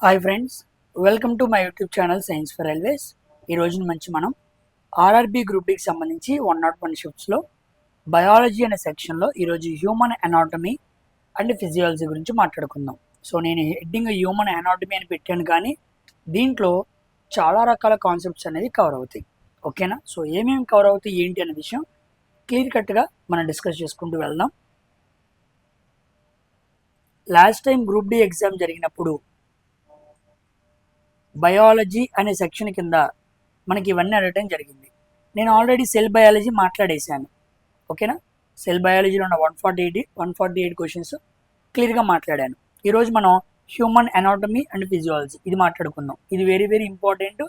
Hi friends, welcome to my YouTube channel science for railways. ఈ రోజున మనం RRB group డికి సంబంధించి 101 షిఫ్ట్స్లో బయాలజీ అనే సెక్షన్లో ఈరోజు హ్యూమన్ అనాటమీ అండ్ ఫిజియాలజీ గురించి మాట్లాడుకుందాం. సో నేను హెడ్డింగ్ హ్యూమన్ అనాటమీ అని పెట్టాను, కానీ దీంట్లో చాలా రకాల కాన్సెప్ట్స్ అనేది కవర్ అవుతాయి. ఓకేనా? సో ఏమేమి కవర్ అవుతాయి ఏంటి అనే విషయం క్లియర్ కట్గా మనం డిస్కస్ చేసుకుంటూ వెళ్దాం. Last time group D exam జరిగినప్పుడు బయాలజీ అనే సెక్షన్ కింద మనకి ఇవన్నీ అడగటం జరిగింది. నేను ఆల్రెడీ సెల్ బయాలజీ మాట్లాడేశాను. ఓకేనా? సెల్ బయాలజీలో ఉన్న 148 క్వశ్చన్స్ క్లియర్గా మాట్లాడాను. ఈరోజు మనం హ్యూమన్ అనాటమీ అండ్ ఫిజియాలజీ ఇది మాట్లాడుకుందాం. ఇది వెరీ వెరీ ఇంపార్టెంట్.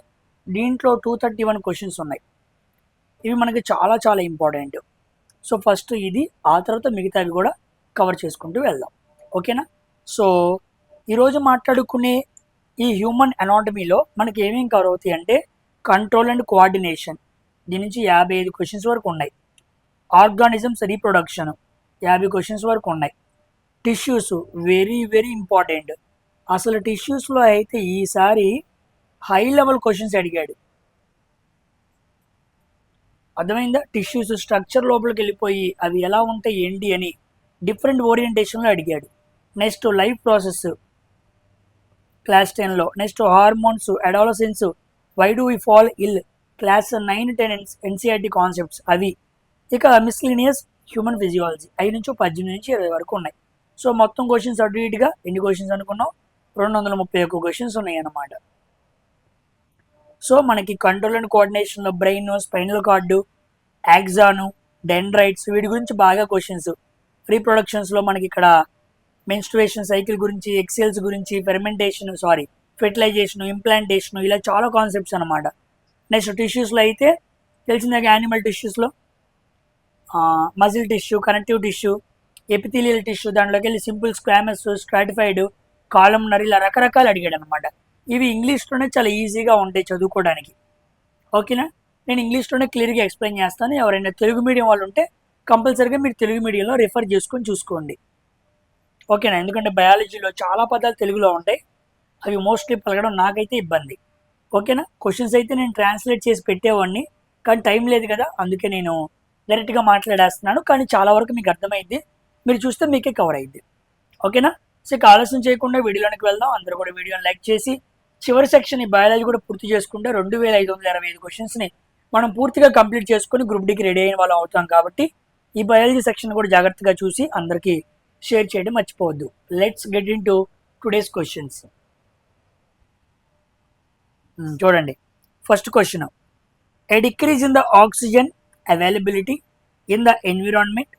దీంట్లో 231 క్వశ్చన్స్ ఉన్నాయి. ఇవి మనకి చాలా చాలా ఇంపార్టెంట్. సో ఫస్ట్ ఇది, ఆ తర్వాత మిగతావి కూడా కవర్ చేసుకుంటూ వెళ్దాం. ఓకేనా? సో ఈరోజు మాట్లాడుకునే ఈ హ్యూమన్ అనాటమీలో మనకి ఏమేమి కవర్ అవుతాయి అంటే కంట్రోల్ అండ్ కోఆర్డినేషన్, దీని నుంచి 55 క్వశ్చన్స్ వరకు ఉన్నాయి. ఆర్గానిజమ్స్ రీప్రొడక్షన్ 50 క్వశ్చన్స్ వరకు ఉన్నాయి. Tissues very very important. అసలు టిష్యూస్లో అయితే ఈసారి హై లెవెల్ క్వశ్చన్స్ అడిగాడు. అర్థమైందా? టిష్యూస్ స్ట్రక్చర్ లోపలికి వెళ్ళిపోయి అవి ఎలా ఉంటాయి ఏంటి అని డిఫరెంట్ ఓరియంటేషన్లో అడిగాడు. నెక్స్ట్ లైఫ్ ప్రాసెస్ క్లాస్ 10లో. Next hormones, adolescence, why do we fall ill class 9, 10 NCERT concepts అవి. ఇక మిస్లీనియస్ హ్యూమన్ ఫిజియాలజీ 5 నుంచి 18 నుంచి 20 వరకు ఉన్నాయి. సో మొత్తం క్వశ్చన్స్ అటు ఇటుగా ఎన్ని క్వశ్చన్స్ అనుకున్నాం? 231 క్వశ్చన్స్ ఉన్నాయి అన్నమాట. సో మనకి కంట్రోల్ అండ్ కోఆర్డినేషన్లో brain, spinal cord, axon, dendrites వీటి గురించి బాగా క్వశ్చన్స్. రీప్రొడక్షన్స్లో మనకి ఇక్కడ మెన్స్ట్రుయేషన్ సైకిల్ గురించి, ఎక్సెల్స్ గురించి, ఫెర్టిలైజేషన్, ఇంప్లాంటేషన్, ఇలా చాలా కాన్సెప్ట్స్ అనమాట. నెక్స్ట్ టిష్యూస్లో అయితే తెలిసిందాక యానిమల్ టిష్యూస్లో muscle tissue, connective tissue, epithelial tissue, దాంట్లోకి వెళ్ళి సింపుల్ స్క్వామస్, స్ట్రాటిఫైడ్, కాలమ్నర్, ఇలా రకరకాలు అడిగాడు అనమాట. ఇవి ఇంగ్లీష్లోనే చాలా ఈజీగా ఉంటాయి చదువుకోవడానికి. ఓకేనా? నేను ఇంగ్లీష్లోనే క్లియర్గా ఎక్స్ప్లెయిన్ చేస్తాను. ఎవరైనా తెలుగు మీడియం వాళ్ళు ఉంటే కంపల్సరీగా మీరు తెలుగు మీడియంలో రిఫర్ చేసుకొని చూసుకోండి. ఓకేనా? ఎందుకంటే బయాలజీలో చాలా పదాలు తెలుగులో ఉంటాయి, అవి మోస్ట్లీ పలకడం నాకైతే ఇబ్బంది. ఓకేనా? క్వశ్చన్స్ అయితే నేను ట్రాన్స్లేట్ చేసి పెట్టేవాడిని, కానీ టైం లేదు కదా, అందుకే నేను డైరెక్ట్గా మాట్లాడేస్తున్నాను. కానీ చాలా వరకు మీకు అర్థమైంది, మీరు చూస్తే మీకే కవర్ అయింది. ఓకేనా? సో ఇక ఆలస్యం చేయకుండా వీడియోలోకి వెళ్దాం. అందరూ కూడా వీడియోని లైక్ చేసి చివరి సెక్షన్ ఈ బయాలజీ కూడా పూర్తి చేసుకుంటే 2525 క్వశ్చన్స్ని మనం పూర్తిగా కంప్లీట్ చేసుకొని గ్రూప్ డికి రెడీ అయిన వాళ్ళం అవుతాం. కాబట్టి ఈ బయాలజీ సెక్షన్ కూడా జాగ్రత్తగా చూసి అందరికీ షేర్ చేయడం మర్చిపోవద్దు. Let's get into today's questions. చూడండి, first question. A decrease in the oxygen availability in the environment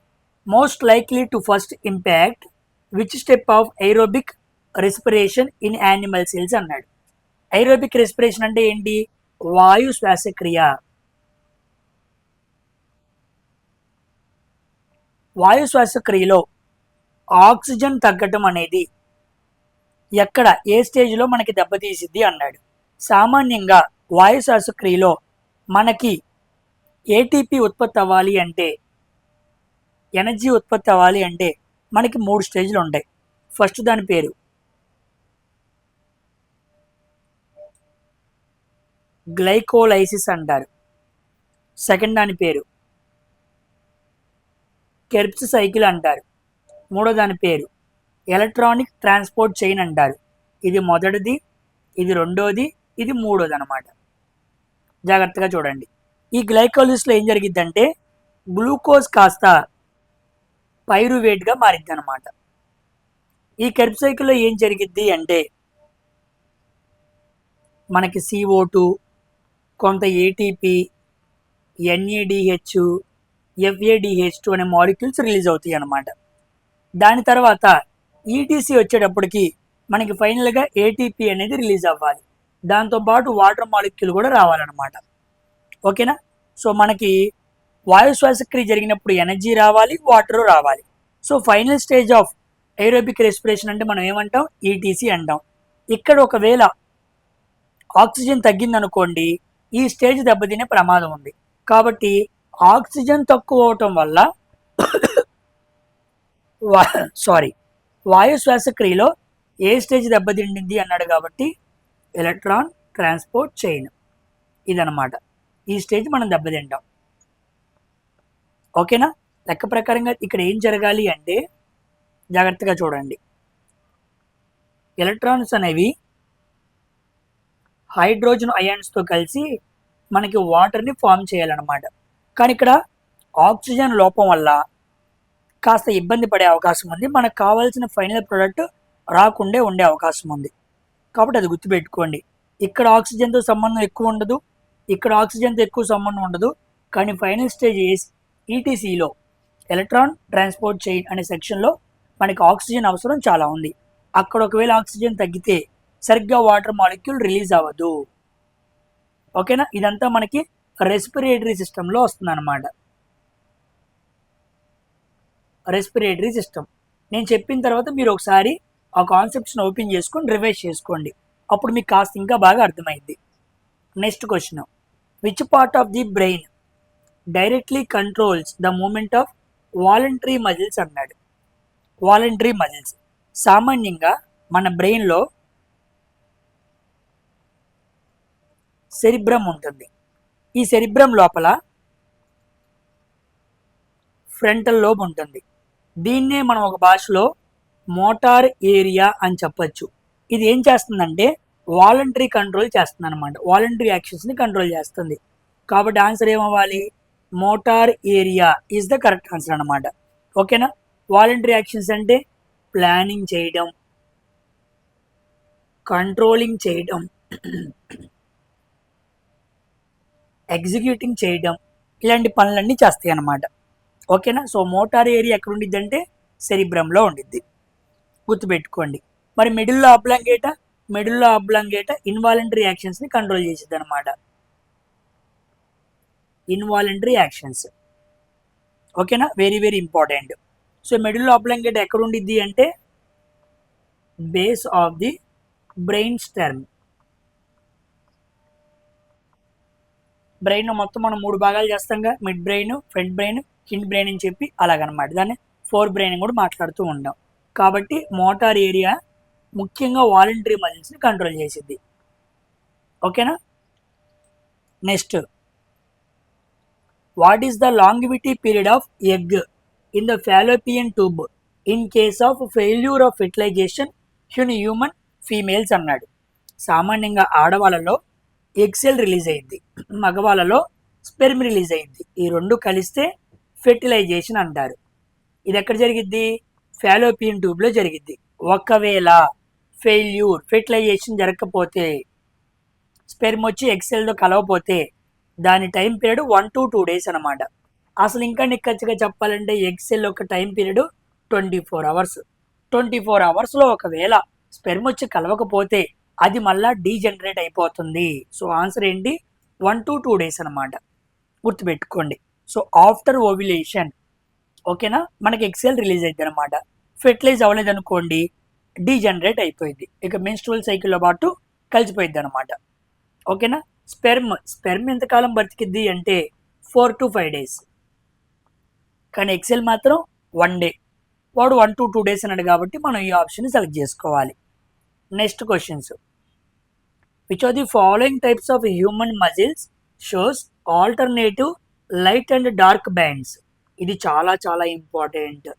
most likely to first impact which step of aerobic respiration in animal cells అన్నాడు. Aerobic respiration అంటే ఏంటి? వాయు శ్వాసక్రియ. వాయు శ్వాసక్రియలో oxygen తగ్గటం అనేది ఎక్కడ, ఏ స్టేజ్లో మనకి దెబ్బతీసిద్ది అన్నాడు. సామాన్యంగా వాయు శ్వాసక్రియలో మనకి ఏటీపీ ఉత్పత్తి అవ్వాలి అంటే, ఎనర్జీ ఉత్పత్తి అవ్వాలి అంటే మనకి 3 స్టేజ్లు ఉంటాయి. ఫస్ట్ దాని పేరు గ్లైకోలైసిస్ అంటారు. సెకండ్ దాని పేరు కెర్బ్స్ సైకిల్ అంటారు. మూడో దాని పేరు ఎలక్ట్రానిక్ ట్రాన్స్పోర్ట్ చైన్ అంటారు. ఇది మొదటిది, ఇది రెండోది, ఇది మూడోది అనమాట. జాగ్రత్తగా చూడండి. ఈ గ్లైకోలిసిస్లో ఏం జరిగిద్దంటే గ్లూకోజ్ కాస్త పైరువేట్గా మారిద్ది అనమాట. ఈ కెర్బ్ సైకిల్లో ఏం జరిగిద్ది అంటే మనకి CO2, కొంత ఏటీపీ, NADH, FADH2 అనే మాలిక్యూల్స్ రిలీజ్ అవుతాయి అన్నమాట. దాని తర్వాత ఈటీసీ వచ్చేటప్పటికి మనకి ఫైనల్గా ఏటీపీ అనేది రిలీజ్ అవ్వాలి. దాంతోపాటు వాటర్ మాలిక్యూల్ కూడా రావాలన్నమాట. ఓకేనా? సో మనకి వాయు శ్వాసక్రియ జరిగినప్పుడు ఎనర్జీ రావాలి, వాటర్ రావాలి. So final stage of aerobic respiration అంటే మనం ఏమంటాం? ఈటీసీ అంటాం. ఇక్కడ ఒకవేళ ఆక్సిజన్ తగ్గిందనుకోండి, ఈ స్టేజ్ దెబ్బతినే ప్రమాదం ఉంది. కాబట్టి ఆక్సిజన్ తక్కువ అవటం వల్ల వాయు శ్వాసక్రియలో ఏ స్టేజ్ దెబ్బతిండింది అన్నాడు కాబట్టి ఎలక్ట్రాన్ ట్రాన్స్పోర్ట్ చైన్ ఇదనమాట. ఈ స్టేజ్ మనం దెబ్బతింటాం. ఓకేనా? లెక్క ప్రకారంగా ఇక్కడ ఏం జరగాలి అంటే జాగ్రత్తగా చూడండి. ఎలక్ట్రాన్స్ అనేవి హైడ్రోజన్ అయాన్స్తో కలిసి మనకి వాటర్ని ఫామ్ చేయాలన్నమాట. కానీ ఇక్కడ ఆక్సిజన్ లోపం వల్ల కాస్త ఇబ్బంది పడే అవకాశం ఉంది. మనకు కావాల్సిన ఫైనల్ ప్రోడక్ట్ రాకుండే ఉండే అవకాశం ఉంది. కాబట్టి అది గుర్తుపెట్టుకోండి. ఇక్కడ ఆక్సిజన్తో సంబంధం ఎక్కువ ఉండదు, ఇక్కడ ఆక్సిజన్తో ఎక్కువ సంబంధం ఉండదు. కానీ ఫైనల్ స్టేజ్ ఈటీసీలో ఎలక్ట్రాన్ ట్రాన్స్పోర్ట్ చైన్ అనే సెక్షన్లో మనకి ఆక్సిజన్ అవసరం చాలా ఉంది. అక్కడ ఒకవేళ ఆక్సిజన్ తగ్గితే సరిగ్గా వాటర్ మాలిక్యూల్ రిలీజ్ అవ్వదు. ఓకేనా? ఇదంతా మనకి రెస్పిరేటరీ సిస్టంలో వస్తుంది అనమాట. రెస్పిరేటరీ సిస్టమ్ నేను చెప్పిన తర్వాత మీరు ఒకసారి ఆ కాన్సెప్ట్స్ని ఓపెన్ చేసుకొని రివైజ్ చేసుకోండి. అప్పుడు మీకు కాస్త ఇంకా బాగా అర్థమైంది. Next question, which part of the brain directly controls the movement of voluntary muscles అన్నాడు. వాలంటరీ మజిల్స్ సామాన్యంగా మన బ్రెయిన్లో సెరిబ్రమ్ ఉంటుంది. ఈ సెరిబ్రమ్ లోపల ఫ్రంటల్ లోబ్ ఉంటుంది. దీన్నే మనం ఒక భాషలో మోటార్ ఏరియా అని చెప్పచ్చు. ఇది ఏం చేస్తుందంటే వాలంటరీ కంట్రోల్ చేస్తుంది అనమాట. వాలంటరీ యాక్షన్స్ని కంట్రోల్ చేస్తుంది. కాబట్టి ఆన్సర్ ఏమవ్వాలి? Motor area is the correct answer అనమాట. ఓకేనా? వాలంటరీ యాక్షన్స్ అంటే ప్లానింగ్ చేయడం, కంట్రోలింగ్ చేయడం, ఎగ్జిక్యూటింగ్ చేయడం, ఇలాంటి పనులన్నీ చేస్తాయి అన్నమాట. ఓకేనా? సో మోటార్ ఏరియా ఎక్కడ ఉండిద్ది అంటే సెరిబ్రంలో ఉండిద్ది. గుర్తుపెట్టుకోండి. మరి మెడుల్లా ఆబ్లాంగేటా ఇన్వాలంటరీ యాక్షన్స్ని కంట్రోల్ చేసిద్ది అనమాట. Involuntary actions. ఓకేనా? Very very important. So medulla oblongata ఎక్కడ ఉండిద్ది అంటే base of the brain stem. Brain మొత్తం మనం 3 భాగాలు చేస్తాంగా, mid brain, front brain, hind brain అని చెప్పి అలాగనమాట. దాన్ని 4 బ్రెయిన్ కూడా మాట్లాడుతూ ఉంటాం. కాబట్టి మోటార్ ఏరియా ముఖ్యంగా వాలంటరీ మజిల్స్ని కంట్రోల్ చేసిద్ది. ఓకేనా? Next, what is the longevity period of egg in the Fallopian tube in case of failure of fertilisation in human females అన్నాడు. సామాన్యంగా ఆడవాళ్ళలో ఎగ్ సెల్ రిలీజ్ అయ్యింది, మగవాళ్ళలో స్పెర్మ్ రిలీజ్ అయ్యింది. ఈ రెండు కలిస్తే ఫెర్టిలైజేషన్ అంటారు. ఇది ఎక్కడ జరిగిద్ది? ఫాలోపియన్ ట్యూబ్లో జరిగిద్ది. ఒకవేళ ఫెర్టిలైజేషన్ జరగకపోతే, స్పెర్మ్ వచ్చి ఎగ్ సెల్తో కలవపోతే దాని టైం పీరియడ్ 1 to 2 days అనమాట. అసలు ఇంకా నిక్కచ్చిగా చెప్పాలంటే ఎగ్ సెల్ యొక్క టైం పీరియడ్ 24 hours. 24 hours ఒకవేళ స్పెర్మ్ వచ్చి కలవకపోతే అది మళ్ళా డీజనరేట్ అయిపోతుంది. సో ఆన్సర్ ఏంటి? 1 to 2 days అనమాట. గుర్తుపెట్టుకోండి. సో ఆఫ్టర్ ఓవ్యులేషన్, ఓకేనా, మనకి ఎక్సెల్ రిలీజ్ అవుతుంది అనమాట. ఫెర్టిలైజ్ అవ్వలేదు అనుకోండి, డీజనరేట్ అయిపోయింది. ఇక మెన్స్ట్రువల్ సైకిల్లో పాటు కలిసిపోయింది అనమాట. ఓకేనా? స్పెర్మ్ ఎంతకాలం బతికిద్ది అంటే 4 to 5 days. కానీ ఎక్సెల్ మాత్రం 1 day. వాడు 1 to 2 days అన్నాడు కాబట్టి మనం ఈ ఆప్షన్ సెలెక్ట్ చేసుకోవాలి. Next questions, which are the following types of human muscles shows alternative light and dark bands? ఇది చాలా చాలా important.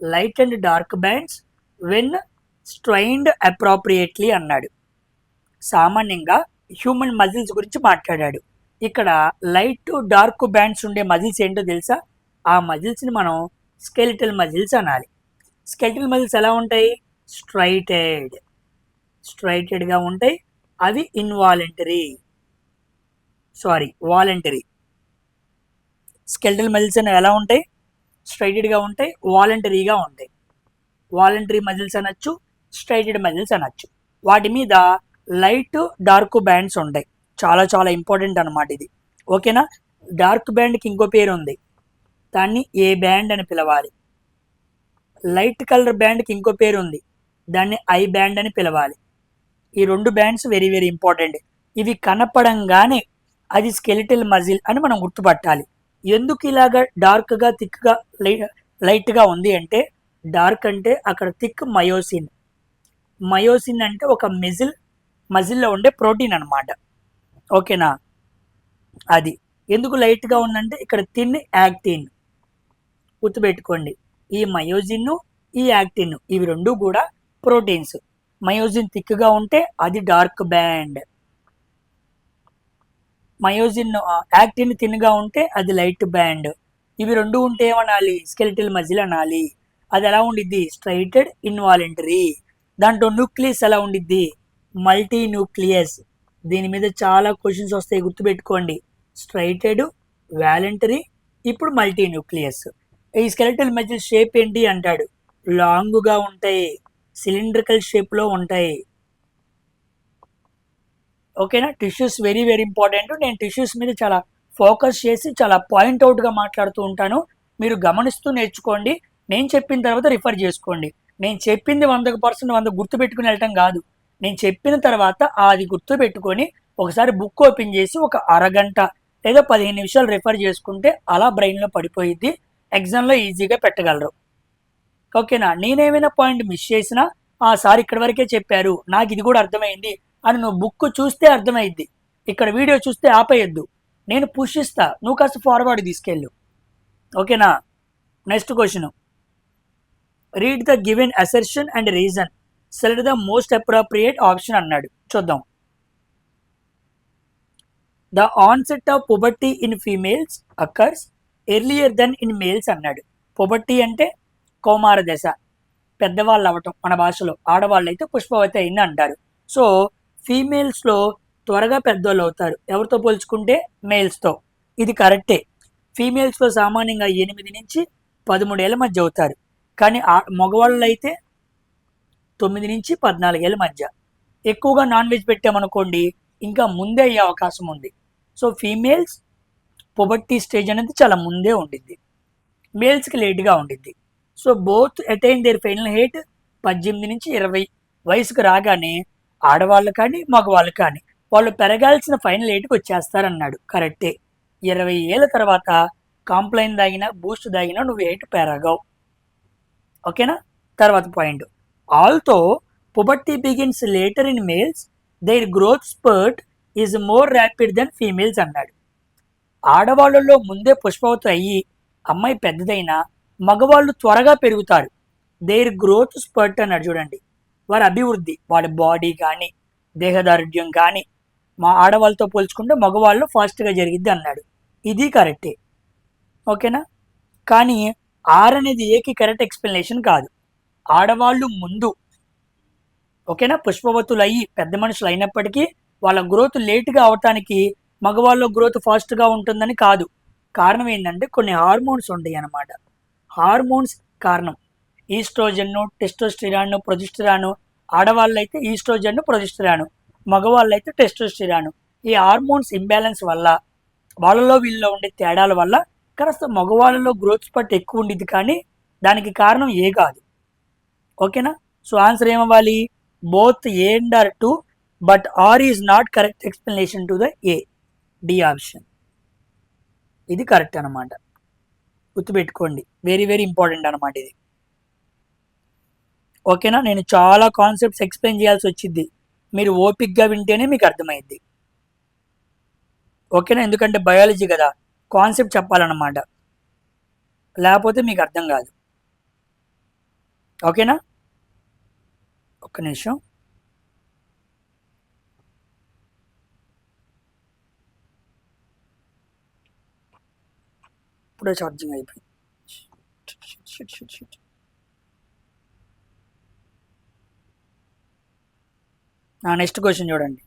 Light and dark bands when strained appropriately అన్నాడు. సామాన్యంగా హ్యూమన్ మజిల్స్ గురించి మాట్లాడాడు. ఇక్కడ లైట్ డార్క్ బ్యాండ్స్ ఉండే మజిల్స్ ఏంటో తెలుసా? ఆ మజిల్స్ని మనం స్కెలిటల్ మజిల్స్ అనాలి. స్కెలిటల్ మజిల్స్ ఎలా ఉంటాయి? స్ట్రైటెడ్గా ఉంటాయి. అవి వాలంటరీ. స్కెలిటల్ మజిల్స్ అనేవి ఎలా ఉంటాయి? స్ట్రైటెడ్గా ఉంటాయి, వాలంటరీగా ఉంటాయి. వాలంటరీ మజిల్స్ అనొచ్చు, స్ట్రైటెడ్ మజిల్స్ అనొచ్చు. వాటి మీద లైట్ డార్క్ బ్యాండ్స్ ఉంటాయి. చాలా చాలా ఇంపార్టెంట్ అనమాట ఇది. ఓకేనా? డార్క్ బ్యాండ్కి ఇంకో పేరు ఉంది, దాన్ని ఏ బ్యాండ్ అని పిలవాలి. లైట్ కలర్ బ్యాండ్కి ఇంకో పేరు ఉంది, దాన్ని ఐ బ్యాండ్ అని పిలవాలి. ఈ 2 బ్యాండ్స్ వెరీ వెరీ ఇంపార్టెంట్. ఇవి కనపడంగానే అది స్కెలిటల్ మజిల్ అని మనం గుర్తుపట్టాలి. ఎందుకు ఇలాగా డార్క్గా థిక్గా లైట్గా ఉంది అంటే, డార్క్ అంటే అక్కడ థిక్ మయోసిన్, మయోసిన్ అంటే ఒక మజిల్లో ఉండే ప్రోటీన్ అనమాట. ఓకేనా, అది ఎందుకు లైట్గా ఉందంటే ఇక్కడ థిన్ యాక్టిన్, గుర్తుపెట్టుకోండి. ఈ మయోజిన్, ఈ యాక్టిన్ ఇవి రెండు కూడా ప్రోటీన్స్. మయోజిన్ థిక్గా ఉంటే అది డార్క్ బ్యాండ్, మయోజిన్ యాక్టిన్ థిన్గా ఉంటే అది లైట్ బ్యాండ్. ఇవి రెండు ఉంటే ఏమనాలి? స్కెలిటల్ మజిల్ అనాలి. అది ఎలా ఉండిద్ది? Striated involuntary. దాంట్లో న్యూక్లియస్ ఎలా ఉండిద్ది? Multi nucleus. దీని మీద చాలా క్వశ్చన్స్ వస్తాయి, గుర్తుపెట్టుకోండి. స్ట్రైటెడ్, వాలంటరీ, ఇప్పుడు మల్టీ న్యూక్లియస్. ఈ స్కెలిటల్ మజిల్ షేప్ ఏంటి అంటాడు? లాంగ్గా ఉంటాయి, సిలిండ్రికల్ షేప్లో ఉంటాయి. ఓకేనా, టిష్యూస్ వెరీ వెరీ ఇంపార్టెంట్. నేను టిష్యూస్ మీద చాలా ఫోకస్ చేసి చాలా పాయింట్అవుట్గా మాట్లాడుతూ ఉంటాను. మీరు గమనిస్తూ నేర్చుకోండి. నేను చెప్పిన తర్వాత రిఫర్ చేసుకోండి. నేను చెప్పింది 100% గుర్తుపెట్టుకుని వెళ్ళటం కాదు. నేను చెప్పిన తర్వాత అది గుర్తుపెట్టుకొని ఒకసారి బుక్ ఓపెన్ చేసి ఒక అరగంట లేదా 15 నిమిషాలు రిఫర్ చేసుకుంటే అలా బ్రెయిన్లో పడిపోయిద్ది. ఎగ్జామ్లో ఈజీగా పెట్టగలరు. ఓకేనా, నేనేమైనా పాయింట్ మిస్ చేసినా సార్ ఇక్కడి వరకే చెప్పారు, నాకు ఇది కూడా అర్థమైంది అని నువ్వు బుక్ చూస్తే అర్థమైద్ది. ఇక్కడ వీడియో చూస్తే ఆపేయద్దు. నేను పుష్ ఇస్తా, నువ్వు కాస్త ఫార్వర్డ్ తీసుకెళ్ళు. ఓకేనా, next question. Read the given assertion and reason, select the most appropriate option అన్నాడు. చూద్దాం. The onset of puberty in females occurs earlier than in males అన్నాడు. పుబర్టీ అంటే కౌమార దశ, పెద్దవాళ్ళు అవ్వటం మన భాషలో. ఆడవాళ్ళు అయితే పుష్పవతి అయింది అంటారు. సో ఫీమేల్స్లో త్వరగా పెద్దోళ్ళు అవుతారు ఎవరితో పోల్చుకుంటే? మేల్స్తో. ఇది కరెక్టే. ఫీమేల్స్లో సామాన్యంగా 8 నుంచి 13 ఏళ్ళ మధ్య అవుతారు. కానీ మగవాళ్ళు అయితే 9 నుంచి 14 ఏళ్ళ మధ్య. ఎక్కువగా నాన్ వెజ్ పెట్టామనుకోండి ఇంకా ముందే అయ్యే అవకాశం ఉంది. సో ఫీమేల్స్ పుబర్టీ స్టేజ్ అనేది చాలా ముందే ఉండిద్ది, మేల్స్కి లేట్గా ఉండిద్ది. So both attain there final height 18 నుంచి 20 వయసుకు రాగానే ఆడవాళ్ళు కానీ మగవాళ్ళు కానీ వాళ్ళు పెరగాల్సిన ఫైనల్ ఎయిట్కి వచ్చేస్తారన్నాడు. కరెక్టే. 20 ఏళ్ళ తర్వాత కాంప్లైన్ దాగినా బూస్ట్ దాగినా నువ్వు ఎయిట్ పెరగవు. ఓకేనా, తర్వాత point. Although puberty begins later in males, their growth spurt is more rapid than females అన్నాడు. ఆడవాళ్ళలో ముందే పుష్పవతి అయ్యి అమ్మాయి పెద్దదైనా మగవాళ్ళు త్వరగా పెరుగుతారు. దేర్ గ్రోత్ స్పర్ట్ అన్నాడు. చూడండి, వారి అభివృద్ధి, వాడి బాడీ కానీ దేహదారుఢ్యం కానీ మా ఆడవాళ్ళతో పోల్చుకుంటే మగవాళ్ళు ఫాస్ట్గా జరిగిద్ది అన్నాడు. ఇది కరెక్టే. ఓకేనా, కానీ ఆర్ అనేది ఏకి కరెక్ట్ ఎక్స్ప్లెనేషన్ కాదు. ఆడవాళ్ళు ముందు, ఓకేనా, పుష్పవతులు అయ్యి పెద్ద మనుషులు అయినప్పటికీ వాళ్ళ గ్రోత్ లేట్గా అవటానికి మగవాళ్ళ గ్రోత్ ఫాస్ట్గా ఉంటుందని కాదు. కారణం ఏంటంటే కొన్ని హార్మోన్స్ ఉంటాయి అన్నమాట. హార్మోన్స్ కారణం. ఈస్ట్రోజన్ను, టెస్టోస్టిరాను, ప్రొజెస్టరాను. ఆడవాళ్ళు అయితే ఈస్ట్రోజన్ను, ప్రొజెస్టరాను, మగవాళ్ళు అయితే టెస్టోస్టిరాను. ఈ హార్మోన్స్ ఇంబ్యాలెన్స్ వల్ల వాళ్ళలో వీళ్ళలో ఉండే తేడాల వల్ల కాస్త మగవాళ్ళలో గ్రోత్ స్పర్ట్ ఎక్కువ ఉండిద్ది, కానీ దానికి కారణం ఏ కాదు. ఓకేనా, సో ఆన్సర్ ఏమవ్వాలి? Both A and R true, but R is not correct explanation to the A. D option ఇది కరెక్ట్ అనమాట. గుర్తుపెట్టుకోండి, వెరీ వెరీ ఇంపార్టెంట్ అనమాట ఇది. ఓకేనా, నేను చాలా కాన్సెప్ట్స్ ఎక్స్ప్లెయిన్ చేయాల్సి వచ్చింది, మీరు ఓపిక్గా వింటేనే మీకు అర్థమైద్ది. ఓకేనా, ఎందుకంటే బయాలజీ కదా, కాన్సెప్ట్ చెప్పాలన్నమాట, లేకపోతే మీకు అర్థం కాదు. ఓకేనా, ఒక్క నిమిషం. ఇప్పుడే ఛార్జింగ్ అయిపోయింది. నెక్స్ట్ క్వశ్చన్ చూడండి.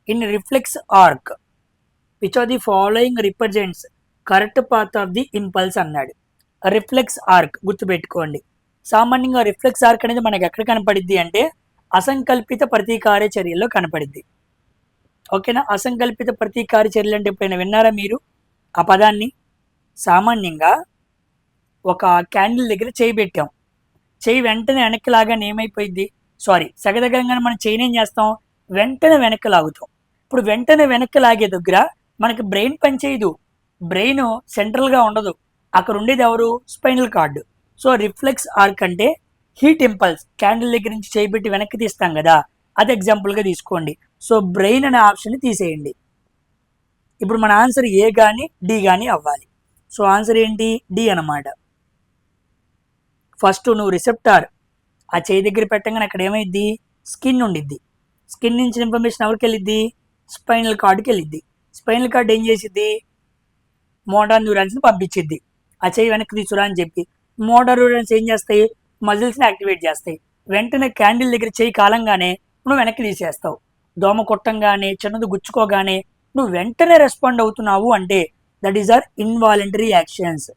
In reflex arc which are the following represents correct path of the impulse అన్నాడు. రిఫ్లెక్స్ ఆర్క్ గుర్తుపెట్టుకోండి. సామాన్యంగా రిఫ్లెక్స్ ఆర్క్ అనేది మనకి ఎక్కడ కనపడిద్ది అంటే అసంకల్పిత ప్రతీకార చర్యల్లో కనపడిద్ది. ఓకేనా, అసంకల్పిత ప్రతీకార చర్యలు అంటే ఎప్పుడైనా విన్నారా మీరు ఆ పదాన్ని? సామాన్యంగా ఒక క్యాండిల్ దగ్గర చేయి పెట్టాం, చేయి వెంటనే వెనక్కి లాగానే ఏమైపోయింది? సగదగంగానే మనం చేయిని ఏం చేస్తాం? వెంటనే వెనక్కి లాగుతాం. ఇప్పుడు వెంటనే వెనక్కి లాగే దగ్గర మనకి బ్రెయిన్ పనిచేయదు, బ్రెయిన్ సెంట్రల్గా ఉండదు, అక్కడ ఉండేది ఎవరు? Spinal cord. So reflex arc అంటే హీట్ ఇంపల్స్, క్యాండిల్ దగ్గర నుంచి చేయిబెట్టి వెనక్కి తీస్తాం కదా, అది ఎగ్జాంపుల్గా తీసుకోండి. సో బ్రెయిన్ అనే ఆప్షన్ని తీసేయండి. ఇప్పుడు మన ఆన్సర్ ఏ కానీ డి కానీ అవ్వాలి. సో ఆన్సర్ ఏంటి? డి అనమాట. ఫస్ట్ నువ్వు రిసెప్టార్ ఆ చేయి దగ్గర పెట్టగానే అక్కడ ఏమైద్ది? స్కిన్ ఉండిద్ది. స్కిన్ నుంచి ఇన్ఫర్మేషన్ ఎవరికి వెళ్ళిద్ది? స్పైనల్ కార్డ్కి వెళ్ళిద్ది. స్పైనల్ కార్డ్ ఏం చేసిద్ది? మోటార్ న్యూరాన్స్ని పంపించిద్ది, ఆ చేయి వెనక్కి తీసుకురా అని చెప్పి. మోటార్ న్యూరాన్స్ ఏం చేస్తాయి? మజిల్స్ని యాక్టివేట్ చేస్తాయి. వెంటనే క్యాండిల్ దగ్గర చేయి కాలంగానే నువ్వు వెనక్కి తీసేస్తావు. దోమ కొట్టంగానే, చిన్నది గుచ్చుకోగానే నువ్వు వెంటనే రెస్పాండ్ అవుతున్నావు అంటే that is are involuntary actions.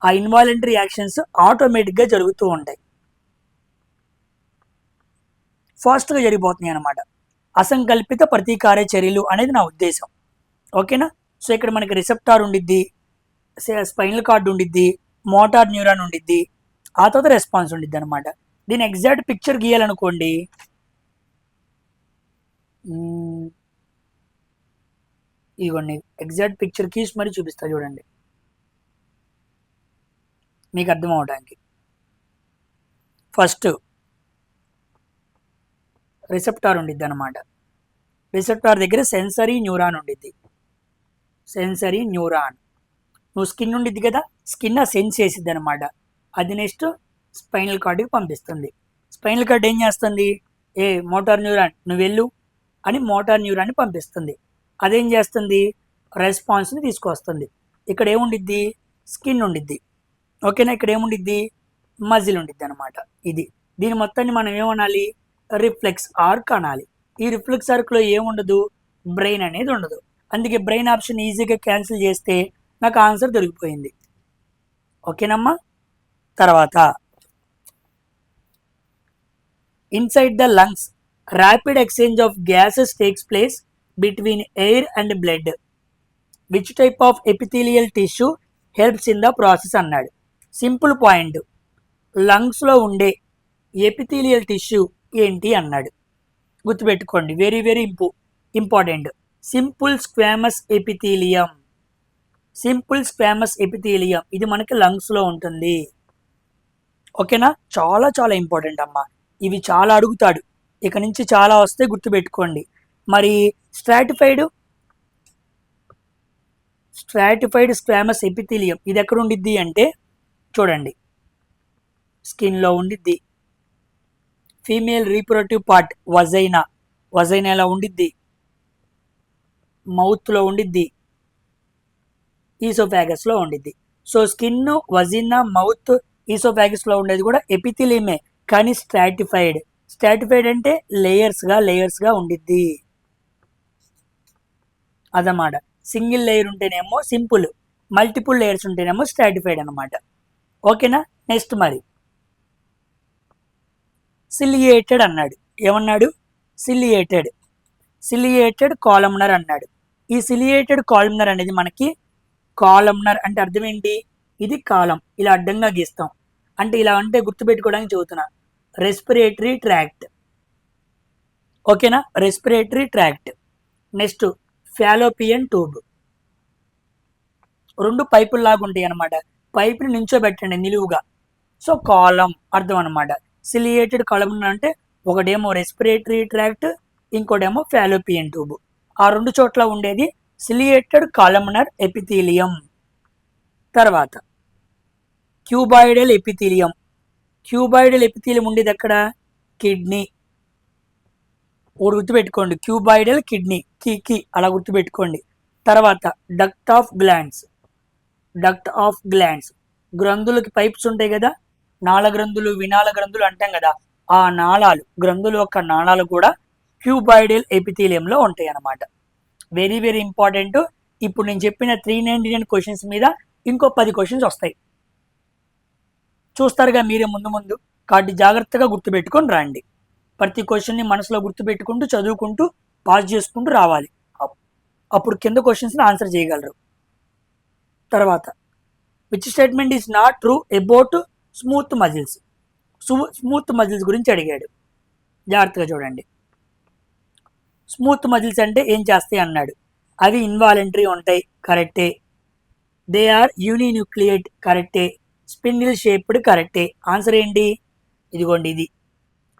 ఆ ఇన్వాలంటరీ యాక్షన్స్ ఆటోమేటిక్గా జరుగుతూ ఉంటాయి, ఫాస్ట్గా జరిగిపోతున్నాయి అనమాట. అసంకల్పిత ప్రతీకార చర్యలు అనేది నా ఉద్దేశం. ఓకేనా? సో ఇక్కడ మనకి రిసెప్టార్ ఉండిద్ది, స్పైనల్ కార్డ్ ఉండిద్ది, మోటార్ న్యూరాన్ ఉండిద్ది, ఆ తర్వాత రెస్పాన్స్ ఉండిద్ది అనమాట. దీని ఎగ్జాక్ట్ పిక్చర్ గీయాలనుకోండి, ఇదిగోండి ఎగ్జాక్ట్ పిక్చర్ గీసి మరి చూపిస్తా చూడండి మీకు అర్థం అవడానికి. ఫస్ట్ రిసెప్టార్ ఉండిద్ది అనమాట. రిసెప్టార్ దగ్గర సెన్సరీ న్యూరాన్ ఉండిద్ది. సెన్సరీ న్యూరాన్, నువ్వు స్కిన్ ఉండిద్ది కదా, స్కిన్ ఆ సెన్స్ చేసిద్ది అనమాట. అది నెక్స్ట్ స్పైనల్ కార్డ్కి పంపిస్తుంది. స్పైనల్ కార్డ్ ఏం చేస్తుంది? ఏ మోటార్ న్యూరాన్ నువ్వు వెళ్ళు అని మోటార్ న్యూరాన్ని పంపిస్తుంది. అదేం చేస్తుంది? రెస్పాన్స్ని తీసుకొస్తుంది. ఇక్కడ ఏముండిద్ది? స్కిన్ ఉండిద్ది. ఓకేనా? ఇక్కడ ఏముండిద్ది? మజిల్ ఉండిద్ది అనమాట. ఇది దీని మొత్తాన్ని మనం ఏమనాలి? రిఫ్లెక్స్ ఆర్క్ అనాలి. ఈ రిఫ్లెక్స్ ఆర్క్లో ఏముండదు? బ్రెయిన్ అనేది ఉండదు. అందుకే బ్రెయిన్ ఆప్షన్ ఈజీగా క్యాన్సిల్ చేస్తే నాకు ఆన్సర్ దొరికిపోయింది. ఓకేనమ్మా? తర్వాత inside the lungs rapid exchange of gases takes place between air and blood. Which type of epithelial tissue helps in the process అన్నాడు. సింపుల్ పాయింట్, లంగ్స్లో ఉండే ఎపిథీలియల్ టిష్యూ ఏంటి అన్నాడు. గుర్తుపెట్టుకోండి, very very important. Simple squamous epithelium. Simple squamous epithelium ఇది మనకి లంగ్స్లో ఉంటుంది. ఓకేనా? చాలా చాలా ఇంపార్టెంట్ అమ్మా, ఇవి చాలా అడుగుతాడు. ఇక నుంచి చాలా వస్తే గుర్తుపెట్టుకోండి. మరి స్ట్రాటిఫైడ్ స్క్వామస్ ఎపిథీలియం ఇది ఎక్కడ ఉండిద్ది అంటే చూడండి, స్కిన్లో ఉండిద్ది. ఫీమేల్ రీప్రొడక్టివ్ పార్ట్ వజైనాలో ఉండిద్ది, మౌత్లో ఉండిద్ది, ఈసోఫాగస్లో ఉండిద్ది. సో స్కిన్, వజినా, మౌత్, ఈసోఫాగస్లో ఉండేది కూడా ఎపిథీలియమే, కానీ స్ట్రాటిఫైడ్ అంటే లేయర్స్గా ఉండిద్ది అదన్నమాట. సింగిల్ లేయర్ ఉంటేనేమో సింపుల్, మల్టిపుల్ లేయర్స్ ఉంటేనేమో స్ట్రాటిఫైడ్ అనమాట. ఓకేనా? నెక్స్ట్ మరి సిలియేటెడ్ అన్నాడు. ఏమన్నాడు? సిలియేటెడ్ కాలమ్నర్ అన్నాడు. ఈ సిలియేటెడ్ కాలమ్నర్ అనేది మనకి, కాలమ్నర్ అంటే అర్థం ఏంటి? ఇది కాలం ఇలా అడ్డంగా గీస్తాం అంటే, ఇలా అంటే గుర్తుపెట్టుకోవడానికి చెబుతున్నా, రెస్పిరేటరీ ట్రాక్ట్. ఓకేనా? Respiratory tract. Next Fallopian tube, రెండు పైపులు లాగా ఉంటాయి అనమాట. పైపుని నించోబెట్టండి నిలువుగా, సో కాలం అర్థం అనమాట. సిలియేటెడ్ కాలమ్నర్ అంటే ఒకటేమో రెస్పిరేటరీ ట్రాక్ట్, ఇంకోటేమో ఫాలోపియన్ ట్యూబ్. ఆ రెండు చోట్ల ఉండేది సిలియేటెడ్ కాలమ్నర్ ఎపిథీలియం. తర్వాత క్యూబాయిడల్ ఎపిథీలియం. క్యూబాయిడల్ ఎపిథీలియం ఉండేది ఎక్కడ? కిడ్నీ. ఒకటి గుర్తుపెట్టుకోండి, క్యూబాయిడల్ కిడ్నీ, కి అలా గుర్తుపెట్టుకోండి. తర్వాత డక్ట్ ఆఫ్ గ్లాండ్స్, గ్రంథులకి పైప్స్ ఉంటాయి కదా, నాళ గ్రంథులు, వినాళ గ్రంథులు అంటాం కదా, ఆ నాళాలు, గ్రంథుల యొక్క నాళాలు కూడా క్యూబాయిడల్ ఎపిథీలియంలో ఉంటాయి అన్నమాట. Very very important. ఇప్పుడు నేను చెప్పిన 399 క్వశ్చన్స్ మీద ఇంకో 10 క్వశ్చన్స్ వస్తాయి, చూస్తారుగా మీరే ముందు. కాబట్టి జాగ్రత్తగా గుర్తుపెట్టుకొని రండి. ప్రతి క్వశ్చన్ని మనసులో గుర్తుపెట్టుకుంటూ చదువుకుంటూ పాస్ చేసుకుంటూ రావాలి, అప్పుడు కింద క్వశ్చన్స్ని ఆన్సర్ చేయగలరు. తర్వాత which statement is not true about smooth muscles. Smooth muscles గురించి అడిగాడు, జాగ్రత్తగా చూడండి. స్మూత్ మజిల్స్ అంటే ఏం చేస్తాయి అన్నాడు. అవి ఇన్వాలంటరీ ఉంటాయి, కరెక్టే. దే ఆర్ యూనిన్యూక్లియేట్, కరెక్టే. స్పిన్డిల్ షేప్డ్, కరెక్టే. ఆన్సర్ ఏంటి? ఇదిగోండి ఇది.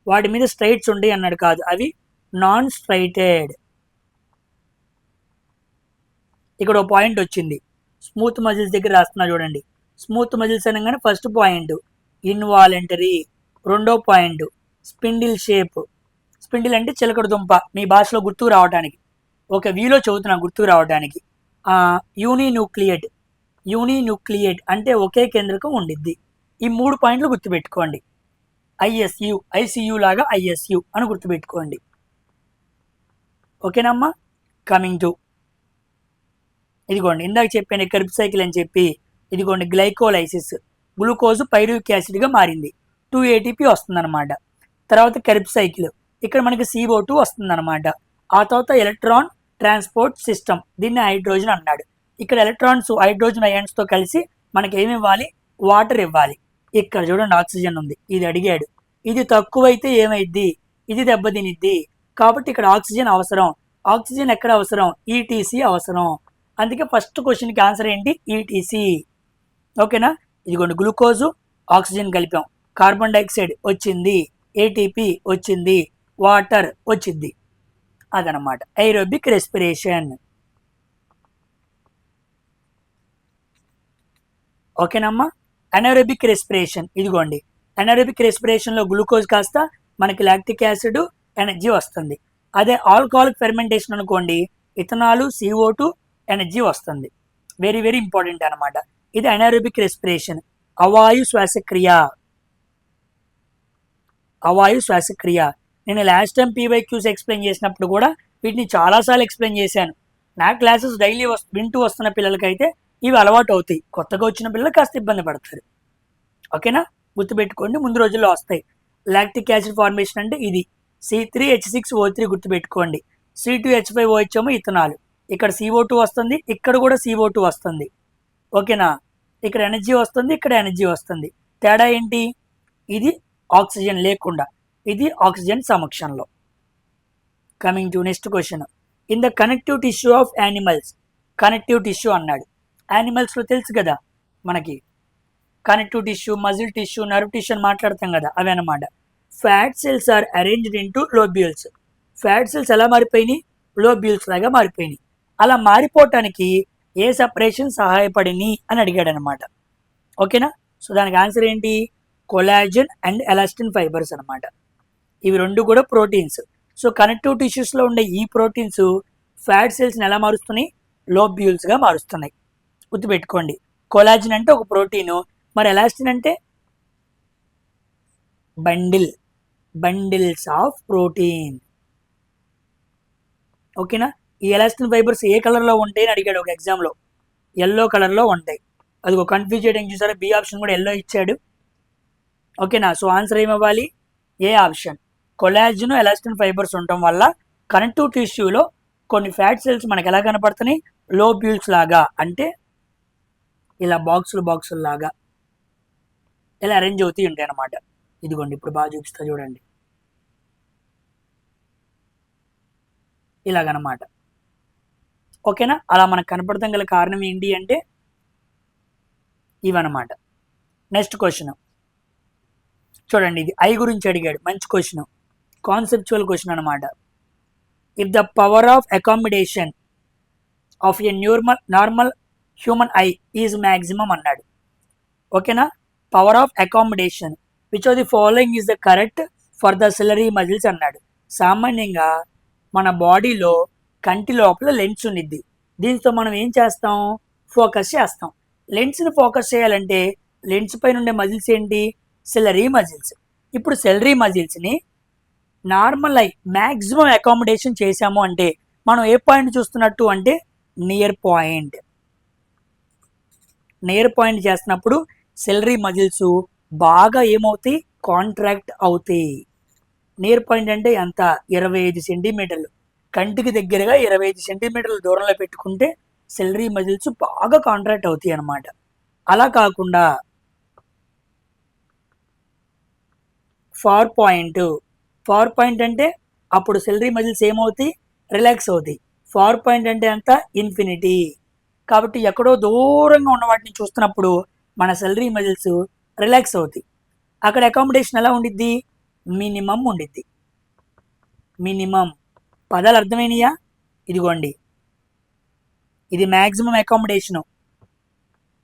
వాటి మీద స్ట్రైట్స్ ఉంటాయి అన్నాడు, కాదు, అవి నాన్ స్ట్రైటెడ్. ఇక్కడ ఒక పాయింట్ వచ్చింది, స్మూత్ మజిల్స్ దగ్గర రాస్తున్నా చూడండి. స్మూత్ మజిల్స్ అనగానే ఫస్ట్ పాయింట్ ఇన్వాలంటరీ, రెండో పాయింట్ స్పిండిల్ షేప్. స్పిండిల్ అంటే చిలకడ దుంప, మీ భాషలో గుర్తుకు రావడానికి, ఒక వీలో చదువుతున్నా గుర్తుకు రావడానికి. యూనిన్యూక్లియేట్, యూనిన్యూక్లియేట్ అంటే ఒకే కేంద్రకం ఉండిద్ది. ఈ 3 పాయింట్లు గుర్తుపెట్టుకోండి. ఐఎస్యు, ఐసియు లాగా ఐఎస్యు అని గుర్తుపెట్టుకోండి. ఓకేనమ్మా. కమింగ్ టు ఇదిగోండి, ఇందాక చెప్పాను కర్బ్ సైకిల్ అని చెప్పి. ఇదిగోండి గ్లైకోలైసిస్, గ్లూకోజ్ పైరువిక్ యాసిడ్గా మారింది, 2 ATP వస్తుందన్నమాట. తర్వాత కర్బ్ సైకిల్, ఇక్కడ మనకి CO2 వస్తుందన్నమాట. ఆ తర్వాత ఎలక్ట్రాన్ ట్రాన్స్పోర్ట్ సిస్టమ్, దీన్ని హైడ్రోజన్ అన్నాడు. ఇక్కడ ఎలక్ట్రాన్స్ హైడ్రోజన్ అయాన్స్తో కలిసి మనకి ఏమి ఇవ్వాలి? వాటర్ ఇవ్వాలి. ఇక్కడ చూడండి ఆక్సిజన్ ఉంది, ఇది అడిగాడు. ఇది తక్కువైతే ఏమైద్ది? ఇది దెబ్బతినిద్ది. కాబట్టి ఇక్కడ ఆక్సిజన్ అవసరం. ఆక్సిజన్ ఎక్కడ అవసరం? ETC అవసరం. అందుకే ఫస్ట్ క్వశ్చన్కి ఆన్సర్ ఏంటి? ETC. ఓకేనా. ఇదిగోండి గ్లూకోజు ఆక్సిజన్ కలిపాం, కార్బన్ డైఆక్సైడ్ వచ్చింది, ATP వచ్చింది, వాటర్ వచ్చింది. అదనమాట ఏరోబిక్ రెస్పిరేషన్. ఓకేనమ్మా. అనరోబిక్ రెస్పిరేషన్, ఇదిగోండి అనరోబిక్ రెస్పిరేషన్లో గ్లూకోజ్ కాస్త మనకి లాక్టిక్ యాసిడ్ ఎనర్జీ వస్తుంది. అదే ఆల్కహాలిక్ ఫెర్మెంటేషన్ అనుకోండి, ఇథనాలు CO2 ఎనర్జీ వస్తుంది. వెరీ వెరీ ఇంపార్టెంట్ అనమాట. ఇది అనరోబిక్ రెస్పిరేషన్. అవాయు శ్వాసక్రియ, అవాయు శ్వాసక్రియ. నేను లాస్ట్ టైం PYQs ఎక్స్ప్లెయిన్ చేసినప్పుడు కూడా వీటిని చాలాసార్లు ఎక్స్ప్లెయిన్ చేశాను. నా క్లాసెస్ డైలీ వింటూ వస్తున్న పిల్లలకైతే ఇవి అలవాటు అవుతాయి, కొత్తగా వచ్చిన పిల్లలు కాస్త ఇబ్బంది పడతారు. ఓకేనా, గుర్తుపెట్టుకోండి, ముందు రోజుల్లో వస్తాయి. లాక్టిక్ యాసిడ్ ఫార్మేషన్ అంటే ఇది, C3H6O3 గుర్తుపెట్టుకోండి. C2H5OH ఏమో ఇథనాలు. ఇక్కడ CO2 వస్తుంది, ఇక్కడ కూడా CO2 వస్తుంది. ఓకేనా. ఇక్కడ ఎనర్జీ వస్తుంది, ఇక్కడ ఎనర్జీ వస్తుంది. తేడా ఏంటి? ఇది ఆక్సిజన్ లేకుండా, ఇది ఆక్సిజన్ సమక్షంలో. Coming to next question. In the connective tissue of animals, connective tissue అన్నాడు. యానిమల్స్లో తెలుసు కదా మనకి, connective tissue, muscle tissue, nerve tissue అని మాట్లాడతాం కదా, అవి అనమాట. Fat cells are arranged into lobules. Fat cells ఎలా మారిపోయినాయి? లోబ్యూల్స్ లాగా మారిపోయినాయి. అలా మారిపోవటానికి ఏ సపరేషన్ సహాయపడిని అని అడిగాడు అనమాట. ఓకేనా. సో దానికి ఆన్సర్ ఏంటి? కొలాజన్ అండ్ ఎలాస్టిన్ ఫైబర్స్ అనమాట. ఇవి రెండు కూడా ప్రోటీన్స్. సో కనెక్టివ్ టిష్యూస్లో ఉండే ఈ ప్రోటీన్స్ ఫ్యాట్ సెల్స్ని ఎలా మారుస్తున్నాయి? లోబ్యూల్స్గా మారుస్తున్నాయి. గుర్తుపెట్టుకోండి, కొలాజిన్ అంటే ఒక ప్రోటీను, మరి ఎలాస్టిన్ అంటే బండిల్, బండిల్స్ ఆఫ్ ప్రోటీన్. ఓకేనా. ఈ ఎలాస్టిన్ ఫైబర్స్ ఏ కలర్లో ఉంటాయి అని అడిగాడు ఒక ఎగ్జామ్లో. ఎల్లో కలర్లో ఉంటాయి. అది ఒక కన్ఫ్యూజ్ చేయడానికి చూసారా, B ఆప్షన్ కూడా ఎల్లో ఇచ్చాడు. ఓకేనా. సో ఆన్సర్ ఏమవ్వాలి? A option. Collagen elastin fibres ఉండటం వల్ల కనెక్టివ్ టిష్యూలో కొన్ని ఫ్యాట్ సెల్స్ మనకు ఎలా కనపడుతున్నాయి? లోబ్యూల్స్ లాగా, అంటే ఇలా బాక్సులు లాగా ఇలా అరేంజ్ అవుతూ ఉంటాయి అన్నమాట. ఇదిగోండి ఇప్పుడు బాగా చూపిస్తా చూడండి, ఇలాగనమాట. ఓకేనా. అలా మనకు కనపడతాం గల కారణం ఏంటి అంటే ఇవన్నమాట. నెక్స్ట్ క్వశ్చన్ చూడండి, ఇది ఐ గురించి అడిగాడు. మంచి క్వశ్చన్, కాన్సెప్చువల్ క్వశ్చన్ అనమాట. If the power of accommodation of a normal human I is maximum అన్నాడు. ఓకేనా. Power of accommodation which of the following is the correct for the celery muscles అన్నాడు. సామాన్యంగా మన బాడీలో కంటి లోపల లెన్స్ ఉన్నిద్ది. దీంతో మనం ఏం చేస్తాం? ఫోకస్ చేస్తాం. లెన్స్ని ఫోకస్ చేయాలంటే లెన్స్ పైన ఉండే మజిల్స్ ఏంటి? Ciliary muscles. ఇప్పుడు సిలరీ మజిల్స్ని నార్మల్ ఐ మ్యాక్సిమం అకామిడేషన్ చేశాము అంటే మనం ఏ పాయింట్ చూస్తున్నట్టు అంటే నియర్ పాయింట్. నియర్ పాయింట్ చేస్తున్నప్పుడు సిలరీ మజిల్స్ బాగా ఏమవుతాయి? కాంట్రాక్ట్ అవుతాయి. నియర్ పాయింట్ అంటే ఎంత? 25 సెంటీమీటర్లు. కంటికి దగ్గరగా 25 సెంటీమీటర్ల దూరంలో పెట్టుకుంటే సిలరీ మజిల్స్ బాగా కాంట్రాక్ట్ అవుతాయి అన్నమాట. అలా కాకుండా ఫార్ పాయింట్ అంటే అప్పుడు సిలరీ మజిల్స్ ఏమవుతాయి? రిలాక్స్ అవుతాయి. ఫార్ పాయింట్ అంటే ఎంత, ఇన్ఫినిటీ. కాబట్టి ఎక్కడో దూరంగా ఉన్న వాటిని చూస్తున్నప్పుడు మన సెలరీ మజిల్స్ రిలాక్స్ అవుతాయి. అక్కడ అకామిడేషన్ ఎలా ఉండిద్ది, మినిమం ఉండిద్ది. మినిమం పదాలు అర్థమైనయా? ఇదిగోండి, ఇది మ్యాక్సిమం అకామిడేషను,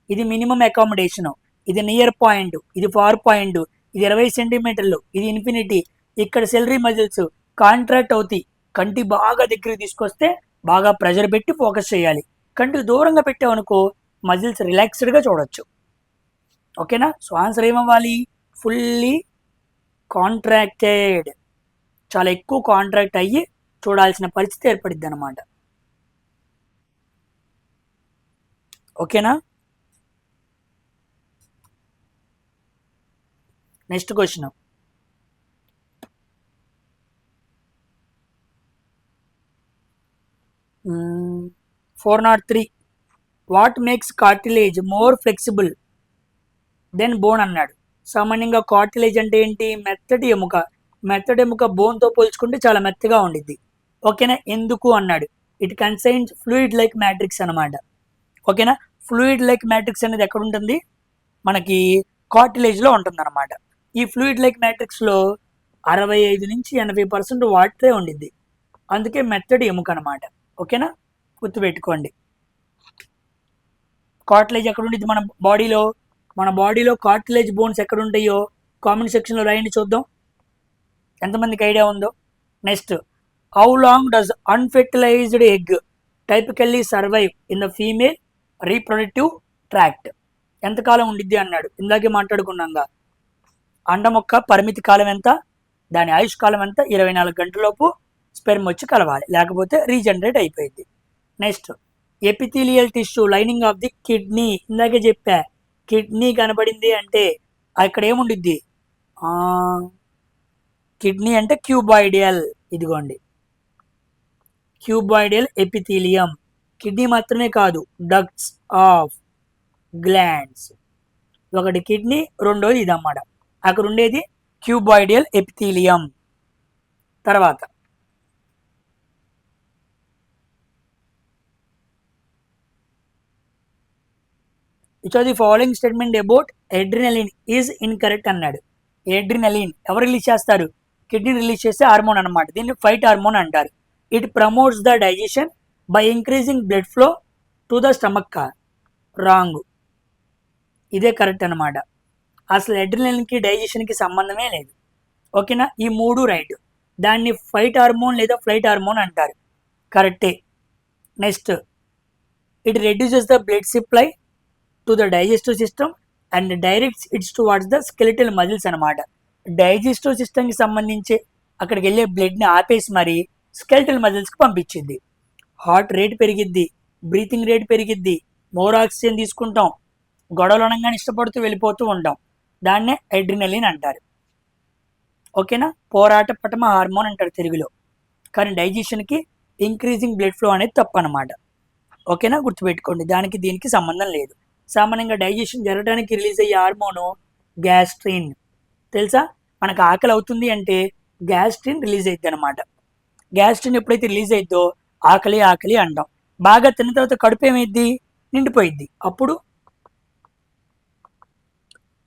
ఇది మినిమం అకామిడేషను, ఇది నియర్ పాయింట్, ఇది ఫార్ పాయింట్, ఇది 20 సెంటీమీటర్లు, ఇది ఇన్ఫినిటీ. ఇక్కడ సెలరీ మజిల్స్ కాంట్రాక్ట్ అవుతాయి. కంటి బాగా దగ్గరికి తీసుకొస్తే బాగా ప్రెషర్ పెట్టి ఫోకస్ చేయాలి. కంటికి దూరంగా పెట్టామనుకో మజిల్స్ రిలాక్స్డ్గా చూడొచ్చు. ఓకేనా? సో ఆన్సర్ ఏమవ్వాలి, ఫుల్లీ కాంట్రాక్టెడ్. చాలా ఎక్కువ కాంట్రాక్ట్ అయ్యి చూడాల్సిన పరిస్థితి ఏర్పడిద్ది అనమాట. ఓకేనా? Next question, hmm, 403. What makes cartilage more flexible than bone అన్నాడు. సామాన్యంగా కార్టిలేజ్ అంటే ఏంటి, మెత్తటి ఎముక. మెత్తటి ఎముక బోన్తో పోల్చుకుంటే చాలా మెత్తగా ఉండిద్ది. ఓకేనా? ఎందుకు అన్నాడు, it conscience fluid like matrix అనమాట. ఓకేనా? ఫ్లూయిడ్ లైక్ మ్యాట్రిక్స్ అనేది ఎక్కడ ఉంటుంది, మనకి కార్టిలేజ్లో ఉంటుంది అనమాట. ఈ ఫ్లూయిడ్ లైక్ మ్యాట్రిక్స్లో 65 నుంచి 80% వాటరే ఉండిద్ది. అందుకే మెత్తడి ఎముక అనమాట. ఓకేనా? గుర్తుపెట్టుకోండి. కార్టిలేజ్ ఎక్కడ ఉండిద్ది మన బాడీలో కార్టిలేజ్ బోన్స్ ఎక్కడ ఉంటాయో కామెంట్ సెక్షన్లో రాయండి చూద్దాం ఎంతమందికి ఐడియా ఉందో. Next, how long does unfertilised egg typically survive in the female reproductive tract? ఎంతకాలం ఉండిద్ది అన్నాడు. ఇందాకే మాట్లాడుకున్నాగా, అండమొక్క పరిమితి కాలం ఎంత, దాని ఆయుష్ కాలం ఎంత, 24 గంటలలోపు స్పెర్మ్ వచ్చి కలవాలి, లేకపోతే రీజనరేట్ అయిపోయింది. Next, epithelial tissue lining of the kidney. ఇందాకే చెప్పా, కిడ్నీ కనబడింది అంటే అక్కడ ఏముండిద్ది, కిడ్నీ అంటే క్యూబాయిడియల్. ఇదిగోండి, క్యూబాయిడియల్ ఎపిథీలియం. కిడ్నీ మాత్రమే కాదు, డక్ట్స్ ఆఫ్ గ్లాండ్స్. ఒకటి కిడ్నీ, రెండోది ఇదన్నమాట. అక్కడ ఉండేది క్యూబాయిడియల్ ఎపిథీలియం. తర్వాత which of the following statement about adrenaline is incorrect అన్నాడు. ఎడ్రినలిన్ ఎవరు రిలీజ్ చేస్తారు, కిడ్నీ రిలీజ్ చేసే హార్మోన్ అనమాట. దీన్ని ఫైట్ హార్మోన్ అంటారు. It promotes the digestion by increasing blood flow to the stomach. Wrong, ఇదే కరెక్ట్ అనమాట. అసలు ఎడ్రినలిన్కి డైజెషన్కి సంబంధమే లేదు. ఓకేనా? ఈ మూడు రైట్. దాన్ని ఫైట్ హార్మోన్ లేదా ఫ్లైట్ హార్మోన్ అంటారు. కరెక్టే. Next, it reduces the blood supply to the digestive system and directs its towards the skeletal muscles అనమాట. డైజెస్టివ్ సిస్టమ్కి సంబంధించి అక్కడికి వెళ్ళే బ్లడ్ని ఆపేసి మరి స్కెలిటల్ మజిల్స్కి పంపించింది. హార్ట్ రేట్ పెరిగిద్ది, బ్రీతింగ్ రేట్ పెరిగిద్ది, మోర్ ఆక్సిజన్ తీసుకుంటాం, గొడవలు అనగానే ఇష్టపడుతూ వెళ్ళిపోతూ ఉంటాం. దాన్నే అడ్రినలిన్ అంటారు. ఓకేనా? పోరాట పటమ హార్మోన్ అంటారు తెలుగులో. కానీ డైజెషన్కి ఇంక్రీజింగ్ బ్లడ్ ఫ్లో అనేది తప్పు అనమాట. ఓకేనా? గుర్తుపెట్టుకోండి, దానికి దీనికి సంబంధం లేదు. సామాన్యంగా డైజెషన్ జరగడానికి రిలీజ్ అయ్యే హార్మోను గ్యాస్ట్రిన్. తెలుసా? మనకు ఆకలి అవుతుంది అంటే గ్యాస్ట్రిన్ రిలీజ్ అవుతుంది అనమాట. గ్యాస్ట్రిన్ ఎప్పుడైతే రిలీజ్ అయిద్దో ఆకలి ఆకలి అంటాం. బాగా తిన్న తర్వాత కడుపు ఏమైద్ది, నిండిపోయిద్ది. అప్పుడు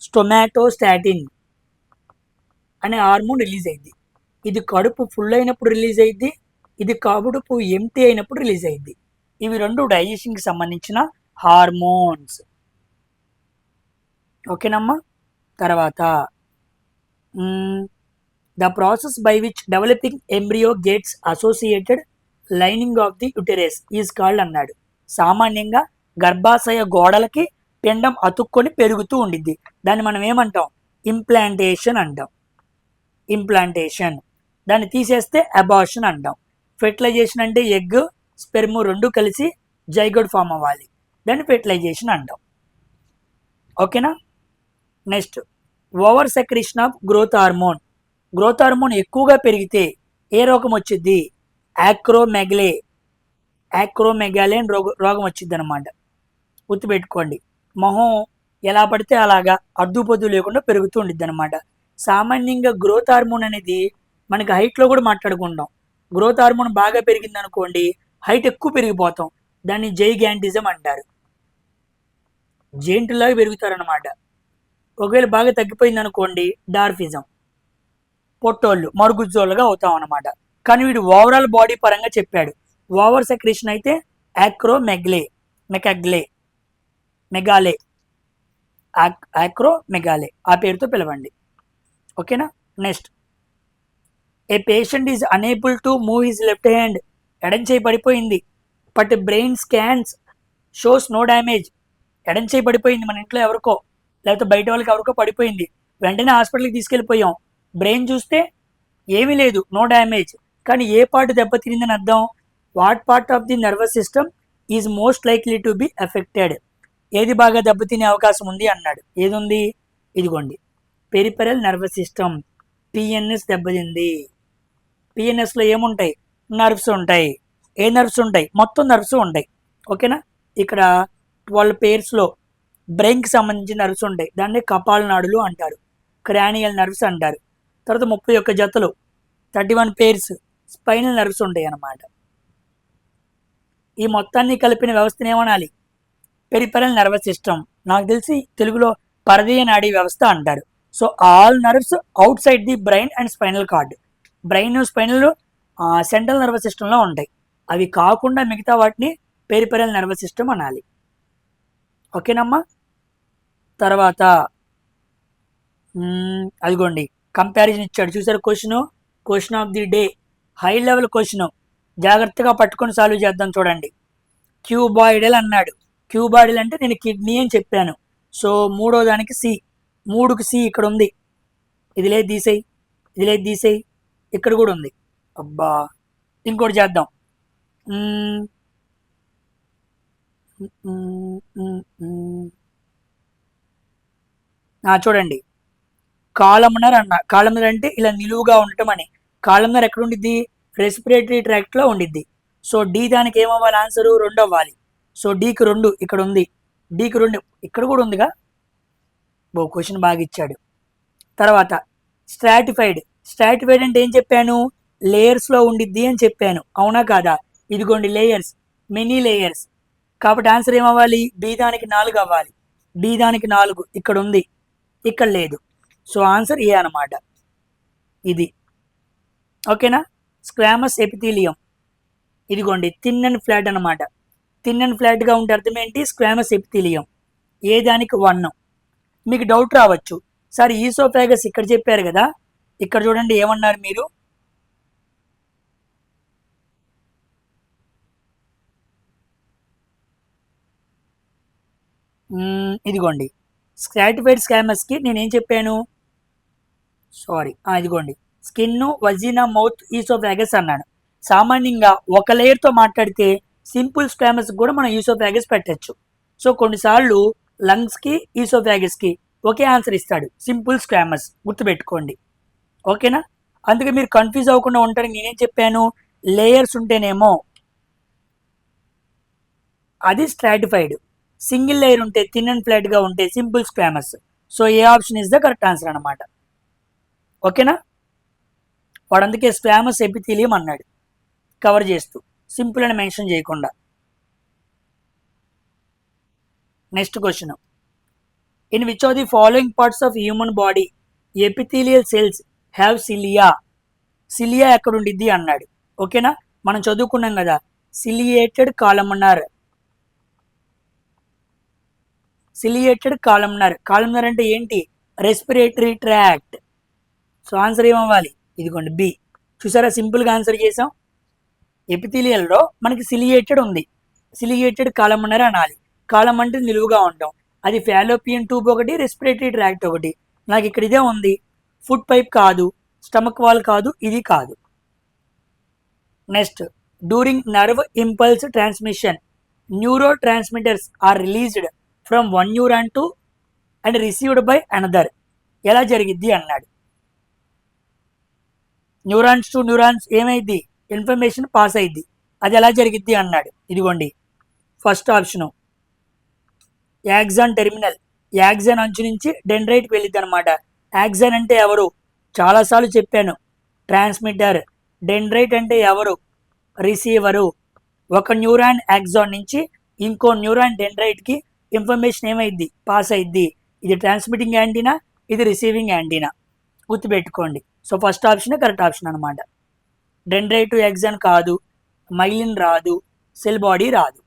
స్టొమాటోస్టాటిన్ అనే హార్మోన్ రిలీజ్ అయింది. ఇది కడుపు ఫుల్ అయినప్పుడు రిలీజ్ అయింది, ఇది కడుపు ఎంటీ అయినప్పుడు రిలీజ్ అయింది. ఇవి రెండు డైజెషన్కి సంబంధించిన హార్మోన్స్. ఓకేనమ్మా? తర్వాత the process by which developing embryo gets associated lining of the uterus is called అన్నాడు. సామాన్యంగా గర్భాశయ గోడలకి పిండం అతుక్కొని పెరుగుతూ ఉండిద్ది. దాన్ని మనం ఏమంటాం, ఇంప్లాంటేషన్ అంటాం. ఇంప్లాంటేషన్. దాన్ని తీసేస్తే అబార్షన్ అంటాం. ఫెర్టిలైజేషన్ అంటే ఎగ్ స్పెర్మ్ రెండు కలిసి జైగోడ్ ఫామ్ అవ్వాలి, దాన్ని ఫెర్టిలైజేషన్ అంటాం. ఓకేనా? Next, over secretion of growth hormone. Growth hormone ఎక్కువగా పెరిగితే ఏ రోగం వచ్చింది, యాక్రోమెగలే అని రోగం వచ్చింది అనమాట. గుర్తుపెట్టుకోండి. మొహం ఎలా పడితే అలాగా అడ్డుపొద్దు లేకుండా పెరుగుతూ ఉండిద్ది అనమాట. సామాన్యంగా గ్రోత్ హార్మోన్ అనేది మనకి హైట్లో కూడా మాట్లాడుకుంటాం. గ్రోత్ హార్మోన్ బాగా పెరిగింది అనుకోండి, హైట్ ఎక్కువ పెరిగిపోతాం, దాన్ని జైగాంటిజం అంటారు. జైంట్లాగా పెరుగుతారనమాట. ఒకవేళ బాగా తగ్గిపోయింది అనుకోండి డార్ఫిజం, పొట్టోళ్ళు మరుగుజ్జోళ్ళుగా అవుతాం అనమాట. కానీ వీడు ఓవరాల్ బాడీ పరంగా చెప్పాడు. ఓవర్ సెక్రేషన్ అయితే యాక్రోమెగ్లే మెకాగ్లే మెగాలే యాక్రోమెగాలే ఆ పేరుతో పిలవండి. ఓకేనా. Next, a patient is unable to move his left hand. ఎడం చేయి పడిపోయింది, but brain scans shows no damage. ఎడం చేయి పడిపోయింది, మన ఇంట్లో ఎవరికో లేకపోతే బయట వాళ్ళకి ఎవరికో పడిపోయింది, వెంటనే హాస్పిటల్కి తీసుకెళ్ళిపోయాం. బ్రెయిన్ చూస్తే ఏమీ లేదు, నో డ్యామేజ్. కానీ ఏ పార్ట్ దెబ్బతిరిందని అర్థం? What part of the nervous system is most likely to be affected. ఏది బాగా దెబ్బతినే అవకాశం ఉంది అన్నాడు. ఏది ఉంది? ఇదిగోండి, పెరిఫెరల్ నర్వస్ సిస్టమ్, పిఎన్ఎస్ దెబ్బతింది. పిఎన్ఎస్లో ఏముంటాయి? నర్వ్స్ ఉంటాయి. ఏ నర్వ్స్ ఉంటాయి? మొత్తం నర్వ్స్ ఉంటాయి. ఓకేనా. ఇక్కడ 12 పేర్స్లో బ్రెయిన్కి సంబంధించిన నర్వ్స్ ఉంటాయి, దాన్ని కపాల నాడులు అంటారు, క్రానియల్ నర్వ్స్ అంటారు. తర్వాత 31 జతలు 31 పేర్స్ స్పైనల్ నర్వ్స్ ఉంటాయి అన్నమాట. ఈ మొత్తాన్ని కలిపిన వ్యవస్థను ఏమనాలి? Peripheral nervous system. నాకు తెలిసి తెలుగులో పరదీయ నాడీ వ్యవస్థ అంటారు. So all nerves out side the brain and spinal cord. Brain spinal central nervous సిస్టంలో ఉంటాయి. అవి కాకుండా మిగతా వాటిని పెరిఫెరల్ నర్వస్ సిస్టమ్ అనాలి. ఓకేనమ్మా. తర్వాత అదిగోండి కంపారిజన్ ఇచ్చాడు చూసారు. Question of the day, high level question, జాగ్రత్తగా పట్టుకొని సాల్వ్ చేద్దాం. చూడండి, క్యూబాయిడల్ అన్నాడు. క్యూబాయిడల్ అంటే నేను కిడ్నీ అని చెప్పాను. సో మూడో దానికి సి, 3కి సి ఇక్కడ ఉంది. ఇది లేదు తీసేయి, ఇది లేదు తీసేయి, ఇక్కడ కూడా ఉంది. అబ్బా, ఇంకోటి చేద్దాం. చూడండి, కాలమ్నర్ అన్న. కాలమ్నర్ అంటే ఇలా నిలువుగా ఉండటం అని. కాలమ్నర్ ఎక్కడ ఉండిద్ది? రెస్పిరేటరీ ట్రాక్ట్లో ఉండిద్ది. సో డి దానికి ఏమవ్వాలి? ఆన్సరు 2 అవ్వాలి. సో డీకి 2 ఇక్కడ ఉంది, డీకి 2 ఇక్కడ కూడా ఉందిగా. క్వశ్చన్ బాగా ఇచ్చాడు. తర్వాత స్ట్రాటిఫైడ్. స్ట్రాటిఫైడ్ అంటే ఏం చెప్పాను? లేయర్స్లో ఉండిద్ది అని చెప్పాను, అవునా కాదా? ఇదిగోండి లేయర్స్, మెనీ లేయర్స్. కాబట్టి ఆన్సర్ ఏమవ్వాలి? బి దానికి 4 అవ్వాలి. డి దానికి 4 ఇక్కడ ఉంది, ఇక్కడ లేదు. సో ఆన్సర్ ఏ అనమాట. ఇది ఓకేనా. స్క్వామస్ ఎపిథీలియం, ఇదిగోండి థిన్ అండ్ ఫ్లాట్ అనమాట. థిన్ అండ్ ఫ్లాట్గా ఉంటే అర్థం ఏంటి? Squamous epithelium. ఏ దానికి 1. మీకు డౌట్ రావచ్చు, సార్ ఈసోఫాగస్ ఇక్కడ చెప్పారు కదా, ఇక్కడ చూడండి ఏమన్నారు మీరు? ఇదిగోండి స్ట్రాటిఫైడ్ స్కామస్కి నేనేం చెప్పాను? సారీ, ఇదిగోండి స్కిన్, వజీనా, మౌత్, ఈసోఫాగస్ అన్నాను. సామాన్యంగా ఒక లేయర్తో మాట్లాడితే సింపుల్ స్క్వామస్ కూడా మనం ఈసోఫాగస్ పెట్టచ్చు. సో కొన్నిసార్లు లంగ్స్కి ఈసోఫాగస్కి ఒకే ఆన్సర్ ఇస్తాడు, సింపుల్ స్క్వామస్. గుర్తుపెట్టుకోండి, ఓకేనా. అందుకే మీరు కన్ఫ్యూజ్ అవ్వకుండా ఉంటారని నేనేం చెప్పాను? లేయర్స్ ఉంటేనేమో అది స్ట్రాటిఫైడ్, సింగిల్ లేయర్ ఉంటే థిన్ అండ్ ఫ్లాట్గా ఉంటే simple squamous. So A option is the correct answer అనమాట. ఓకేనా. వాడు అందుకే స్క్వామస్ ఎపిథీలియం అన్నాడు, కవర్ చేస్తూ, సింపుల్ అని మెన్షన్ చేయకుండా. Next question, in which of the following parts of human body epithelial cells have cilia? Cilia ఎక్కడ ఉండిద్ది అన్నాడు. ఓకేనా. మనం చదువుకున్నాం కదా, ciliated columnar. Ciliated columnar. Columnar అంటే ఏంటి? Respiratory tract. సో ఆన్సర్ ఏమవ్వాలి? ఇదిగోండి బి. చూసారా, సింపుల్గా ఆన్సర్ చేసాం. ఎపిథీలియల్లో మనకి సిలియేటెడ్ ఉంది, సిలియేటెడ్ కాలమ్నర్ అనాలి. కాలం అంటే నిలువుగా ఉంటాం, అది ఫాలోపియన్ ట్యూబ్ ఒకటి, రెస్పిరేటరీ ట్రాక్ట్ ఒకటి. నాకు ఇక్కడ ఇదే ఉంది, ఫుడ్ పైప్ కాదు, స్టమక్ వాల్ కాదు, ఇది కాదు. Next, during nerve impulse transmission neuro transmitters are released from one neuron to and received by another. ఎలా జరిగిద్ది అన్నాడు. న్యూరాన్స్ టు న్యూరాన్స్ ఏమైద్ది? ఇన్ఫర్మేషన్ పాస్ అయింది, అది ఎలా జరిగిద్ది అన్నాడు. ఇదిగోండి first option axon terminal. Axon అంచు నుంచి డెండ్రైట్కి వెళ్ళిద్ది అనమాట. యాక్సాన్ అంటే ఎవరు? చాలాసార్లు చెప్పాను, ట్రాన్స్మిటర్. డెండ్రైట్ అంటే ఎవరు? రిసీవరు. ఒక న్యూరాన్ యాక్సాన్ నుంచి ఇంకో న్యూరాన్ డెండ్రైట్కి ఇన్ఫర్మేషన్ ఏమైద్ది, పాస్ అయిద్ది. ఇది ట్రాన్స్మిటింగ్ యాంటీనా, ఇది రిసీవింగ్ యాంటీనా, గుర్తుపెట్టుకోండి. So first option correct option అనమాట. డెండ్రైట్ టు యాక్సాన్ కాదు, మైలిన్ రాదు, సెల్ బాడీ రాదు.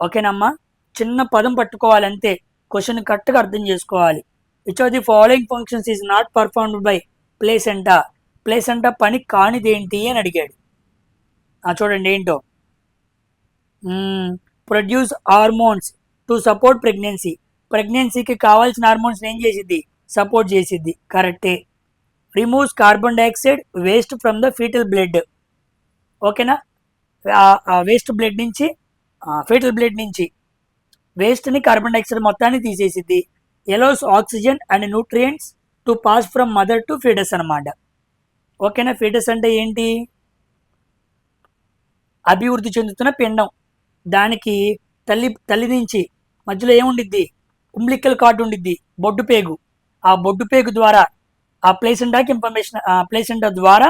ఓకేనమ్మా, చిన్న పదం పట్టుకోవాలంతే, క్వశ్చన్ కరెక్ట్గా అర్థం చేసుకోవాలి. Which of the following functions is not performed by placenta. Placenta పని కానిదేంటి అని అడిగాడు. చూడండి ఏంటో, produce hormones to support pregnancy. ప్రెగ్నెన్సీకి కావాల్సిన హార్మోన్స్ ఏం చేసిద్ది, సపోర్ట్ చేసిద్ది, కరెక్టే. Removes carbon dioxide waste from the fetal blood. ఓకేనా, వేస్ట్ బ్లడ్ నుంచి, ఫీటల్ బ్లడ్ నుంచి వేస్ట్ని కార్బన్ డైఆక్సైడ్ మొత్తాన్ని తీసేసిద్ది. Allows oxygen and nutrients to pass from mother to fetus అనమాట. ఓకేనా, ఫీటస్ అంటే ఏంటి, అభివృద్ధి చెందుతున్న పిండం. దానికి తల్లి నుంచి మధ్యలో ఏముండిద్ది, ఉంబ్లికల్ కార్డ్ ఉండిద్ది, బొడ్డు పేగు. ఆ బొడ్డు పేగు ద్వారా ఆ ప్లేసెంటాకి ఇన్ఫర్మేషన్, ప్లేసెంటా ద్వారా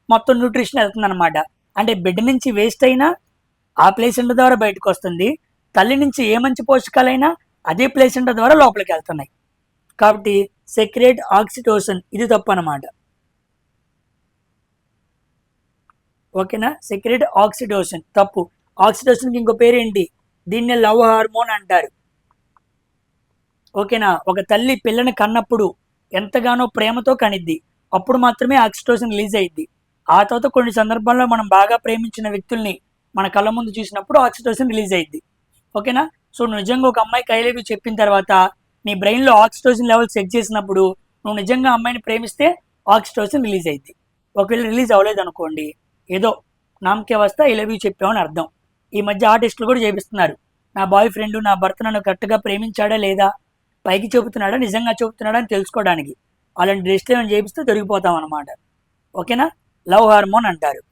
మొత్తం న్యూట్రిషన్ వెళ్తుంది అనమాట. అంటే బిడ్డ నుంచి వేస్ట్ అయినా ఆ ప్లేసెంటా ద్వారా బయటకు వస్తుంది, తల్లి నుంచి ఏ మంచి పోషకాలైనా అదే ప్లేసెంటా ద్వారా లోపలికి వెళ్తున్నాయి. కాబట్టి సెక్రేట్ ఆక్సిటోసిన్, ఇది తప్పు అనమాట. ఓకేనా, సెక్రేట్ ఆక్సిటోసిన్ తప్పు. ఆక్సిటోసిన్కి ఇంకో పేరు ఏంటి, దీన్నే లవ్ హార్మోన్ అంటారు. ఓకేనా, ఒక తల్లి పిల్లని కన్నప్పుడు ఎంతగానో ప్రేమతో కనిద్ది, అప్పుడు మాత్రమే ఆక్సిటోసిన్ రిలీజ్ అయ్యిద్ది. ఆ తర్వాత కొన్ని సందర్భాల్లో మనం బాగా ప్రేమించిన వ్యక్తుల్ని మన కళ్ళ ముందు చూసినప్పుడు ఆక్సిటోసిన్ రిలీజ్ అయ్యిద్ది. ఓకేనా, సో నిజంగా ఒక అమ్మాయికి ఐ లవ్ యూ చెప్పిన తర్వాత నీ బ్రెయిన్లో ఆక్సిటోసిన్ లెవెల్ చెక్ చేసినప్పుడు నువ్వు నిజంగా అమ్మాయిని ప్రేమిస్తే ఆక్సిటోసిన్ రిలీజ్ అయ్యిద్ది. ఒకవేళ రిలీజ్ అవ్వలేదు అనుకోండి, ఏదో నామకే వస్తే ఐ లవ్ యూ చెప్పామని అర్థం. ఈ మధ్య ఆ టెస్టులు కూడా చేపిస్తున్నారు. నా బాయ్ ఫ్రెండ్, నా భర్త నన్ను కరెక్ట్గా ప్రేమించాడా లేదా, పైకి చెబుతున్నాడా నిజంగా చెబుతున్నాడా అని తెలుసుకోవడానికి అలాంటి టెస్టులు ఏమైనా చేపిస్తే దొరికిపోతాం అనమాట. ఓకేనా, లవ్ హార్మోన్ అంటారు.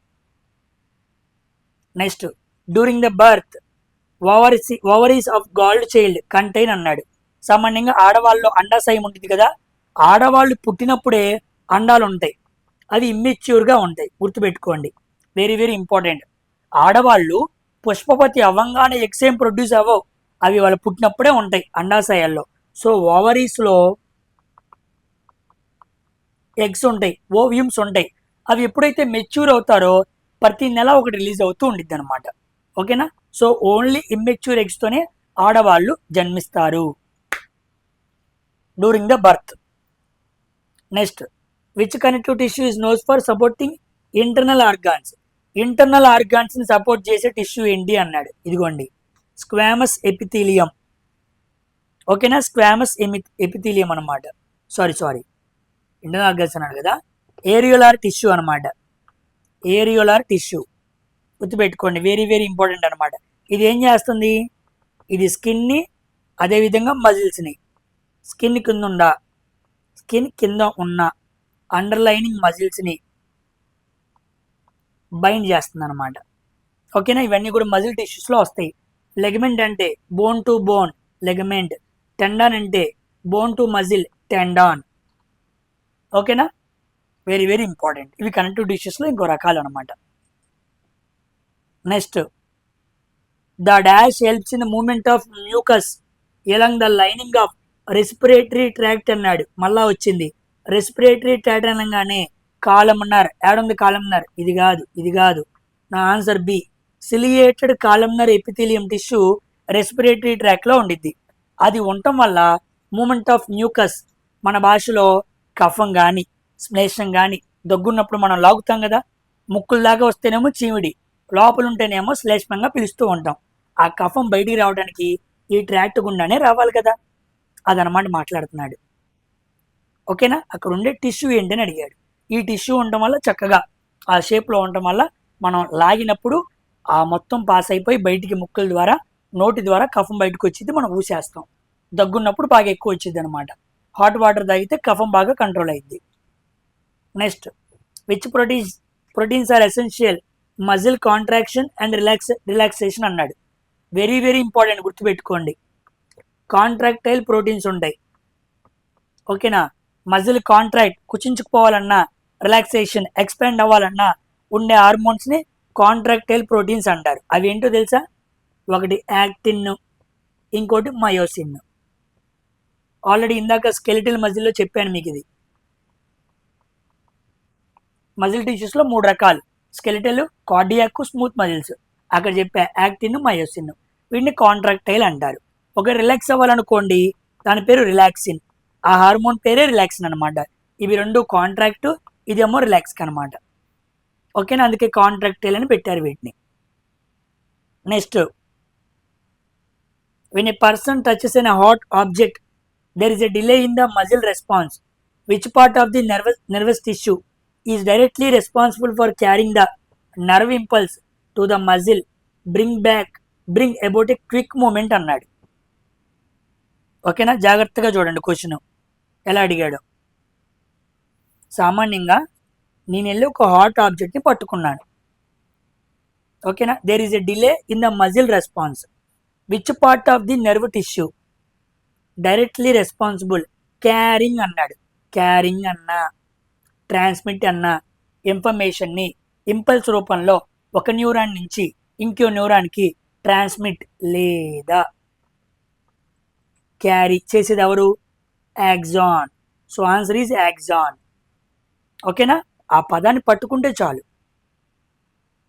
Next, during the birth ovaries of girl child contain అన్నాడు. సామాన్యంగా ఆడవాళ్ళలో అండాశయం ఉంటుంది కదా, ఆడవాళ్ళు పుట్టినప్పుడే అండాలు ఉంటాయి, అవి ఇమ్మెచ్యూర్గా ఉంటాయి, గుర్తుపెట్టుకోండి, వెరీ వెరీ ఇంపార్టెంట్. ఆడవాళ్ళు పుష్పపతి అవ్వంగానే ఎగ్స్ ఏం ప్రొడ్యూస్ అవ్వవు, అవి వాళ్ళు పుట్టినప్పుడే ఉంటాయి అండాశయాల్లో. సో ఓవరీస్లో ఎగ్స్ ఉంటాయి, ఓవ్యూమ్స్ ఉంటాయి, అవి ఎప్పుడైతే మెచ్యూర్ అవుతారో ప్రతి నెల ఒకటి రిలీజ్ అవుతూ ఉండిద్ది అనమాట. ఓకేనా, సో ఓన్లీ ఇమ్మెచ్యూర్ ఎగ్స్తోనే ఆడవాళ్ళు జన్మిస్తారు during the birth. Next, which connective tissue is knows for supporting internal organs. Internal ఆర్గాన్స్ని సపోర్ట్ చేసే టిష్యూ ఏంటి అన్నాడు. ఇదిగోండి, స్క్వామస్ ఎపిథీలియం. ఓకేనా, స్క్వామస్ ఎపిథీలియం అనమాట. సారీ ఇంటర్నల్ ఆర్గాన్స్ అన్నాడు కదా, ఏరియోలార్ టిష్యూ అనమాట. ఏరియోలార్ టిష్యూ గుర్తుపెట్టుకోండి, వెరీ వెరీ ఇంపార్టెంట్ అనమాట. ఇది ఏం చేస్తుంది, ఇది స్కిన్ని, అదేవిధంగా మజిల్స్ని, స్కిన్ కింద ఉన్న అండర్లైనింగ్ మజిల్స్ని బైండ్ చేస్తుంది అనమాట. ఓకేనా, ఇవన్నీ కూడా మజిల్ టిష్యూస్లో వస్తాయి. లెగమెంట్ అంటే bone to bone ligament, tendon అంటే బోన్ టు మజిల్ టెండాన్. ఓకేనా, వెరీ వెరీ ఇంపార్టెంట్. ఇవి కనెక్టివ్ టిష్యూస్లో ఇంకో రకాలు అనమాట. Next, the dash helps in the movement of mucus along the lining of respiratory tract అన్నాడు. మళ్ళా వచ్చింది రెస్పిరేటరీ ట్రాక్ట్ అనగానే కాలమ్నర్, ఏడుంది కాలమ్నర్, ఇది కాదు నా answer B. Ciliated columnar epithelium tissue respiratory ట్రాక్లో ఉండిద్ది. అది ఉండటం వల్ల మూమెంట్ ఆఫ్ మ్యూకస్, మన భాషలో కఫం కానీ శ్లేషం కానీ దగ్గున్నప్పుడు మనం లాగుతాం కదా, ముక్కుల దాకా వస్తేనేమో చీమిడి, లోపల ఉంటేనేమో శ్లేష్మంగా పిలుస్తూ ఉంటాం. ఆ కఫం బయటికి రావడానికి ఈ ట్రాక్ట్ గుండానే రావాలి కదా, అదనమాట మాట్లాడుతున్నాడు. ఓకేనా, అక్కడ ఉండే టిష్యూ ఏంటని అడిగాడు. ఈ టిష్యూ ఉండటం వల్ల చక్కగా ఆ షేప్లో ఉండటం వల్ల మనం లాగినప్పుడు ఆ మొత్తం పాస్ అయిపోయి బయటికి ముక్కుల ద్వారా నోటి ద్వారా కఫం బయటకు వచ్చింది, మనం ఊసేస్తాం. దగ్గున్నప్పుడు బాగా ఎక్కువ వచ్చింది అనమాట. హాట్ వాటర్ తాగితే కఫం బాగా కంట్రోల్ అయింది. Next, which proteins are essential muscle contraction and relaxation అన్నాడు. వెరీ వెరీ ఇంపార్టెంట్, గుర్తుపెట్టుకోండి. కాంట్రాక్టైల్ ప్రోటీన్స్ ఉంటాయి. ఓకేనా, మజిల్ కాంట్రాక్ట్ కుచించుకుపోవాలన్నా, రిలాక్సేషన్ ఎక్స్పాండ్ అవ్వాలన్నా ఉండే హార్మోన్స్ని కాంట్రాక్టైల్ ప్రోటీన్స్ అంటారు. అవి ఏంటో తెలుసా? ఒకటి యాక్టిన్, ఇంకోటి మయోసిన్. ఆల్రెడీ ఇందాక స్కెలిటల్ మజిల్లో చెప్పాను మీకు. ఇది మజిల్ టిష్యూస్లో 3 రకాలు: స్కెలిటల్, కార్డియాక్, స్మూత్ మజిల్స్. అక్కడ చెప్పా యాక్టిన్, మయోసిన్. వీటిని కాంట్రాక్టైల్ అంటారు. ఒక రిలాక్స్ అవ్వాలనుకోండి, దాని పేరు రిలాక్సిన్. ఆ హార్మోన్ పేరే రిలాక్సిన్ అనమాట. ఇవి రెండు కాంట్రాక్ట్, ఇదేమో రిలాక్స్కి అనమాట. ఓకేనా? అందుకే కాంట్రాక్టైల్ అని పెట్టారు వీటిని. Next, when a person touches a hot object, there is a delay in the muscle response. Which part of the nervous tissue is directly responsible for carrying the nerve impulse to the muscle, bring about a quick movement అన్నాడు. ఓకేనా? జాగ్రత్తగా చూడండి question ఎలా అడిగాడు. సామాన్యంగా నేను వెళ్ళి ఒక హాట్ ఆబ్జెక్ట్ని పట్టుకున్నాను. ఓకేనా? There is a delay in the muscle response. Which part of the nerve tissue directly responsible? Carrying అన్నాడు. క్యారింగ్ అన్నా, ట్రాన్స్మిట్ అన్నా ఇన్ఫర్మేషన్ని ఇంపల్స్ రూపంలో ఒక న్యూరాన్ నుంచి ఇంకో న్యూరాన్కి ట్రాన్స్మిట్ లేదా క్యారీ చేసేది ఎవరు? Axon. So answer is axon. ఓకేనా? ఆ పదాన్ని పట్టుకుంటే చాలు.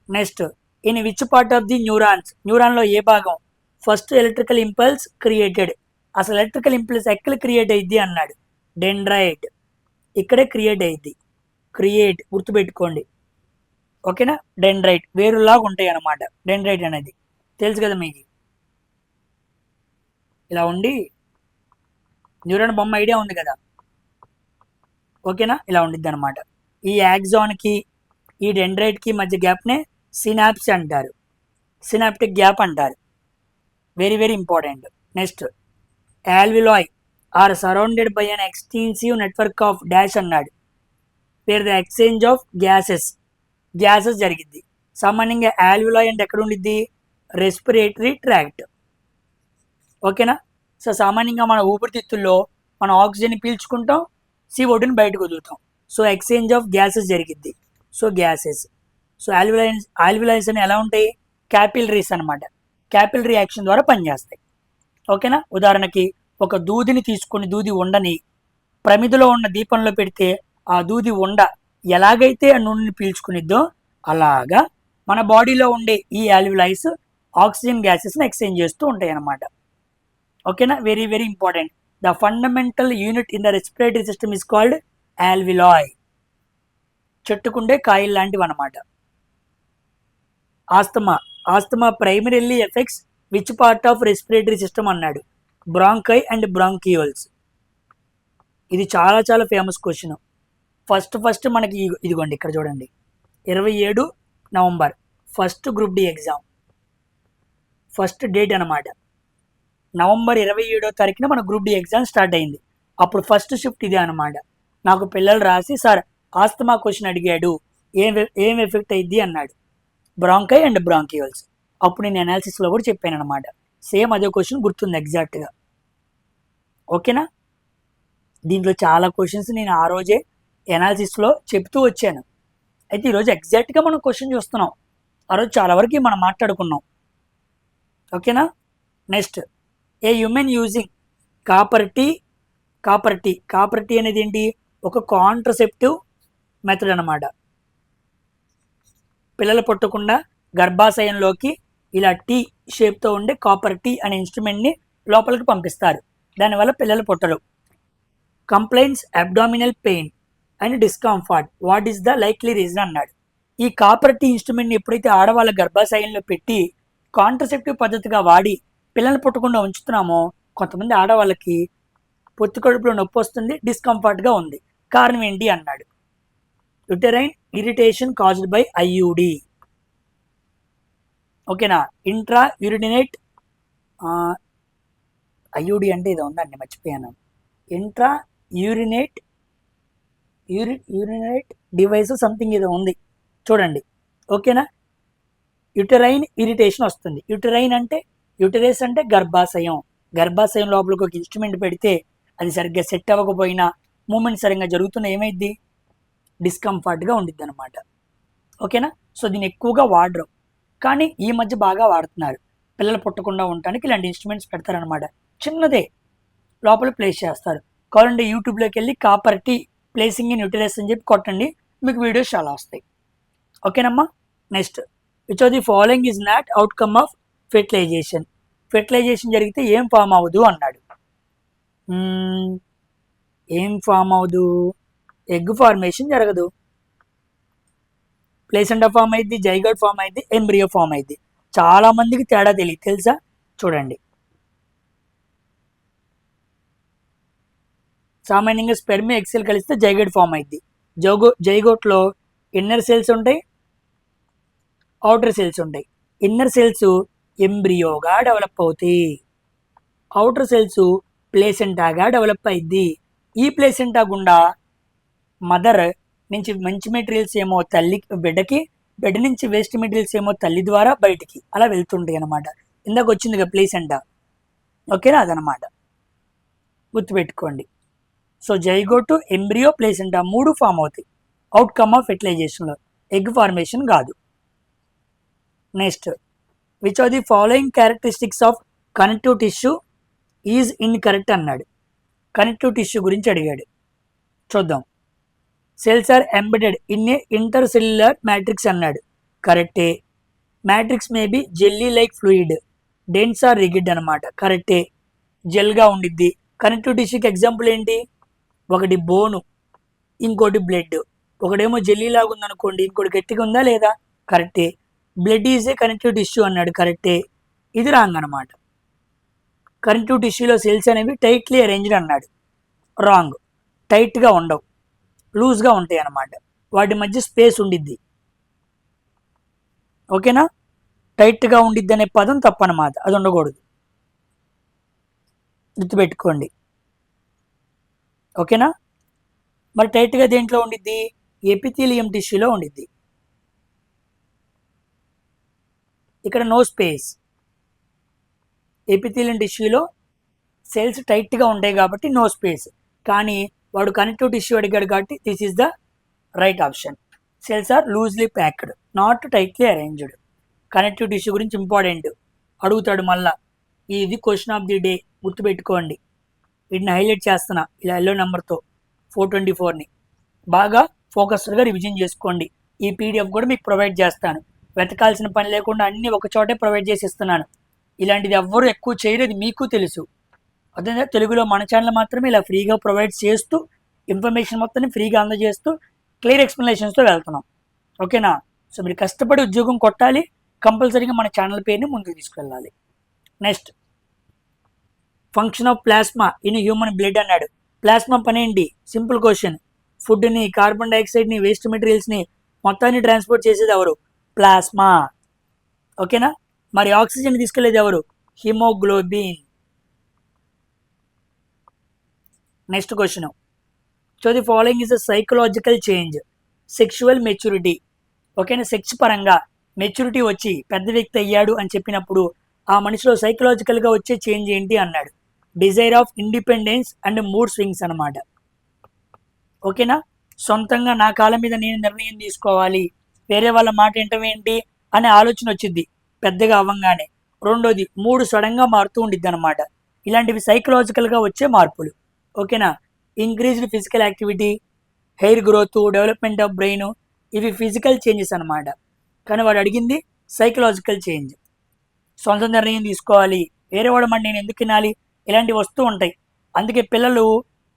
Next, in which part of the న్యూరాన్లో ఏ భాగం ఫస్ట్ ఎలక్ట్రికల్ ఇంపల్స్ క్రియేటెడ్? అసలు ఎలక్ట్రికల్ ఇంపల్స్ ఎక్కడ క్రియేట్ అయ్యిద్ది అన్నాడు. డెండ్రైట్. ఇక్కడే క్రియేట్ అయ్యిద్ది. క్రియేట్ గుర్తుపెట్టుకోండి. ఓకేనా? డెండ్రైట్ వేరులాగా ఉంటాయి అన్నమాట. డెండ్రైట్ అనేది తెలుసు కదా మీకు. ఇలా ఉండి న్యూరాన్ బొమ్మ ఐడియా ఉంది కదా. ఓకేనా? ఇలా ఉండిద్ది అనమాట. ఈ యాక్సాన్కి ఈ డెండ్రైట్కి మధ్య గ్యాప్నే సినాప్స్ అంటారు. సినాప్టిక్ గ్యాప్ అంటారు. Very very important. Next, alveoli are surrounded by an extensive network of dash అన్నాడు. Where the exchange of gases జరిగిద్ది. సామాన్యంగా ఆల్విలాయ్ అంటే ఎక్కడ ఉండిద్ది? Respiratory tract. ఓకేనా? సో సామాన్యంగా మన ఊపిరితిత్తుల్లో మనం ఆక్సిజన్ పీల్చుకుంటాం, CO2ని బయటకు వదులుతాం. సో ఎక్స్చేంజ్ ఆఫ్ గ్యాసెస్ జరిగిద్ది. So gases. సో ఆల్విలాయ్స్ అని ఎలా ఉంటాయి? క్యాపిలరీస్ అనమాట. క్యాపిలరీ యాక్షన్ ద్వారా పనిచేస్తాయి. ఓకేనా? ఉదాహరణకి ఒక దూదిని తీసుకుని దూది ఉండని ప్రమిదలో ఉన్న దీపంలో పెడితే ఆ దూది ఉండ ఎలాగైతే ఆ నూనెని పీల్చుకునిద్దో అలాగా మన బాడీలో ఉండే ఈ ఆల్విలాయ్స్ ఆక్సిజన్ గ్యాసెస్ని ఎక్స్చేంజ్ చేస్తూ ఉంటాయి అన్నమాట. ఓకేనా? Very very important. The fundamental unit in the respiratory system is called alveoli. చెట్టుకుండే కాయలు లాంటివి అనమాట. Asthma primarily affects which part of respiratory system అన్నాడు. Bronchi and bronchioles. ఇది చాలా చాలా ఫేమస్ క్వశ్చన్. ఫస్ట్ మనకి ఇదిగోండి ఇక్కడ చూడండి. 27 November first group D exam. First date అనమాట. నవంబర్ 27వ తారీఖున మన గ్రూప్ డి ఎగ్జామ్ స్టార్ట్ అయింది. అప్పుడు ఫస్ట్ షిఫ్ట్ ఇదే అనమాట. నాకు పిల్లలు రాసి, సార్ ఆస్తమా క్వశ్చన్ అడిగాడు, ఏం ఎఫెక్ట్ అయ్యిద్ది అన్నాడు. Bronchi and bronchioles. అప్పుడు నేను అనాలిసిస్లో కూడా చెప్పాను అనమాట. సేమ్ అదే క్వశ్చన్ గుర్తుంది ఎగ్జాక్ట్గా. ఓకేనా? దీంట్లో చాలా క్వశ్చన్స్ నేను ఆ రోజే ఎనాలిసిస్లో చెప్తూ వచ్చాను. అయితే ఈరోజు ఎగ్జాక్ట్గా మనం క్వశ్చన్ చూస్తున్నాం. ఆ రోజు చాలా వరకు మనం మాట్లాడుకున్నాం. ఓకేనా? Next, a human using copper tea అనేది ఏంటి? ఒక కాంట్రసెప్టివ్ మెథడ్ అనమాట. పిల్లలు పుట్టకుండా గర్భాశయంలోకి ఇలా టీ షేప్తో ఉండే కాపర్ టీ అనే ఇన్స్ట్రుమెంట్ని లోపలికి పంపిస్తారు. దానివల్ల పిల్లలు పుట్టరు. Complaints abdominal pain and discomfort. What is the likely reason అన్నాడు. ఈ కాపర్ టీ ఇన్స్ట్రుమెంట్ని ఎప్పుడైతే ఆడవాళ్ళ గర్భాశయంలో పెట్టి కాంట్రసెప్టివ్ పద్ధతిగా వాడి పిల్లలు పుట్టకుండా ఉంచుతున్నామో, కొంతమంది ఆడవాళ్ళకి పొత్తి కడుపులో నొప్పి వస్తుంది, డిస్కంఫర్ట్గా ఉంది. కారణం ఏంటి అన్నాడు. Uterine irritation caused by IUD. ఓకేనా? ఇంట్రా యూరిడినేట్ IUD అంటే ఇది ఉందండి, మర్చిపోయాను. ఇంట్రా యూరినేట్ డివైస్ సంథింగ్ ఏదో ఉంది చూడండి. ఓకేనా? యుటెరైన్ ఇరిటేషన్ వస్తుంది. యుటెరైన్ అంటే, యుటెరస్ అంటే గర్భాశయం లోపలికి ఒక ఇన్స్ట్రుమెంట్ పెడితే అది సరిగ్గా సెట్ అవ్వకపోయినా, మూమెంట్ సరిగ్గా జరుగుతున్న ఏమైద్ది? డిస్కంఫర్ట్గా ఉండిద్ది అనమాట. ఓకేనా? సో దీన్ని ఎక్కువగా వాడరు, కానీ ఈ మధ్య బాగా వాడుతున్నారు. పిల్లలు పుట్టకుండా ఉండటానికి ఇలాంటి ఇన్స్ట్రుమెంట్స్ పెడతారనమాట. చిన్నదే లోపల ప్లేస్ చేస్తారు. కావాలంటే యూట్యూబ్లోకి వెళ్ళి copper T placing in utilise అని చెప్పి కొట్టండి, మీకు వీడియోస్ చాలా వస్తాయి. ఓకేనమ్మా. Next, which of the following is not outcome of fertilisation. Fertilisation జరిగితే ఏం ఫామ్ అవ్వదు అన్నాడు. ఏం ఫామ్ అవ్వదు? ఎగ్ ఫార్మేషన్ జరగదు. ప్లేసెంటా ఫామ్ అయింది, జైగోట్ ఫామ్ అయింది, ఎంబ్రియో ఫామ్ అయింది. చాలా మందికి తేడా తెలియదు, తెలుసా? చూడండి, సామాన్యంగా స్పెర్మ్ ఎక్సెల్ కలిస్తే జైగోట్ ఫామ్ అయింది. జైగోట్లో ఇన్నర్ సెల్స్ ఉంటాయి, అవుటర్ సెల్స్ ఉంటాయి. ఇన్నర్ సెల్స్ ఎంబ్రియోగా డెవలప్ అవుతాయి, అవుటర్ సెల్స్ ప్లేసెంటాగా డెవలప్ అయింది. ఈ ప్లేసెంటా గుండా మదర్ నుంచి మంచి మెటీరియల్స్ ఏమో తల్లి బిడ్డకి, బిడ్డ నుంచి వేస్ట్ మెటీరియల్స్ ఏమో తల్లి ద్వారా బయటికి అలా వెళ్తుంటాయి అనమాట. ఇందాక వచ్చిందిగా ప్లేసెంటా, ఓకేనా? అదనమాట, గుర్తుపెట్టుకోండి. So zygote, embryo, placenta 3 form అవుతాయి అవుట్కమ్ ఆఫ్ ఫెర్టిలైజేషన్లో, ఎగ్ ఫార్మేషన్ కాదు. Next, which are the following characteristics of connective tissue is incorrect అన్నాడు. కనెక్టివ్ టిష్యూ గురించి అడిగాడు, చూద్దాం. Cells are embedded in a inter cellular matrix అన్నాడు. కరెక్టే. Matrix maybe jelly like fluid, dense or rigid అనమాట. కరెక్టే, జెల్గా ఉండిద్ది. కనెక్టివ్ టిష్యూకి ఎగ్జాంపుల్ ఏంటి? ఒకటి బోను, ఇంకోటి బ్లడ్. ఒకటేమో జెల్లీ లాగా ఉందనుకోండి, ఇంకోటి గట్టిగా ఉందా లేదా? కరెక్టే. Blood is a connective tissue అన్నాడు. కరెక్టే. ఇది రాంగ్ అనమాట. కనెక్టివ్ టిష్యూలో సెల్స్ అనేవి టైట్లీ అరేంజ్డ్ అన్నాడు. రాంగ్. టైట్గా ఉండవు, లూజ్గా ఉంటాయి అన్నమాట. వాటి మధ్య స్పేస్ ఉండిద్ది. ఓకేనా? టైట్గా ఉండిద్ది అనే పదం తప్పనమాట, అది ఉండకూడదు, గుర్తుపెట్టుకోండి. ఓకేనా? మరి టైట్గా దేంట్లో ఉండిద్ది? ఎపిథీలియం టిష్యూలో ఉండిద్ది. ఇక్కడ నో స్పేస్. ఎపిథీలియం టిష్యూలో సెల్స్ టైట్గా ఉంటాయి కాబట్టి నో స్పేస్. కానీ వాడు కనెక్టివ్ టిష్యూ అడిగాడు కాబట్టి this is the right option. Cells are loosely packed, not tightly arranged. Connective tissue గురించి ఇంపార్టెంట్, అడుగుతాడు మళ్ళా. ఇది క్వశ్చన్ ఆఫ్ ది డే, గుర్తుపెట్టుకోండి. వీటిని హైలైట్ చేస్తున్నా ఇలా ఎల్లో నెంబర్తో 424ని. బాగా ఫోకస్డ్గా రివిజన్ చేసుకోండి. ఈ పీడిఎఫ్ కూడా మీకు ప్రొవైడ్ చేస్తాను. వెతకాల్సిన పని లేకుండా అన్నీ ఒక చోటే ప్రొవైడ్ చేసి ఇస్తున్నాను. ఇలాంటిది ఎవ్వరూ ఎక్కువ చేయలేదు, మీకు తెలుసు. అదే తెలుగులో మన ఛానల్ మాత్రమే ఇలా ఫ్రీగా ప్రొవైడ్ చేస్తూ, ఇన్ఫర్మేషన్ మొత్తాన్ని ఫ్రీగా అందజేస్తూ, క్లియర్ ఎక్స్ప్లెనేషన్స్తో వెళ్తున్నాం. ఓకేనా? సో మీరు కష్టపడి ఉద్యోగం కొట్టాలి, కంపల్సరీగా మన ఛానల్ పేరుని ముందుకు తీసుకెళ్ళాలి. Next, function of plasma in human blood అన్నాడు. ప్లాస్మా పని ఏంటి? Simple question. ఫుడ్ని, కార్బన్ డైఆక్సైడ్ని, వేస్ట్ మెటీరియల్స్ని మొత్తాన్ని ట్రాన్స్పోర్ట్ చేసేది ఎవరు? ప్లాస్మా. ఓకేనా? మరి ఆక్సిజన్ తీసుకెళ్లేది ఎవరు? Haemoglobin. Next question, so the following is a psychological change, sexual maturity. ఓకేనా? సెక్స్ పరంగా మెచ్యూరిటీ వచ్చి పెద్ద వ్యక్తి అయ్యాడు అని చెప్పినప్పుడు ఆ మనిషిలో సైకలాజికల్గా వచ్చే చేంజ్ ఏంటి అన్నాడు. Desire of independence and mood swings అనమాట. ఓకేనా? సొంతంగా నా కాళ్ళ మీద నేను నిర్ణయం తీసుకోవాలి, వేరే వాళ్ళ మాట ఏంటి అనే ఆలోచన వచ్చింది పెద్దగా అవ్వంగానే. రెండోది, మూడు సడన్గా మారుతూ ఉండిద్ది అనమాట. ఇలాంటివి సైకలాజికల్గా వచ్చే మార్పులు. ఓకేనా? Increased physical activity, hair growth, development of brain, ఇవి ఫిజికల్ చేంజెస్ అనమాట. కానీ వాడు అడిగింది సైకలాజికల్ చేంజ్. సొంత నిర్ణయం తీసుకోవాలి, వేరే వాడు మాట నేను ఎందుకు వినాలి, ఇలాంటివి వస్తూ ఉంటాయి. అందుకే పిల్లలు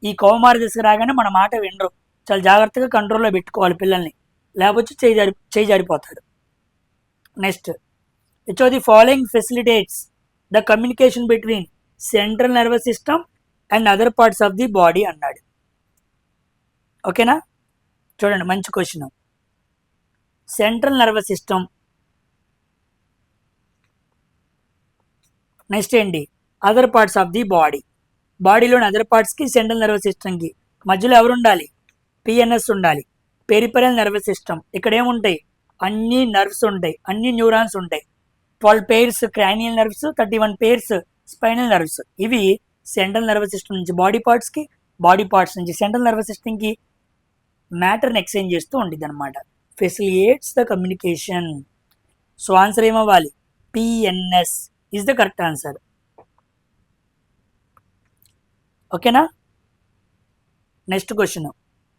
ఈ కౌమార దశ రాగానే మన మాట వినరు. చాలా జాగ్రత్తగా కంట్రోల్లో పెట్టుకోవాలి పిల్లల్ని, లేకపోతే చేయి జారిపోతాడు. Next, which of the following facilitates the communication between central nervous system and other parts of the body అన్నాడు. ఓకేనా? చూడండి, మంచి question. Central nervous system, next ఏంటి? Other parts of the body. బాడీలోని అదర్ పార్ట్స్కి, సెంట్రల్ నర్వస్ సిస్టమ్కి మధ్యలో ఎవరు ఉండాలి? పిఎన్ఎస్ ఉండాలి, పెరిఫెరల్ నర్వస్ సిస్టమ్. ఇక్కడ ఏముంటాయి? అన్ని నర్వ్స్ ఉంటాయి, అన్ని న్యూరాన్స్ ఉంటాయి. 12 pairs cranial nerves, 31 pairs spinal nerves. ఇవి సెంట్రల్ నర్వస్ సిస్టమ్ నుంచి బాడీ పార్ట్స్కి, బాడీ పార్ట్స్ నుంచి సెంట్రల్ నర్వస్ సిస్టమ్కి మ్యాటర్ని ఎక్స్చేంజ్ చేస్తూ ఉంటుంది అనమాట. Facilitates the communication. So answer ఏమవ్వాలి? PNS is the correct answer. ఓకేనా? Next question,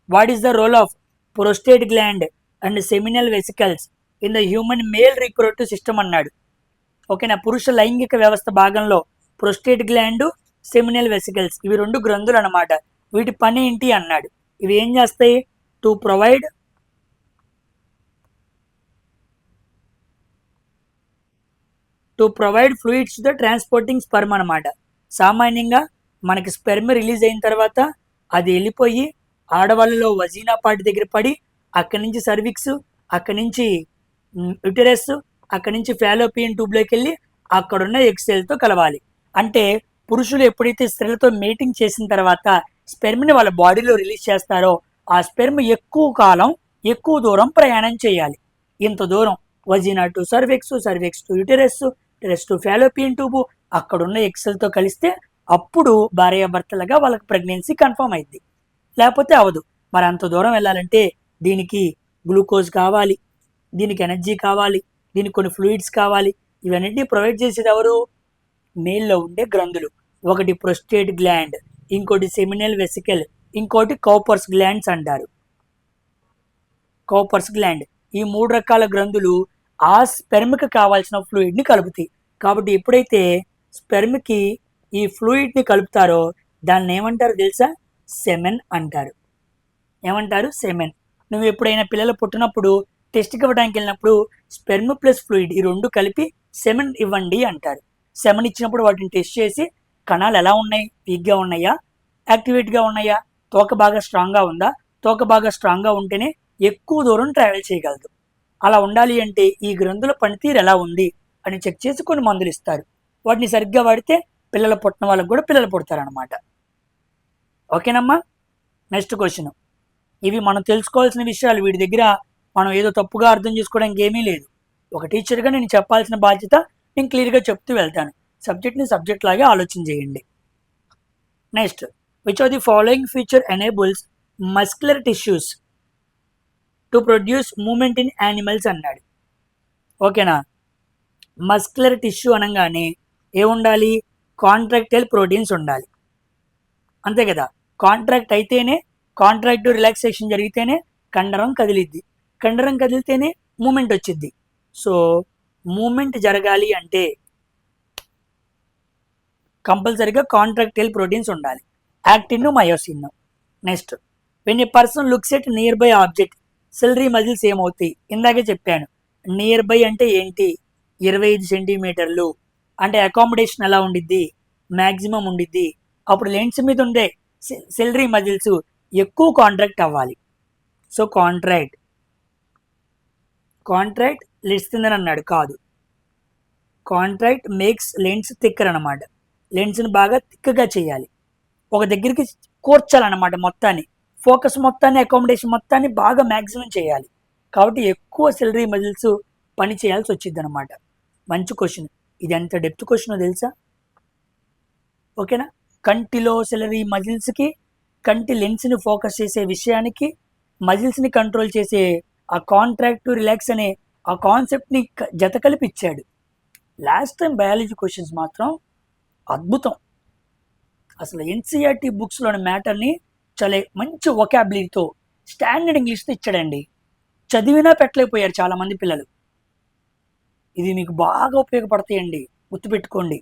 what is the role of prostate gland and seminal vesicles in the human male reproductive system అన్నాడు. ఓకేనా? పురుష లైంగిక వ్యవస్థ భాగంలో ప్రోస్టేట్ గ్లాండ్, సెమినల్ వెసికల్స్ ఇవి రెండు గ్రంథులు అన్నమాట. వీటి పని ఏంటి అన్నాడు. ఇవి ఏం చేస్తాయి? To provide fluids the transporting sperm అనమాట. సామాన్యంగా మనకి స్పెర్మ్ రిలీజ్ అయిన తర్వాత అది వెళ్ళిపోయి ఆడవాళ్ళలో వజీనా పార్ట్ దగ్గర పడి అక్కడి నుంచి సర్విక్స్, అక్కడి నుంచి యుటెరస్, అక్కడి నుంచి ఫాలోపియన్ ట్యూబ్లోకి వెళ్ళి అక్కడున్న ఎక్సెల్తో కలవాలి. అంటే పురుషులు ఎప్పుడైతే స్త్రీలతో మేటింగ్ చేసిన తర్వాత స్పెర్మ్ని వాళ్ళ బాడీలో రిలీజ్ చేస్తారో ఆ స్పెర్మ్ ఎక్కువ కాలం ఎక్కువ దూరం ప్రయాణం చేయాలి. ఇంత దూరం vagina to cervix, cervix to uterus, uterus to Fallopian tube, అక్కడున్న ఎక్సెల్తో కలిస్తే అప్పుడు భార్యాభర్తలుగా వాళ్ళకి ప్రెగ్నెన్సీ కన్ఫర్మ్ అయింది. లేకపోతే అవదు. మరి అంత దూరం వెళ్ళాలంటే దీనికి గ్లూకోజ్ కావాలి, దీనికి ఎనర్జీ కావాలి, దీనికి కొన్ని ఫ్లూయిడ్స్ కావాలి. ఇవన్నింటినీ ప్రొవైడ్ చేసేది ఎవరు? మేల్లో ఉండే గ్రంథులు. ఒకటి ప్రోస్టేట్ గ్లాండ్, ఇంకోటి సెమినల్ వెసికల్, ఇంకోటి కౌపర్స్ గ్లాండ్స్ అంటారు. కౌపర్స్ గ్లాండ్. ఈ 3 రకాల గ్రంథులు ఆ స్పెర్మ్కి కావాల్సిన ఫ్లూయిడ్ని కలుపుతాయి. కాబట్టి ఎప్పుడైతే స్పెర్మ్కి ఈ ఫ్లూయిడ్ని కలుపుతారో దాన్ని ఏమంటారు తెలుసా? సెమెన్ అంటారు. ఏమంటారు? సెమెన్. నువ్వు ఎప్పుడైనా పిల్లలు పుట్టినప్పుడు టెస్ట్కి ఇవ్వడానికి వెళ్ళినప్పుడు స్పెర్మ్ ప్లస్ ఫ్లూయిడ్ ఈ రెండు కలిపి సెమెన్ ఇవ్వండి అంటారు. సెమెన్ ఇచ్చినప్పుడు వాటిని టెస్ట్ చేసి కణాలు ఎలా ఉన్నాయి, వీక్గా ఉన్నాయా, యాక్టివేట్గా ఉన్నాయా, తోక బాగా స్ట్రాంగ్గా ఉందా, తోక బాగా స్ట్రాంగ్గా ఉంటేనే ఎక్కువ దూరం ట్రావెల్ చేయగలదు. అలా ఉండాలి అంటే ఈ గ్రంథుల పనితీరు ఎలా ఉంది అని చెక్ చేసి కొన్ని మందులు ఇస్తారు. వాటిని సరిగ్గా వాడితే పిల్లలు పుట్టిన వాళ్ళకు కూడా పిల్లలు పుడతారనమాట. ఓకేనమ్మా? Next question. ఇవి మనం తెలుసుకోవాల్సిన విషయాలు. వీటి దగ్గర మనం ఏదో తప్పుగా అర్థం చేసుకోవడానికి ఏమీ లేదు. ఒక టీచర్గా నేను చెప్పాల్సిన బాధ్యత నేను క్లియర్గా చెప్తూ వెళ్తాను. సబ్జెక్ట్ని సబ్జెక్ట్ లాగే ఆలోచన చేయండి. Next, which of the following feature enables muscular tissues to produce movement in animals అన్నాడు. ఓకేనా? మస్క్యులర్ టిష్యూ అనగానే ఏముండాలి? కాంట్రాక్టైల్ ప్రోటీన్స్ ఉండాలి. అంతే కదా? కాంట్రాక్ట్ అయితేనే, కాంట్రాక్ట్ రిలాక్సేషన్ జరిగితేనే కండరం కదిలిద్ది, కండరం కదిలితేనే మూమెంట్ వచ్చిద్ది. సో మూమెంట్ జరగాలి అంటే కంపల్సరీగా కాంట్రాక్టైల్ ప్రోటీన్స్ ఉండాలి, actin, myosin. Next, when a person looks at near by object celery muscles ఏమవుతాయి? ఇందాకే చెప్పాను. నియర్ బై అంటే ఏంటి? 25 సెంటీమీటర్లు అంటే అకామిడేషన్ ఎలా ఉండిద్ది? మ్యాక్సిమం ఉండిద్ది. అప్పుడు లెన్స్ మీద ఉండే సిలరీ మజిల్స్ ఎక్కువ కాంట్రాక్ట్ అవ్వాలి. సో కాంట్రాక్ట్ లెన్స్ తిందని అన్నాడు కాదు. కాంట్రాక్ట్ మేక్స్ లెన్స్ థిక్కర్ అనమాట. లెన్స్ని బాగా థిక్గా చేయాలి, ఒక దగ్గరికి కూర్చాలన్నమాట. మొత్తాన్ని ఫోకస్ మొత్తాన్ని, అకామిడేషన్ మొత్తాన్ని బాగా మ్యాక్సిమం చేయాలి. కాబట్టి ఎక్కువ సిలరీ మజిల్స్ పని చేయాల్సి వచ్చింది అనమాట. మంచి క్వశ్చన్. ఇది ఎంత డెప్త్ క్వశ్చనో తెలుసా? ఓకేనా? కంటిలో సిలరీ మజిల్స్కి, కంటి లెన్స్ని ఫోకస్ చేసే విషయానికి, మజిల్స్ని కంట్రోల్ చేసే ఆ కాంట్రాక్ట్ రిలాక్స్ అనే ఆ కాన్సెప్ట్ని జత కలిపి ఇచ్చాడు. లాస్ట్ టైం బయాలజీ క్వశ్చన్స్ మాత్రం అద్భుతం. అసలు ఎన్సీఆర్టీ బుక్స్లోని మ్యాటర్ని చాలా మంచి వొకాబులరీతో స్టాండర్డ్ ఇంగ్లీష్తో ఇచ్చాడండి. చదివినా పెట్టలేకపోయారు చాలామంది పిల్లలు. ఇది మీకు బాగా ఉపయోగపడతాయండి, గుర్తుపెట్టుకోండి.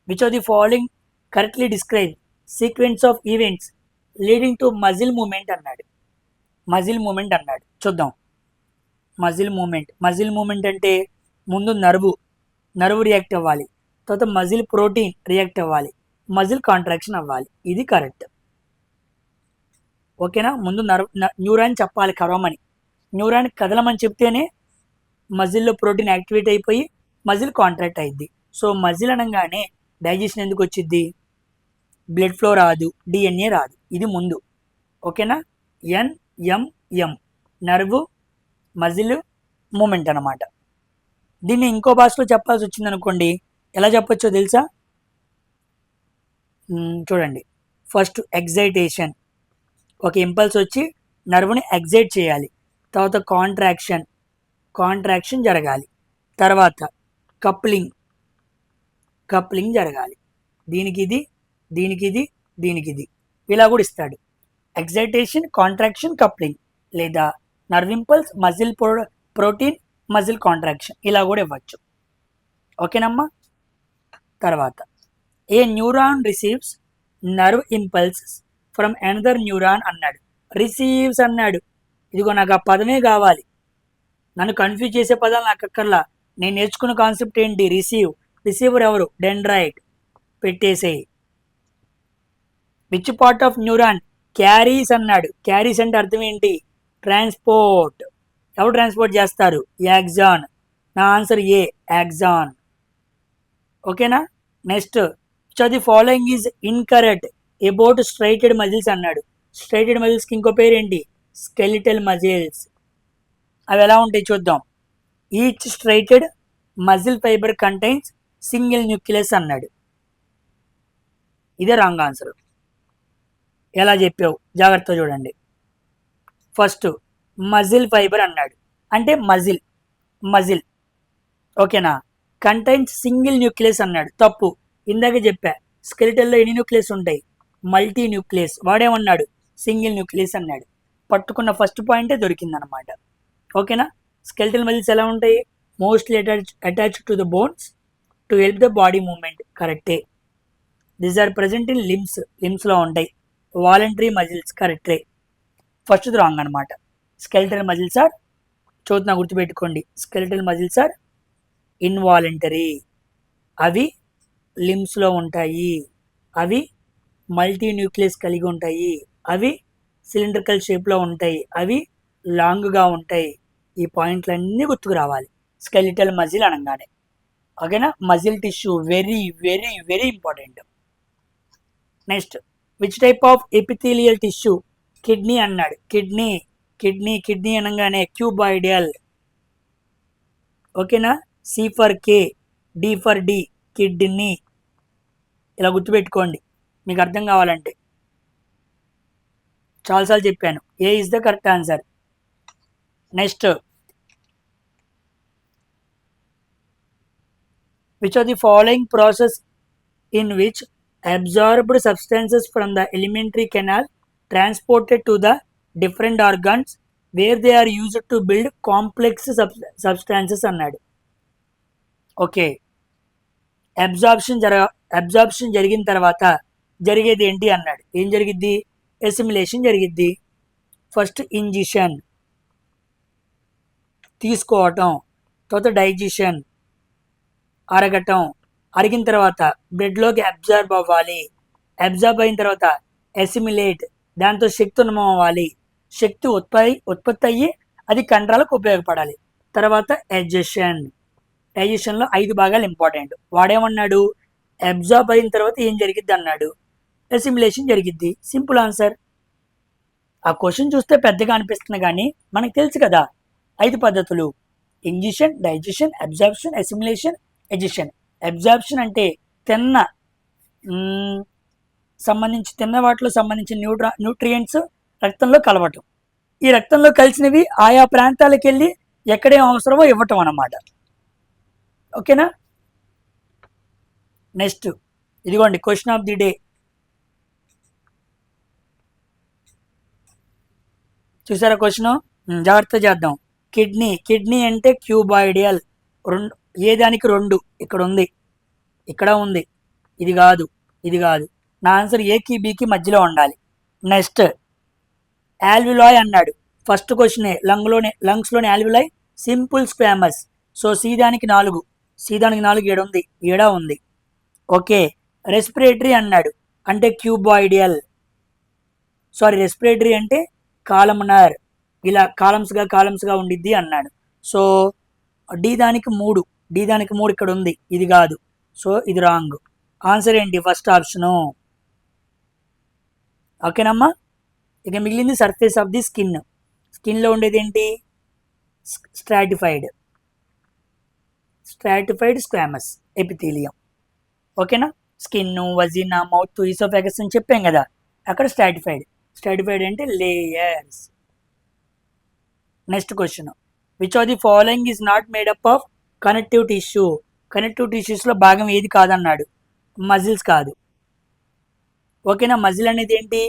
Which of the following correctly describe sequence of events leading to muscle moment అన్నాడు. మజిల్ మూమెంట్ అన్నాడు. చూద్దాం. మజిల్ మూమెంట్ అంటే ముందు నర్వ్ రియాక్ట్ అవ్వాలి, తర్వాత మజిల్ ప్రోటీన్ రియాక్ట్ అవ్వాలి, మజిల్ కాంట్రాక్షన్ అవ్వాలి. ఇది కరెక్ట్. ఓకేనా? ముందు న్యూరాన్ చెప్పాలి కరవమని, న్యూరాన్ కదలమని చెప్తేనే మజిల్లో ప్రోటీన్ యాక్టివేట్ అయిపోయి మజిల్ కాంట్రాక్ట్ అయింది. సో మజిల్ అనగానే డైజెషన్ ఎందుకు వచ్చింది? బ్లడ్ ఫ్లో రాదు, డిఎన్ఏ రాదు. ఇది ముందు. ఓకేనా? ఎన్ఎంఎం నర్వ్ మజిల్ మూమెంట్ అనమాట. దీన్ని ఇంకో భాషలో చెప్పాల్సి వచ్చింది అనుకోండి, ఎలా చెప్పొచ్చో తెలుసా? చూడండి. First excitation. ఒక ఇంపల్స్ వచ్చి నర్వ్ని ఎగ్జైట్ చేయాలి. తర్వాత కాంట్రాక్షన్ జరగాలి, తర్వాత కప్లింగ్ జరగాలి, దీనికి ఇది దీనికి ఇది దీనికి ఇది ఇలా కూడా ఇస్తాడు. ఎక్సైటేషన్, కాంట్రాక్షన్, కప్లింగ్, లేదా nerve impulse, muscle protein, muscle contraction ఇలా కూడా ఇవ్వచ్చు. ఓకేనమ్మా. తర్వాత a neuron receives nerve impulses from another neuron అన్నాడు. రిసీవ్స్ అన్నాడు. ఇదిగో నాకు ఆ పదమే కావాలి, నన్ను కన్ఫ్యూజ్ చేసే పదాలు నాకు అక్కర్లా. నేను నేర్చుకున్న కాన్సెప్ట్ ఏంటి? రిసీవర్ ఎవరు? డెండ్రైట్. పెట్టేసేయి. Which part of neuron carries అన్నాడు. క్యారీస్ అంటే అర్థం ఏంటి? ట్రాన్స్పోర్ట్. ఎవరు ట్రాన్స్పోర్ట్ చేస్తారు? యాక్సాన్. నా ఆన్సర్ ఏ, యాక్సాన్. ఓకేనా. Next, which of the following is incorrect about striated muscles అన్నాడు. స్ట్రైటెడ్ మజిల్స్కి ఇంకో పేరు ఏంటి? Skeletal muscles. అవి ఎలా ఉంటాయి చూద్దాం. Each striated muscle fibre contains single nucleus అన్నాడు. ఇదే రాంగ్ ఆన్సర్. ఎలా చెప్పావు జాగ్రత్త చూడండి. ఫస్ట్ మజిల్ ఫైబర్ అన్నాడు, అంటే మజిల్ ఓకేనా. కంటైన్స్ సింగిల్ న్యూక్లియస్ అన్నాడు, తప్పు. ఇందాక చెప్పా స్కెలిటల్లో ఎన్ని న్యూక్లియస్ ఉంటాయి? Multi nucleus. వాడేమన్నాడు? సింగిల్ న్యూక్లియస్ అన్నాడు. పట్టుకున్న ఫస్ట్ పాయింటే దొరికిందనమాట. ఓకేనా. స్కెలిటల్ మజిల్స్ ఎలా ఉంటాయి? Mostly attached to the bones to help the body movement. కరెక్టే. దీస్ ఆర్ ప్రజెంట్ ఇన్ లిమ్స్లో ఉంటాయి. Voluntary muscles. కరెక్టే. ఫస్ట్ రాంగ్ అనమాట. స్కెలిటల్ మజిల్స్ ఆర్, చూద్దాం గుర్తుపెట్టుకోండి, స్కెలిటల్ మజిల్స్ ఆర్ ఇన్వాలంటరీ. అవి లిమ్స్లో ఉంటాయి. అవి మల్టీ న్యూక్లియస్ కలిగి ఉంటాయి. అవి సిలిండ్రికల్ షేప్లో ఉంటాయి. అవి లాంగ్గా ఉంటాయి. ఈ పాయింట్లన్నీ గుర్తుకు రావాలి స్కెలిటల్ మజిల్ అనగానే. ఓకేనా. Muscle tissue very very very important. Next, which type of epithelial tissue? Kidney అన్నాడు. కిడ్నీ అనగానే క్యూబాయిడియల్. ఓకేనా. C for K, D for D, kidney. ఇలా గుర్తుపెట్టుకోండి మీకు అర్థం కావాలంటే. చాలాసార్లు చెప్పాను, A is the correct answer. Next, which are the following process in which absorbed substances from the alimentary canal transported to the different organs where they are used to build complex substances అన్నాడు. Okay. Absorption జరిగిన తర్వాత జరిగేది ఏంటి అన్నాడు. ఏం జరిగిద్ది? Assimilation జరిగిద్ది. First ingestion, తీసుకోవటం, తర్వాత డైజెషన్, అరగటం, అరిగిన తర్వాత బ్లడ్లోకి అబ్జార్బ్ అవ్వాలి. అబ్జార్బ్ అయిన తర్వాత ఎసిమిలేట్, దాంతో శక్తి ఉన్మం అవ్వాలి. శక్తి ఉత్పత్తి అయ్యి అది కండరాలకు ఉపయోగపడాలి. తర్వాత డైజెషన్లో 5 భాగాలు ఇంపార్టెంట్. వాడేమన్నాడు? అబ్జార్బ్ అయిన తర్వాత ఏం జరిగిద్ది అన్నాడు? ఎసిమిలేషన్ జరిగిద్ది. Simple answer. ఆ క్వశ్చన్ చూస్తే పెద్దగా అనిపిస్తుంది కానీ మనకు తెలుసు కదా 5 పద్ధతులు: ingestion, digestion, absorption, assimilation, ఎజెషన్. Absorption అంటే తిన్న వాటిలో సంబంధించిన న్యూట్రియంట్స్ రక్తంలో కలవటం. ఈ రక్తంలో కలిసినవి ఆయా ప్రాంతాలకు వెళ్ళి ఎక్కడేం అవసరమో ఇవ్వటం అన్నమాట. ఓకేనా. నెక్స్ట్, ఇదిగోండి క్వశ్చన్ ఆఫ్ ది డే. చూసారా క్వశ్చన్? జాగ్రత్త చేద్దాం. కిడ్నీ అంటే క్యూబాయిడియల్. ఏ దానికి 2 ఇక్కడ ఉంది, ఇక్కడ ఉంది. ఇది కాదు. నా ఆన్సర్ ఏకి బీకి మధ్యలో ఉండాలి. నెక్స్ట్, ఆల్విలాయ్ అన్నాడు. ఫస్ట్ క్వశ్చనే లంగ్స్లోని ఆల్విలాయ్ సింపుల్ స్క్వామస్. సో సీదానికి 4 ఏడు ఉంది, ఏడా ఉంది. ఓకే. రెస్పిరేటరీ అన్నాడు, అంటే క్యూబాయిడియల్. రెస్పిరేటరీ అంటే కాలమ్నర్, ఇలా కాలమ్స్గా ఉండిద్ది అన్నాడు. సో డి దానికి 3 ఇక్కడ ఉంది, ఇది కాదు. సో ఇది రాంగ్. ఆన్సర్ ఏంటి? First option. ఓకేనమ్మా. ఇక మిగిలింది సర్ఫేస్ ఆఫ్ ది స్కిన్లో ఉండేది ఏంటి? Stratified squamous epithelium. ఓకేనా. స్కిన్, వజినా, మౌత్, ఈసోఫాగస్ అని చెప్పాం కదా, అక్కడ స్ట్రాటిఫైడ్ అంటే layers. Next question, which of the following is not made up of connective tissue? Connective టిష్యూస్లో భాగం ఏది కాదన్నాడు, మజిల్స్ కాదు. ఓకేనా, మజిల్ అనేది ఏంటి,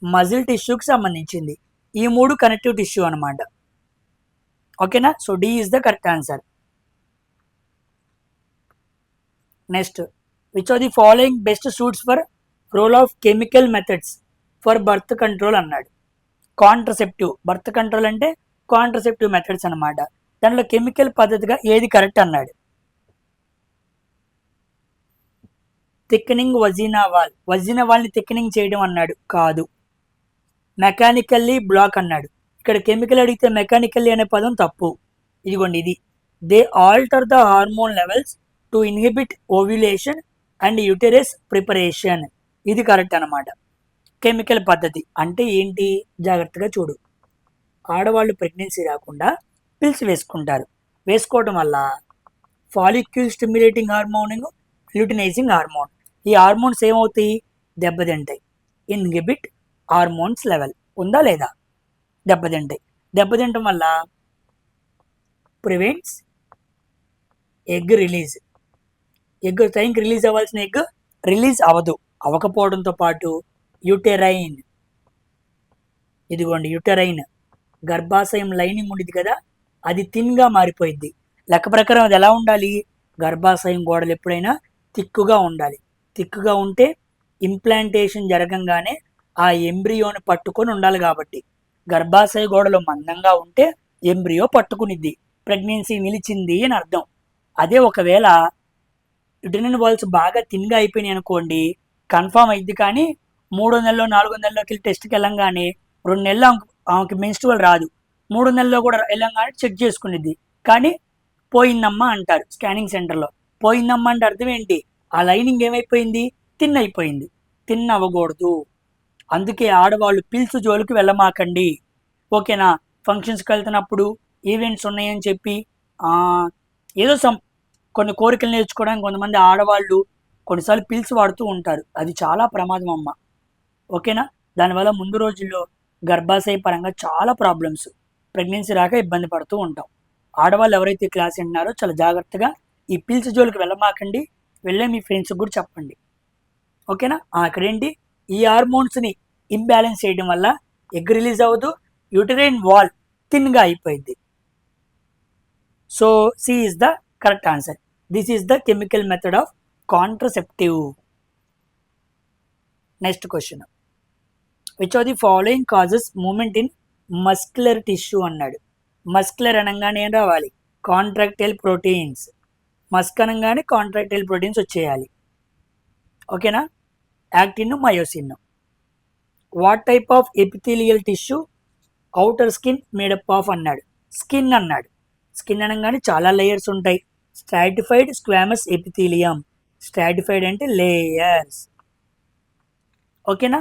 మజిల్ టిష్యూకి సంబంధించింది. ఈ మూడు కనెక్టివ్ టిష్యూ అనమాట. ఓకేనా, so D is the correct answer. Next, which of the following best suits for role of chemical methods for birth control అన్నాడు. కాంట్రసెప్టివ్, బర్త్ కంట్రోల్ అంటే కాంట్రసెప్టివ్ మెథడ్స్ అనమాట. దాంట్లో కెమికల్ పద్ధతిగా ఏది కరెక్ట్ అన్నాడు. థిక్నింగ్ వజీనా వాల్, వజీనా వాల్ని thickening చేయడం అన్నాడు, కాదు. మెకానికల్లీ బ్లాక్ అన్నాడు. ఇక్కడ కెమికల్ అడిగితే మెకానికల్లీ అనే పదం తప్పు. ఇదిగోండి ఇది, they alter the hormone levels to inhibit ovulation and uterus preparation, ఇది కరెక్ట్ అనమాట. కెమికల్ పద్ధతి అంటే ఏంటి, జాగ్రత్తగా చూడు. ఆడవాళ్ళు ప్రెగ్నెన్సీ రాకుండా పిల్స్ వేసుకుంటారు. వేసుకోవడం వల్ల ఫాలిక్యూల్ స్టిమ్యులేటింగ్ హార్మోన్, ల్యూటినైజింగ్ హార్మోన్, ఈ హార్మోన్స్ ఏమవుతాయి, దెబ్బతింటాయి. ఇన్హిబిట్ హార్మోన్స్ లెవెల్ ఉందా లేదా, దెబ్బతింటాయి. దెబ్బతింటం వల్ల ప్రివెంట్స్ ఎగ్ రిలీజ్. ఎగ్ టైంకి రిలీజ్ అవ్వాల్సిన ఎగ్ రిలీజ్ అవ్వదు. అవ్వకపోవడంతో పాటు యూటెరైన్, ఇదిగోండి యూటెరైన్, గర్భాశయం లైనింగ్ ఉండేది కదా, అది థిన్గా మారిపోయింది. లెక్క ప్రకారం అది ఎలా ఉండాలి, గర్భాశయం గోడలు ఎప్పుడైనా థిక్గా ఉండాలి. థిక్గా ఉంటే ఇంప్లాంటేషన్ జరగంగానే ఆ ఎంబ్రియోని పట్టుకొని ఉండాలి. కాబట్టి గర్భాశయ గోడలు మందంగా ఉంటే ఎంబ్రియో పట్టుకునిద్ది, ప్రెగ్నెన్సీ నిలిచింది అని అర్థం. అదే ఒకవేళ యుటెరైన్ వాల్స్ బాగా థిన్గా అయిపోయినాయి అనుకోండి, కన్ఫామ్ అయింది. కానీ 3వ నెలలో 4వ నెలలోకి వెళ్ళి టెస్ట్కి వెళ్ళంగానే 2 నెలలు ఆమెకి మెన్స్ట్రువల్ రాదు, 3వ నెలలో కూడా వెళ్ళంగానే చెక్ చేసుకునిద్ది. కానీ పోయిందమ్మా అంటారు స్కానింగ్ సెంటర్లో. పోయిందమ్మా అంటే అర్థం ఏంటి, ఆ లైనింగ్ ఏమైపోయింది, థిన్ అయిపోయింది. థిన్ అవ్వకూడదు. అందుకే ఆడవాళ్ళు పిల్స్ జోలికి వెళ్ళమాకండి. ఓకేనా, ఫంక్షన్స్కి వెళ్తున్నప్పుడు ఈవెంట్స్ ఉన్నాయని చెప్పి ఏదో కొన్ని కోరికలు నేర్చుకోవడానికి కొంతమంది ఆడవాళ్ళు కొన్నిసార్లు పిల్స్ వాడుతూ ఉంటారు. అది చాలా ప్రమాదం అమ్మ. ఓకేనా, దానివల్ల ముందు రోజుల్లో గర్భాశయ పరంగా చాలా ప్రాబ్లమ్స్, ప్రెగ్నెన్సీ రాక ఇబ్బంది పడుతూ ఉంటాం. ఆడవాళ్ళు ఎవరైతే క్లాస్ వింటున్నారో చాలా జాగ్రత్తగా ఈ పిల్స్ జోలికి వెళ్ళమాకండి. వెళ్ళే మీ ఫ్రెండ్స్కి కూడా చెప్పండి. ఓకేనా, అక్కడేంటి, ఈ హార్మోన్స్ని ఇంబ్యాలెన్స్ చేయడం వల్ల ఎగ్ రిలీజ్ అవ్వదు, యూటెరైన్ వాల్ థిన్గా అయిపోయింది. So C is the correct answer. This is the chemical method of contraceptive. Next question, which of the following causes movement in muscular tissue అన్నాడు. మస్క్యులర్ అనగానే ఏం రావాలి, కాంట్రాక్టైల్ ప్రోటీన్స్. మస్క్ అనగానే contractile proteins వచ్చేయాలి. ఓకేనా, actin, myosin. What type of epithelial tissue outer skin made up of అన్నాడు. Skin అన్నాడు. Skin అనగానే చాలా లేయర్స్ ఉంటాయి. Stratified squamous epithelium. స్ట్రాటిఫైడ్ అంటే లేయర్స్. ఓకేనా,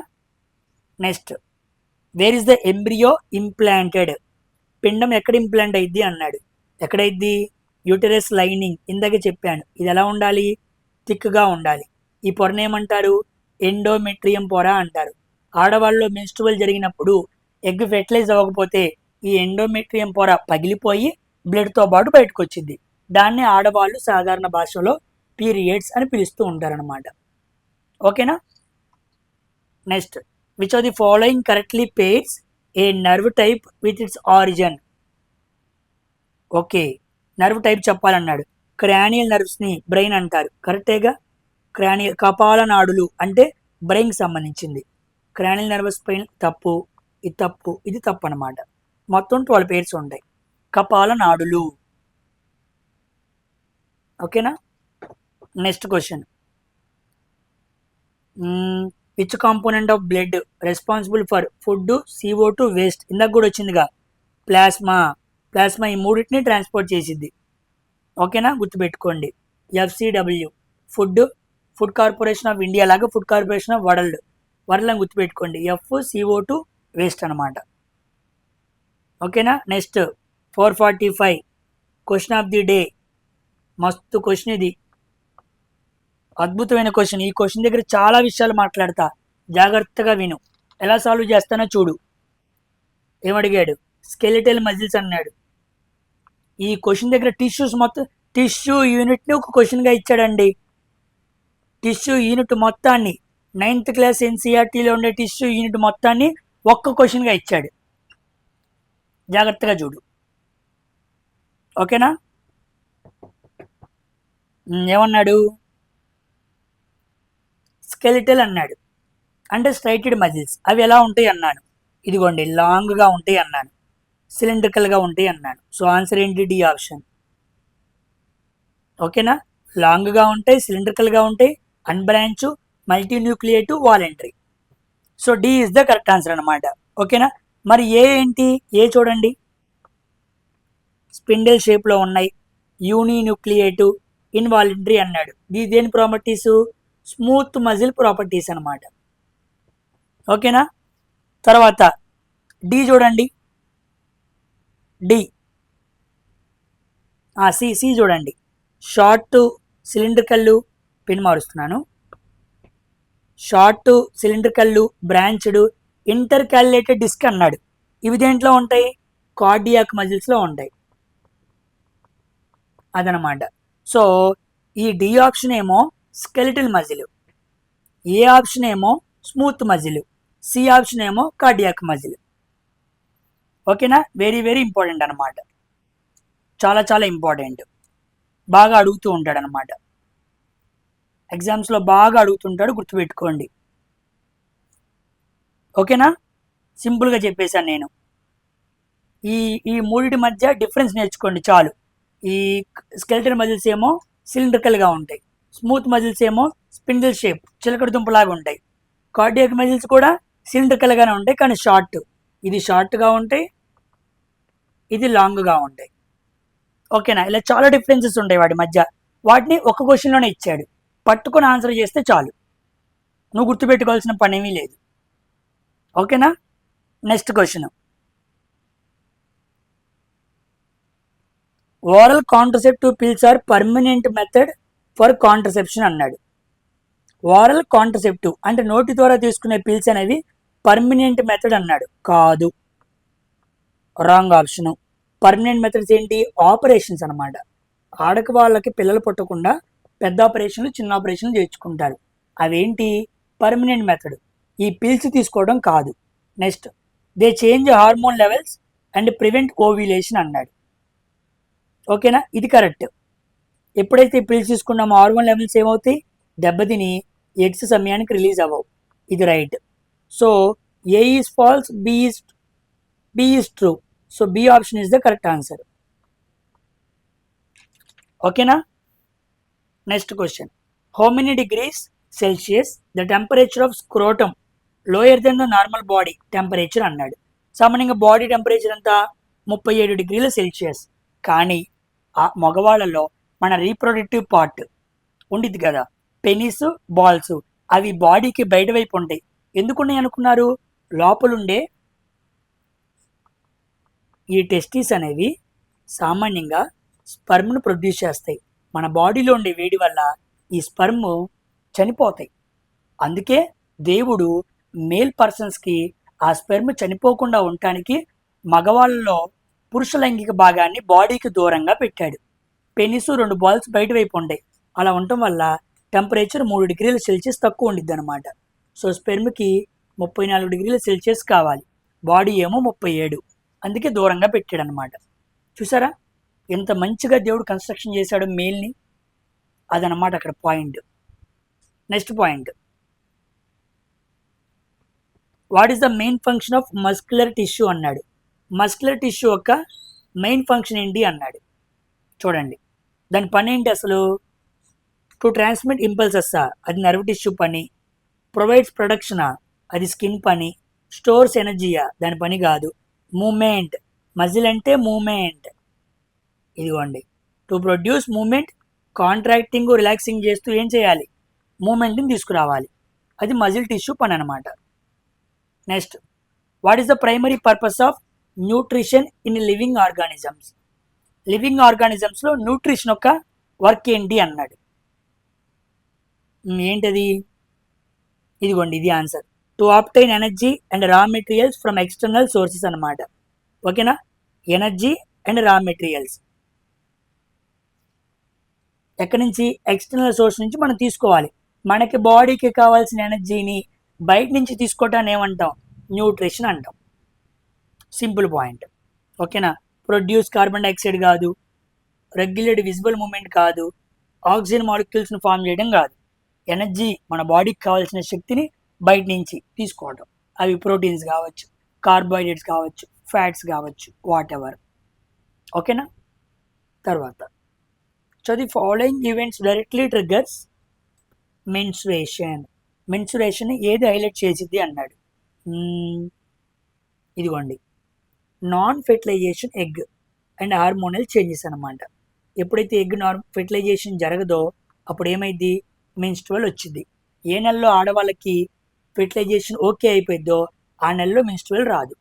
next, where is the embryo implanted? పిండం ఎక్కడ ఇంప్లాంట్ అయింది అన్నాడు. ఎక్కడైద్ది, యూటెరస్ లైనింగ్. ఇందాక చెప్పాను, ఇది ఎలా ఉండాలి, థిక్గా ఉండాలి. ఈ పొరను ఏమంటారు, ఎండోమెట్రియం పొర అంటారు. ఆడవాళ్ళలో మెన్స్ట్రువల్ జరిగినప్పుడు ఎగ్ ఫెర్టిలైజ్ అవ్వకపోతే ఈ ఎండోమెట్రియం పొర పగిలిపోయి బ్లడ్తో పాటు బయటకు వచ్చింది. దాన్ని ఆడవాళ్ళు సాధారణ భాషలో పీరియడ్స్ అని పిలుస్తూ ఉంటారనమాట. ఓకేనా, next, which of the following correctly pairs a nerve type with its origin? Okay, nerve type చెప్పాలన్నాడు. క్రానియల్ నర్వ్స్ని బ్రెయిన్ అంటారు, కరెక్టేగా. క్రానియల్, కపాల నాడులు అంటే బ్రెయిన్కి సంబంధించింది. క్రానియల్ నర్వస్ బ్రెయిన్ తప్పు, ఇది తప్పు, ఇది తప్పు అనమాట. మొత్తం 12 పేర్స్ ఉంటాయి. కపాల నాడులు. ఓకేనా, next question, which component of blood responsible for food, CO2 waste? ఇందాక కూడా వచ్చిందిగా, ప్లాస్మా. ప్లాస్మా ఈ మూడింటిని ట్రాన్స్పోర్ట్ చేసిద్ది. ఓకేనా, గుర్తుపెట్టుకోండి. FCW food corporation of India లాగా ఫుడ్ కార్పొరేషన్ ఆఫ్ వరల్డ్ అని గుర్తుపెట్టుకోండి. CO2 వేస్ట్ అనమాట. ఓకేనా, next 445 question of the day. మస్తు క్వశ్చన్ ఇది, అద్భుతమైన క్వశ్చన్. ఈ క్వశ్చన్ దగ్గర చాలా విషయాలు మాట్లాడతా, జాగ్రత్తగా విను. ఎలా సాల్వ్ చేస్తానో చూడు. ఏమడిగాడు, స్కెలిటల్ మజిల్స్ అన్నాడు. ఈ క్వశ్చన్ దగ్గర టిష్యూస్ మొత్తం టిష్యూ యూనిట్ని ఒక క్వశ్చన్గా ఇచ్చాడండి. టిష్యూ యూనిట్ మొత్తాన్ని 9th క్లాస్ ఎన్సీఆర్టీలో ఉండే టిష్యూ యూనిట్ మొత్తాన్ని ఒక్క క్వశ్చన్గా ఇచ్చాడు. జాగ్రత్తగా చూడు, ఓకేనా. ఏమన్నాడు? స్కెలిటల్ అన్నాడు, అంటే స్ట్రైటెడ్ మజిల్స్. అవి ఎలా ఉంటాయి అన్నాను. ఇదిగోండి లాంగ్గా ఉంటాయి అన్నాను, సిలిండ్రికల్గా ఉంటాయి అన్నాను. సో ఆన్సర్ ఏంటి? D option. ఓకేనా, లాంగ్గా ఉంటాయి, సిలిండ్రికల్గా ఉంటాయి, unbranched, multinucleate, voluntary. So D is the correct answer అనమాట. ఓకేనా. మరి ఏ ఏంటి? ఏ చూడండి, స్పిండిల్ షేప్లో ఉన్నాయి, యూనిన్యూక్లియేటివ్, ఇన్వాలంటరీ అన్నాడు. దేని ప్రాపర్టీసు? స్మూత్ మజిల్ ప్రాపర్టీస్ అనమాట. ఓకేనా. తర్వాత డి చూడండి, డి సి చూడండి, షార్ట్ సిలిండ్రికల్లు, పిన్ మారుస్తున్నాను, షార్ట్ సిలిండ్రికల్లు, బ్రాంచ్డ్, ఇంటర్కాలిలేటెడ్ డిస్క్ అన్నాడు. ఇవి దేంట్లో ఉంటాయి? కార్డియాక్ మజిల్స్లో ఉంటాయి అదనమాట. సో ఈ డి ఆప్షన్ ఏమో స్కెలిటల్ మజిల్, ఏ ఆప్షన్ ఏమో స్మూత్ మజిల్, సి ఆప్షన్ ఏమో కార్డియాక్ మజిల్. ఓకేనా, వెరీ వెరీ ఇంపార్టెంట్ అనమాట, చాలా చాలా ఇంపార్టెంట్. బాగా అడుగుతూ ఉంటాడు అనమాట, ఎగ్జామ్స్లో బాగా అడుగుతుంటాడు, గుర్తుపెట్టుకోండి. ఓకేనా, సింపుల్గా చెప్పేశాను నేను. ఈ మూడిటి మధ్య డిఫరెన్స్ నేర్చుకోండి చాలు. ఈ స్కెలిటల్ మజిల్స్ ఏమో సిలిండ్రికల్గా ఉంటాయి, స్మూత్ మజిల్స్ ఏమో స్పిండిల్ షేప్, చిలకడ దుంపలాగా ఉంటాయి. కార్డియాక్ మజిల్స్ కూడా సిలిండ్రికల్గానే ఉంటాయి, కానీ షార్ట్. ఇది షార్ట్గా ఉంటాయి, ఇది లాంగ్గా ఉంటాయి. ఓకేనా, ఇలా చాలా డిఫరెన్సెస్ ఉంటాయి వాటి మధ్య. వాటిని ఒక క్వశ్చన్లోనే ఇచ్చాడు, పట్టుకొని ఆన్సర్ చేస్తే చాలు, నువ్వు గుర్తుపెట్టుకోవాల్సిన పని ఏమీ లేదు. ఓకేనా. Next question, oral contraceptive pills are permanent method for contraception అన్నాడు. ఓరల్ కాంట్రసెప్టివ్ అంటే నోటి ద్వారా తీసుకునే పిల్స్ అనేవి పర్మనెంట్ మెథడ్ అన్నాడు. కాదు, రాంగ్ ఆప్షన్. పర్మనెంట్ మెథడ్స్ ఏంటి? ఆపరేషన్స్ అనమాట. ఆడక వాళ్ళకి పిల్లలు పుట్టకుండా పెద్ద ఆపరేషన్లు, చిన్న ఆపరేషన్లు చేయించుకుంటారు. అవేంటి? Permanent method. ఈ పిల్స్ తీసుకోవడం కాదు. Next, they change hormone levels and prevent ovulation అన్నాడు. ఓకేనా, ఇది కరెక్ట్. ఎప్పుడైతే పిల్స్ తీసుకున్నామో హార్మోన్ లెవెల్స్ ఏమవుతాయి? దెబ్బతిని ఎగ్స్ సమయానికి రిలీజ్ అవ్వవు. ఇది right. So A is false, B is true. So B option is the correct answer. ఓకేనా. Next question, how many degrees Celsius the temperature of scrotum lower than the normal body temperature అన్నాడు. సామాన్యంగా body temperature అంతా 37 డిగ్రీల Celsius. కానీ ఆ మగవాళ్ళలో మన reproductive part ఉండిద్ది కదా, పెనిస్, బాల్స్, అవి బాడీకి బయట వైపు ఉంటాయి. ఎందుకున్నాయి అనుకున్నారు? లోపలుండే ఈ టెస్టిస్ అనేవి సామాన్యంగా స్పర్మ్ను ప్రొడ్యూస్ చేస్తాయి. మన బాడీలో ఉండే వేడి వల్ల ఈ స్పర్మ్ చనిపోతాయి. అందుకే దేవుడు మేల్ పర్సన్స్కి ఆ స్పెర్మ్ చనిపోకుండా ఉండటానికి మగవాళ్ళలో పురుష లైంగిక భాగాన్ని బాడీకి దూరంగా పెట్టాడు. పెనిస్, 2 బాల్స్ బయట వైపు ఉంటాయి. అలా ఉండటం వల్ల టెంపరేచర్ 3 డిగ్రీల సెల్సియస్ తక్కువ ఉండిద్ది అనమాట. సో స్పెర్మ్కి 34 డిగ్రీల సెల్సియస్ కావాలి, బాడీ ఏమో 37, అందుకే దూరంగా పెట్టాడు అనమాట. చూసారా ఎంత మంచిగా దేవుడు కన్స్ట్రక్షన్ చేశాడు మేల్ని, అదనమాట అక్కడ point. Next point, what is the main function of muscular tissue అన్నాడు. మస్క్యులర్ టిష్యూ యొక్క మెయిన్ ఫంక్షన్ ఏంటి అన్నాడు. చూడండి, దాని పని ఏంటి అసలు? టు ట్రాన్స్మిట్ ఇంపల్సెస్సా, అది నర్వ్ టిష్యూ పని. ప్రొవైడ్స్ ప్రొడక్షనా, అది స్కిన్ పని. స్టోర్స్ ఎనర్జీయా, దాని పని కాదు. మూమెంట్, మజిల్ అంటే మూమెంట్. ఇదిగోండి, to produce movement, contracting, relaxing చేస్తూ ఏం చేయాలి? మూమెంట్ని తీసుకురావాలి. అది మజిల్ టిష్యూ పని అనమాట. Next, what is the primary purpose of nutrition in living organisms. Living ఆర్గానిజమ్స్లో న్యూట్రిషన్ యొక్క వర్క్ ఏంటి అన్నాడు. ఏంటది? ఇదిగోండి, ఇది answer. To obtain energy and raw materials from external sources అనమాట. ఓకేనా. ఎనర్జీ అండ్ రా మెటీరియల్స్ ఎక్కడి నుంచి, ఎక్స్టర్నల్ సోర్స్ నుంచి మనం తీసుకోవాలి. మనకి బాడీకి కావాల్సిన ఎనర్జీని బయట నుంచి తీసుకోవటాన్ని ఏమంటాం, న్యూట్రిషన్ అంటాం. Simple point. ఓకేనా. ప్రొడ్యూస్ కార్బన్ డైఆక్సైడ్ కాదు, రెగ్యులేట్ విజిబుల్ మూమెంట్ కాదు, ఆక్సిజన్ మాలిక్యూల్స్ని ఫామ్ చేయడం కాదు. ఎనర్జీ మన బాడీకి కావాల్సిన శక్తిని బయట నుంచి తీసుకోవడం. అవి ప్రోటీన్స్ కావచ్చు, కార్బోహైడ్రేట్స్ కావచ్చు, ఫ్యాట్స్ కావచ్చు, వాట్ ఎవర్. ఓకేనా. తర్వాత so the following events directly triggers menstruation. Menstruation ఏది హైలైట్ చేసిద్ది అన్నాడు. ఇదిగోండి, non fertilisation egg and hormonal changes అనమాట. ఎప్పుడైతే ఎగ్ ఫెర్టిలైజేషన్ జరగదో అప్పుడు ఏమైంది, మెన్స్ట్రువల్ వచ్చింది. ఏ నెలలో ఆడవాళ్ళకి ఫెర్టిలైజేషన్ ఓకే అయిపోయిద్దో ఆ నెలలో మెన్స్ట్రువల్ రాదు.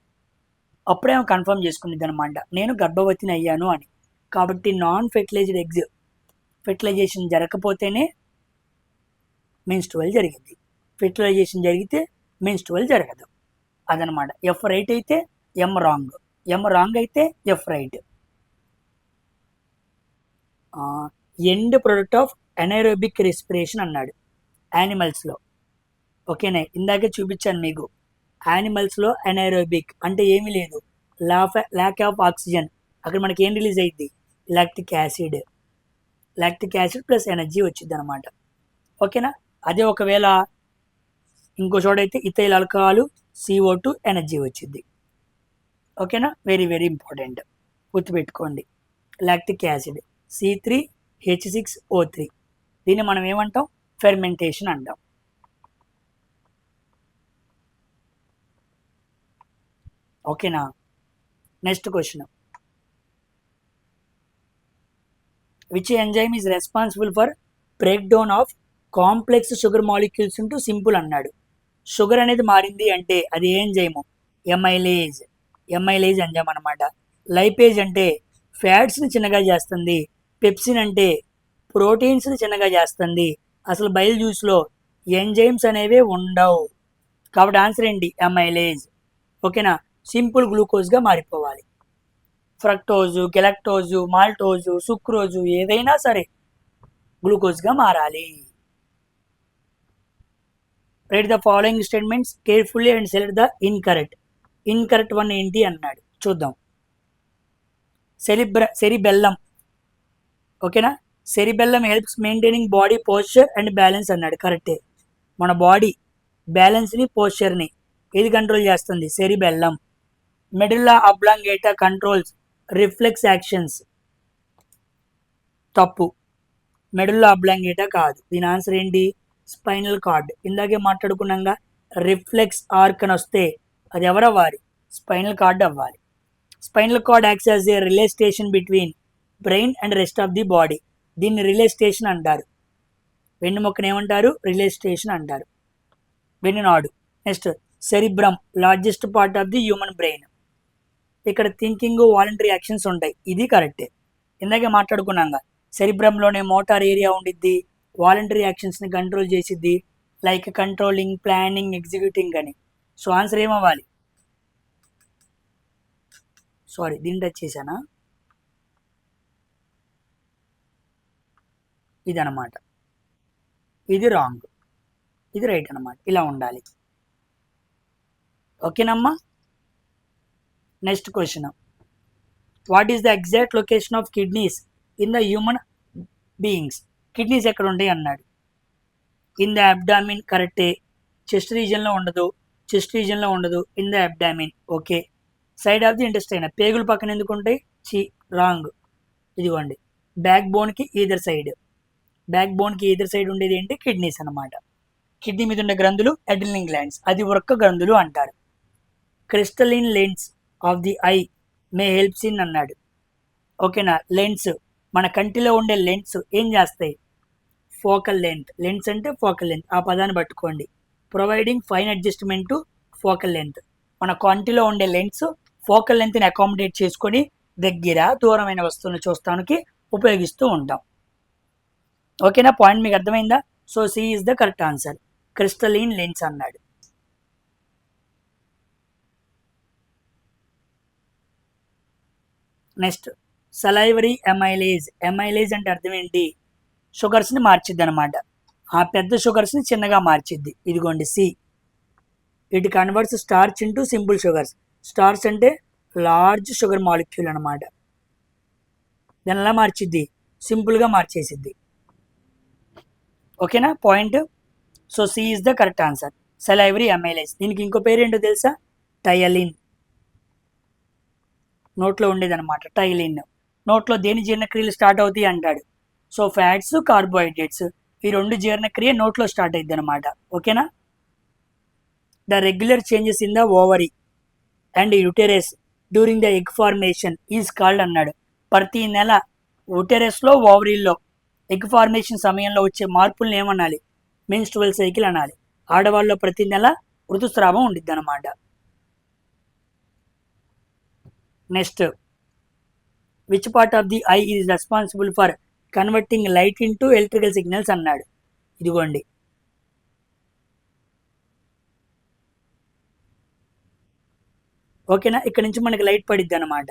అప్పుడే ఆమె కన్ఫర్మ్ చేసుకునేది అనమాట, నేను గర్భవతిని అయ్యాను అని. కాబట్టి నాన్ ఫెర్టిలైజ్డ్ ఎగ్స్ ఫెర్టిలైజేషన్ జరగకపోతేనే మెన్స్ట్రువల్ జరిగింది, ఫెర్టిలైజేషన్ జరిగితే మెన్స్ట్రువల్ జరగదు. అదనమాట. ఎఫ్ రైట్ అయితే ఎం రాంగ్, ఎం రాంగ్ అయితే F right. End product of anaerobic respiration అన్నాడు యానిమల్స్లో. ఓకేనే, ఇందాకే చూపించాను మీకు. యానిమల్స్లో ఎనైరోబిక్ అంటే ఏమీ లేదు, ల్యాక్ ఆఫ్ ఆక్సిజన్. అక్కడ మనకి ఏం రిలీజ్ అయ్యింది, lactic acid. Lactic acid plus energy వచ్చింది అనమాట. ఓకేనా. అదే ఒకవేళ ఇంకో చోటైతే ఇథైల్ ఆల్కహాల్ CO2 ఎనర్జీ వచ్చింది. ఓకేనా. వెరీ వెరీ ఇంపార్టెంట్, గుర్తుపెట్టుకోండి. లాక్టిక్ యాసిడ్ C3H6O3, దీన్ని మనం ఏమంటాం, ఫెర్మెంటేషన్ అంటాం. ఓకేనా. Next question, which enzyme is responsible for break down of complex sugar molecules into simple అన్నాడు. షుగర్ అనేది మారింది అంటే అది ఏ ఎంజైము, ఎమైలేజ్. ఎమైలేజ్ ఎంజైమ్ అనమాట. లైపేజ్ అంటే ఫ్యాట్స్ని చిన్నగా చేస్తుంది, పెప్సిన్ అంటే ప్రోటీన్స్ని చిన్నగా చేస్తుంది. అసలు బయలు జ్యూస్లో ఎంజైమ్స్ అనేవి ఉండవు. కాబట్టి ఆన్సర్ ఏంటి, ఎమైలేజ్. ఓకేనా. సింపుల్ గ్లూకోజ్గా మారిపోవాలి. ఫ్రక్టోజు, గెలక్టోజు, మాల్టోజు, సుక్రోజు ఏదైనా సరే గ్లూకోజ్గా మారాలి. Right the following statements carefully and select the incorrect. Incorrect one ఏంటి అన్నాడు, చూద్దాం. సెరిబెల్లం. ఓకేనా. Cerebellum helps maintaining body posture and balance అన్నాడు. కరెక్టే. మన బాడీ బ్యాలెన్స్ని, పోస్చర్ని ఏది కంట్రోల్ చేస్తుంది, cerebellum. Medulla oblongata controls reflex actions. తప్పు, మెడుల్లా అబ్లాంగేటా కాదు. దీని ఆన్సర్ ఏంటి, స్పైనల్ కార్డ్. ఇందాకే మాట్లాడుకున్నాగా, రిఫ్లెక్స్ ఆర్క్ అని వస్తే అది ఎవరవ్వాలి, స్పైనల్ కార్డ్ అవ్వాలి. Spinal cord acts as a relay station between brain and rest of the body. దీన్ని రిలే స్టేషన్ అంటారు. వెన్నుముక్కను ఏమంటారు, రిలే స్టేషన్ అంటారు, వెన్నునాడు. Next, cerebrum largest part of the human brain. ఇక్కడ థింకింగ్, వాలంటరీ యాక్షన్స్ ఉంటాయి. ఇది కరెక్టే. ఇందాకే మాట్లాడుకున్నాగా, సెరిబ్రమ్లోనే మోటార్ ఏరియా ఉండిద్ది, వాలంటరీ యాక్షన్స్ని కంట్రోల్ చేసిద్ది, లైక్ కంట్రోలింగ్, ప్లానింగ్, ఎగ్జిక్యూటింగ్ అని. సో ఆన్సర్ ఏమవ్వాలి, సారీ దీన్ని టచ్ చేశానా, ఇది అనమాట. ఇది రాంగ్, ఇది రైట్ అనమాట. ఇలా ఉండాలి. ఓకేనమ్మా. Next question, what is the exact location of kidneys in the human beings. Kidneys ఎక్కడ ఉంటాయి అన్నాడు. In the abdomen. కరెక్టే. చెస్ట్ రీజన్లో ఉండదు, చెస్ట్ రీజన్లో ఉండదు, in the abdomen. Okay. Side of the intestine. పేగులు పక్కన ఎందుకు ఉంటాయి, రాంగ్. ఇదిగోండి, బ్యాక్ బోన్కి ఈదర్ సైడ్. బ్యాక్ బోన్కి ఈదర్ సైడ్ ఉండేది ఏంటి, కిడ్నీస్ అనమాట. కిడ్నీ మీద ఉండే గ్రంథులు అడ్రినల్ గ్లాండ్స్, అది వృక్క గ్రంథులు అంటారు. Crystalline lens of the I may helps in అన్నాడు. ఓకేనా. లెన్స్, మన కంటిలో ఉండే లెన్స్ ఏం చేస్తాయి, ఫోకల్ లెంత్. లెన్స్ అంటే ఫోకల్ లెంత్, ఆ పదాన్ని పట్టుకోండి. Providing fine adjustment to focal length. మన కంటిలో ఉండే లెన్స్ ఫోకల్ లెంత్ని అకామిడేట్ చేసుకొని దగ్గర దూరమైన వస్తువులను చూస్తానికి ఉపయోగిస్తూ ఉంటాం. ఓకేనా. పాయింట్ మీకు అర్థమైందా. So C is the correct answer, crystalline lens అన్నాడు. Next salivary amylase. ఎమైలేజ్ అంటే అర్థం ఏంటి? షుగర్స్ని మార్చిద్ది అనమాట. ఆ పెద్ద షుగర్స్ని చిన్నగా మార్చిద్ది. ఇదిగోండి C. It converts starch into simple sugars. Starch అంటే లార్జ్ షుగర్ మాలిక్యూల్ అనమాట. దాన్ని ఎలా మార్చిద్ది? సింపుల్గా మార్చేసిద్ది. ఓకేనా point? So C is the correct answer. Salivary amylase. దీనికి ఇంకో పేరు ఏంటో తెలుసా? టయలిన్. నోట్లో ఉండేదన్నమాట టైలిన్. నోట్లో దేని జీర్ణక్రియలు స్టార్ట్ అవుతాయి అంటాడు. సో ఫ్యాట్స్, కార్బోహైడ్రేట్స్, ఈ రెండు జీర్ణక్రియ నోట్లో స్టార్ట్ అయింది అనమాట. ఓకేనా? The regular changes in the ovary and uterus during the egg formation is called అన్నాడు. ప్రతి నెల యుటెరస్లో, ఓవరీల్లో ఎగ్ ఫార్మేషన్ సమయంలో వచ్చే మార్పులను ఏమనాలి? మెన్స్ట్రువల్ సైకిల్ అనాలి. ఆడవాళ్ళలో ప్రతి నెల ఋతుస్రావం ఉండిద్ది అనమాట. Next, which part of the I is responsible for converting light into electrical signals అన్నాడు. ఇదిగోండి ఓకేనా? ఇక్కడ నుంచి మనకి లైట్ పడిద్ది అనమాట.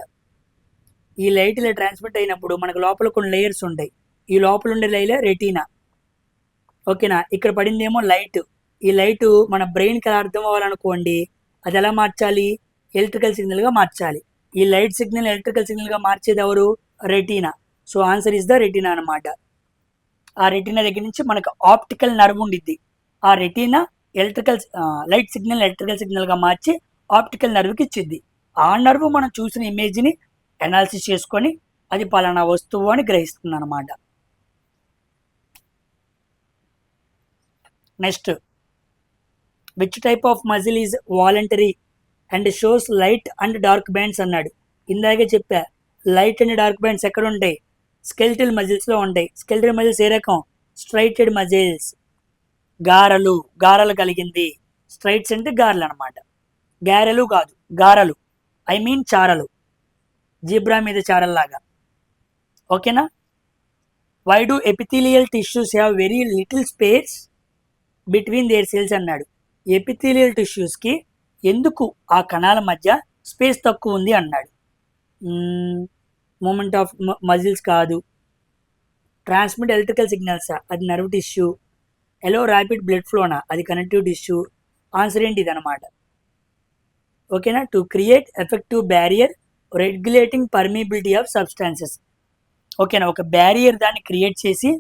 ఈ లైట్ ఇలా ట్రాన్స్మిట్ అయినప్పుడు మనకు లోపల కొన్ని లేయర్స్ ఉంటాయి. ఈ లోపల ఉండే లేయర్ రెటీనా. ఓకేనా? ఇక్కడ పడిందేమో లైట్. ఈ లైట్ మన బ్రెయిన్కి ఎలా అర్థం అవ్వాలనుకోండి, అది ఎలా మార్చాలి? ఎలక్ట్రికల్ సిగ్నల్గా మార్చాలి. ఈ లైట్ సిగ్నల్ ఎలక్ట్రికల్ సిగ్నల్గా మార్చేది ఎవరు? Retina. So answer is the retina అనమాట. ఆ రెటీనా దగ్గర నుంచి మనకు ఆప్టికల్ నర్వ్ ఉండిద్ది. ఆ retina electrical light signal electrical సిగ్నల్గా మార్చి ఆప్టికల్ నర్వ్కి ఇచ్చిద్ది. ఆ నర్వ్ మనం చూసిన ఇమేజ్ని అనాలిసిస్ చేసుకొని అది పలానా వస్తువు అని గ్రహిస్తుంది అనమాట. Next, which type of muscle is voluntary and shows light and dark bands అన్నాడు. ఇందాకే చెప్పా, లైట్ అండ్ డార్క్ బ్యాండ్స్ ఎక్కడ ఉంటాయి? స్కెల్టల్ మజిల్స్లో ఉంటాయి. స్కెల్టల్ మజిల్స్ ఏ రకం? Striated muscles. గారలు కలిగింది. స్ట్రైట్స్ అంటే గారెలు అనమాట. గారెలు కాదు, గారలు. ఐ మీన్ చారలు. జీబ్రా మీద చారల్లాగా. ఓకేనా? Why do epithelial tissues have very little space between their cells అన్నాడు. ఎపిథీలియల్ టిష్యూస్కి ఎందుకు ఆ కణాల మధ్య స్పేస్ తక్కువ ఉంది అన్నాడు. మూమెంట్ ఆఫ్ మజిల్స్ కాదు. ట్రాన్స్మిట్ ఎలక్ట్రికల్ సిగ్నల్సా? అది నర్వ్ టిష్యూ. ఎలో ర్యాపిడ్ బ్లడ్ ఫ్లోనా? అది కనెక్టివ్ టిష్యూ. ఆన్సర్ ఏంటి ఇదనమాట. ఓకేనా? To create effective barrier regulating permeability of substances. ఓకేనా? ఒక బ్యారియర్ దాన్ని క్రియేట్ చేసి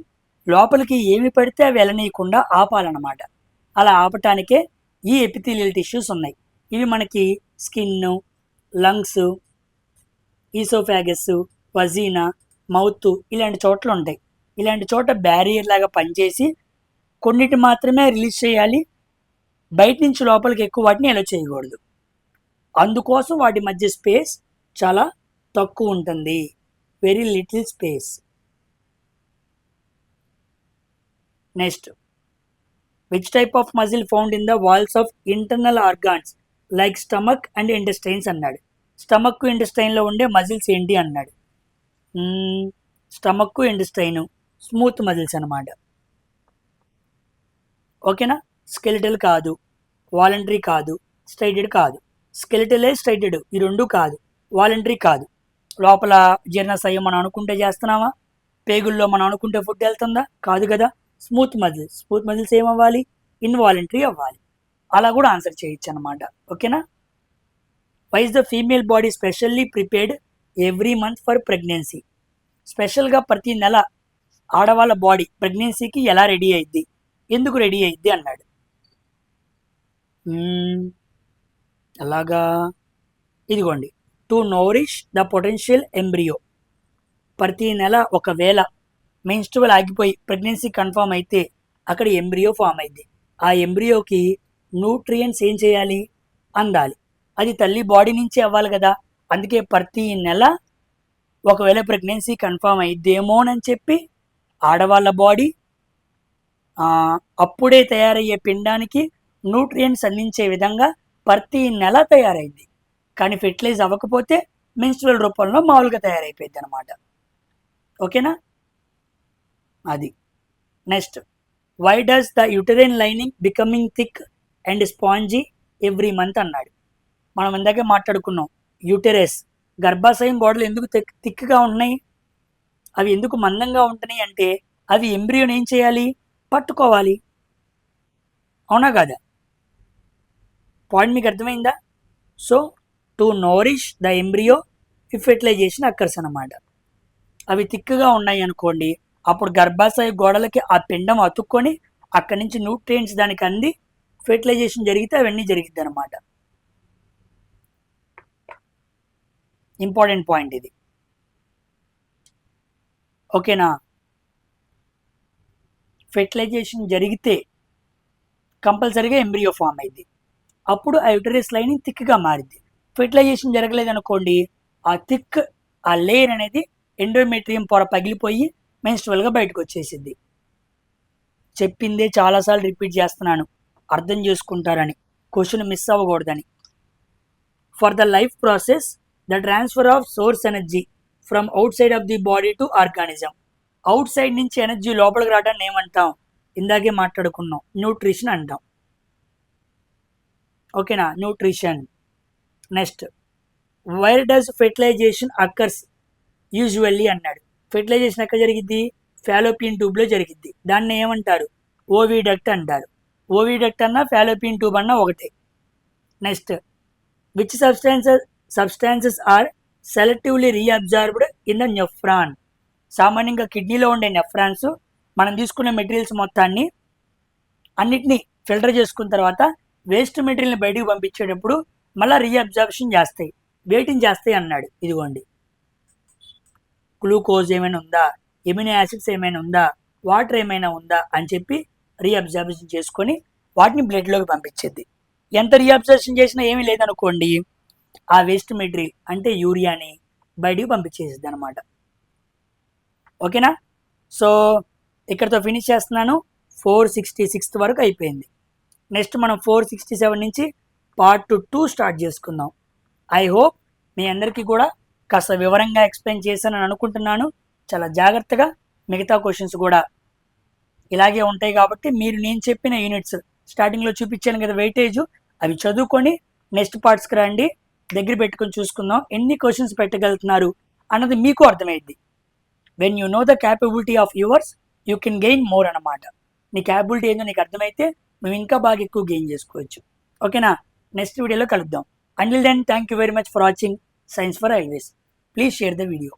లోపలికి ఏమి పడితే అవి వెళ్ళనీయకుండా ఆపాలన్నమాట. అలా ఆపటానికే ఈ ఎపిథీలియల్ టిష్యూస్ ఉన్నాయి. ఇవి మనకి skin, lungs, oesophagus, vagina, mouth ఇలాంటి చోట్ల ఉంటాయి. ఇలాంటి చోట బ్యారియర్ లాగా పనిచేసి కొన్నిటి మాత్రమే రిలీజ్ చేయాలి. బయట నుంచి లోపలికి ఎక్కువ వాటిని ఎలా చేయకూడదు. అందుకోసం వాటి మధ్య స్పేస్ చాలా తక్కువ ఉంటుంది. Very little space. Next, which type of muscle found in the walls of internal organs like stomach and intestines అన్నాడు. స్టమక్ ఇంటెస్టైన్లో ఉండే మజిల్స్ ఏంటి అన్నాడు. స్టమక్ ఇంటెస్టైన్ స్మూత్ మజిల్స్ అనమాట. ఓకేనా? స్కెలిటల్ కాదు, వాలంటరీ కాదు, స్ట్రైటెడ్ కాదు. స్కెలిటలే స్ట్రైటెడ్ ఈ రెండు కాదు. వాలంటరీ కాదు. లోపల జీర్ణశయం మనం అనుకుంటే చేస్తున్నామా? పేగుల్లో మనం అనుకుంటే ఫుడ్ వెళ్తుందా? కాదు కదా. స్మూత్ మజిల్స్ ఏమవ్వాలి? ఇన్వాలంటరీ అవ్వాలి. అలా కూడా ఆన్సర్ చేయొచ్చు అనమాట. ఓకేనా? Why is the female body specially prepared every month for pregnancy? స్పెషల్గా ప్రతి నెల ఆడవాళ్ళ బాడీ ప్రెగ్నెన్సీకి ఎలా రెడీ అయ్యిద్ది, ఎందుకు రెడీ అయ్యిద్ది అన్నాడు. అలాగా ఇదిగోండి, to nourish the potential embryo. ప్రతి నెల ఒకవేళ మెన్స్ట్రువల్ ఆగిపోయి ప్రెగ్నెన్సీ కన్ఫామ్ అయితే అక్కడ ఎంబ్రియో ఫామ్ అయింది. ఆ ఎంబ్రియోకి న్యూట్రియంట్స్ ఏం చేయాలి? అందాలి. అది తల్లి బాడీ నుంచి అవ్వాలి కదా. అందుకే ప్రతి నెల ఒకవేళ ప్రెగ్నెన్సీ కన్ఫామ్ అయిద్దేమోనని చెప్పి ఆడవాళ్ళ బాడీ అప్పుడే తయారయ్యే పిండానికి న్యూట్రియంట్స్ అందించే విధంగా ప్రతి నెల తయారైంది. కానీ ఫెర్టిలైజ్ అవ్వకపోతే మెన్స్ట్రువల్ రూపంలో మామూలుగా తయారైపోయింది అనమాట. ఓకేనా? అది. Next, why does the uterine lining becoming thick and spongy every month అన్నాడు. మనం ఇందాకే మాట్లాడుకున్నాం. యూటెరస్ గర్భాశయం గోడలు ఎందుకు థిక్గా ఉంటున్నాయి, అవి ఎందుకు మందంగా ఉంటున్నాయి అంటే అవి ఎంబ్రియోని ఏం చేయాలి, పట్టుకోవాలి. అవునా కాదా? పాయింట్ మీకు అర్థమైందా? So to nourish the embryo fertilization occurs అనమాట. అవి థిక్గా ఉన్నాయి అనుకోండి, అప్పుడు గర్భాశయ గోడలకి ఆ పిండం అతుక్కొని అక్కడి నుంచి న్యూట్రియంట్స్ దానికి అంది ఫెర్టిలైజేషన్ జరిగితే అవన్నీ జరిగిద్ది అనమాట. ఇంపార్టెంట్ పాయింట్ ఇది. ఓకేనా? ఫెర్టిలైజేషన్ జరిగితే కంపల్సరీగా ఎంబ్రియో ఫామ్ అయింది, అప్పుడు ఆ యూటరస్ లైనింగ్ థిక్గా మారింది. ఫెర్టిలైజేషన్ జరగలేదు అనుకోండి, ఆ థిక్ ఆ లేయర్ అనేది ఎండోమెట్రియం పొర పగిలిపోయి మెన్స్ట్రువల్గా బయటకు వచ్చేసింది. చెప్పిందే చాలాసార్లు రిపీట్ చేస్తున్నాను, అర్థం చేసుకుంటారని, క్వశ్చన్ మిస్ అవ్వకూడదని. For the life process the transfer of source energy from outside of the body to organism. Outside నుంచి ఎనర్జీ లోపలికి రావడాన్ని ఏమంటాం, ఇందాకే మాట్లాడుకున్నాం, న్యూట్రిషన్ అంటాం. ఓకేనా? Nutrition. Next, where does fertilization occurs usually అన్నాడు. ఫెర్టిలైజేషన్ ఎక్కడ జరిగిద్ది, ఫాలోపియన్ ట్యూబ్లో జరిగిద్ది. దాన్ని ఏమంటారు, ఓవిడక్ట్ అంటారు. ఓవిడక్ట్ అన్నా ఫాలోపియన్ ట్యూబ్ అన్నా ఒకటే. Next, which substances are selectively reabsorbed in the nephron. సామాన్యంగా కిడ్నీలో ఉండే నెఫ్రాన్స్ మనం తీసుకునే మెటీరియల్స్ మొత్తాన్ని అన్నిటినీ ఫిల్టర్ చేసుకున్న తర్వాత వేస్ట్ మెటీరియల్ని బయటికి పంపించేటప్పుడు మళ్ళీ రీఅబ్జార్ప్షన్ చేస్తాయి. వేటిని చేస్తాయి అన్నాడు. ఇదిగోండి, గ్లూకోజ్ ఏమైనా ఉందా, ఎమినో యాసిడ్స్ ఏమైనా ఉందా, వాటర్ ఏమైనా ఉందా అని చెప్పి రీఅబ్జార్ప్షన్ చేసుకొని వాటిని బ్లడ్లోకి పంపించేది. ఎంత రీఅబ్జార్ప్షన్ చేసినా ఏమీ లేదనుకోండి, ఆ వేస్ట్ మెటీరియల్ అంటే యూరియాని బయటికి పంపించేసిద్ది అనమాట. ఓకేనా? సో ఇక్కడతో ఫినిష్ చేస్తున్నాను. 466 వరకు అయిపోయింది. నెక్స్ట్ మనం 467 నుంచి పార్ట్ 2 స్టార్ట్ చేసుకుందాం. ఐ హోప్ మీ అందరికీ కూడా కాస్త వివరంగా ఎక్స్ప్లెయిన్ చేశానని అనుకుంటున్నాను. చాలా జాగ్రత్తగా మిగతా క్వశ్చన్స్ కూడా ఇలాగే ఉంటాయి కాబట్టి మీరు నేను చెప్పిన యూనిట్స్ స్టార్టింగ్లో చూపించాను కదా వెయిటేజ్, అవి చదువుకొని నెక్స్ట్ పార్ట్స్కి రండి, దగ్గర పెట్టుకొని చూసుకుందాం ఎన్ని క్వశ్చన్స్ పెట్టగలుగుతున్నారు అన్నది మీకు అర్థమైంది. When you know the capability of yours you can gain more అన్నమాట. నీ క్యాపబిలిటీ ఏందో నీకు అర్థమైతే నువ్వు ఇంకా బాగా ఎక్కువ గెయిన్ చేసుకోవచ్చు. ఓకేనా? నెక్స్ట్ వీడియోలో కలుద్దాం. Until then, thank you very much for watching Science for Always. Please share the video.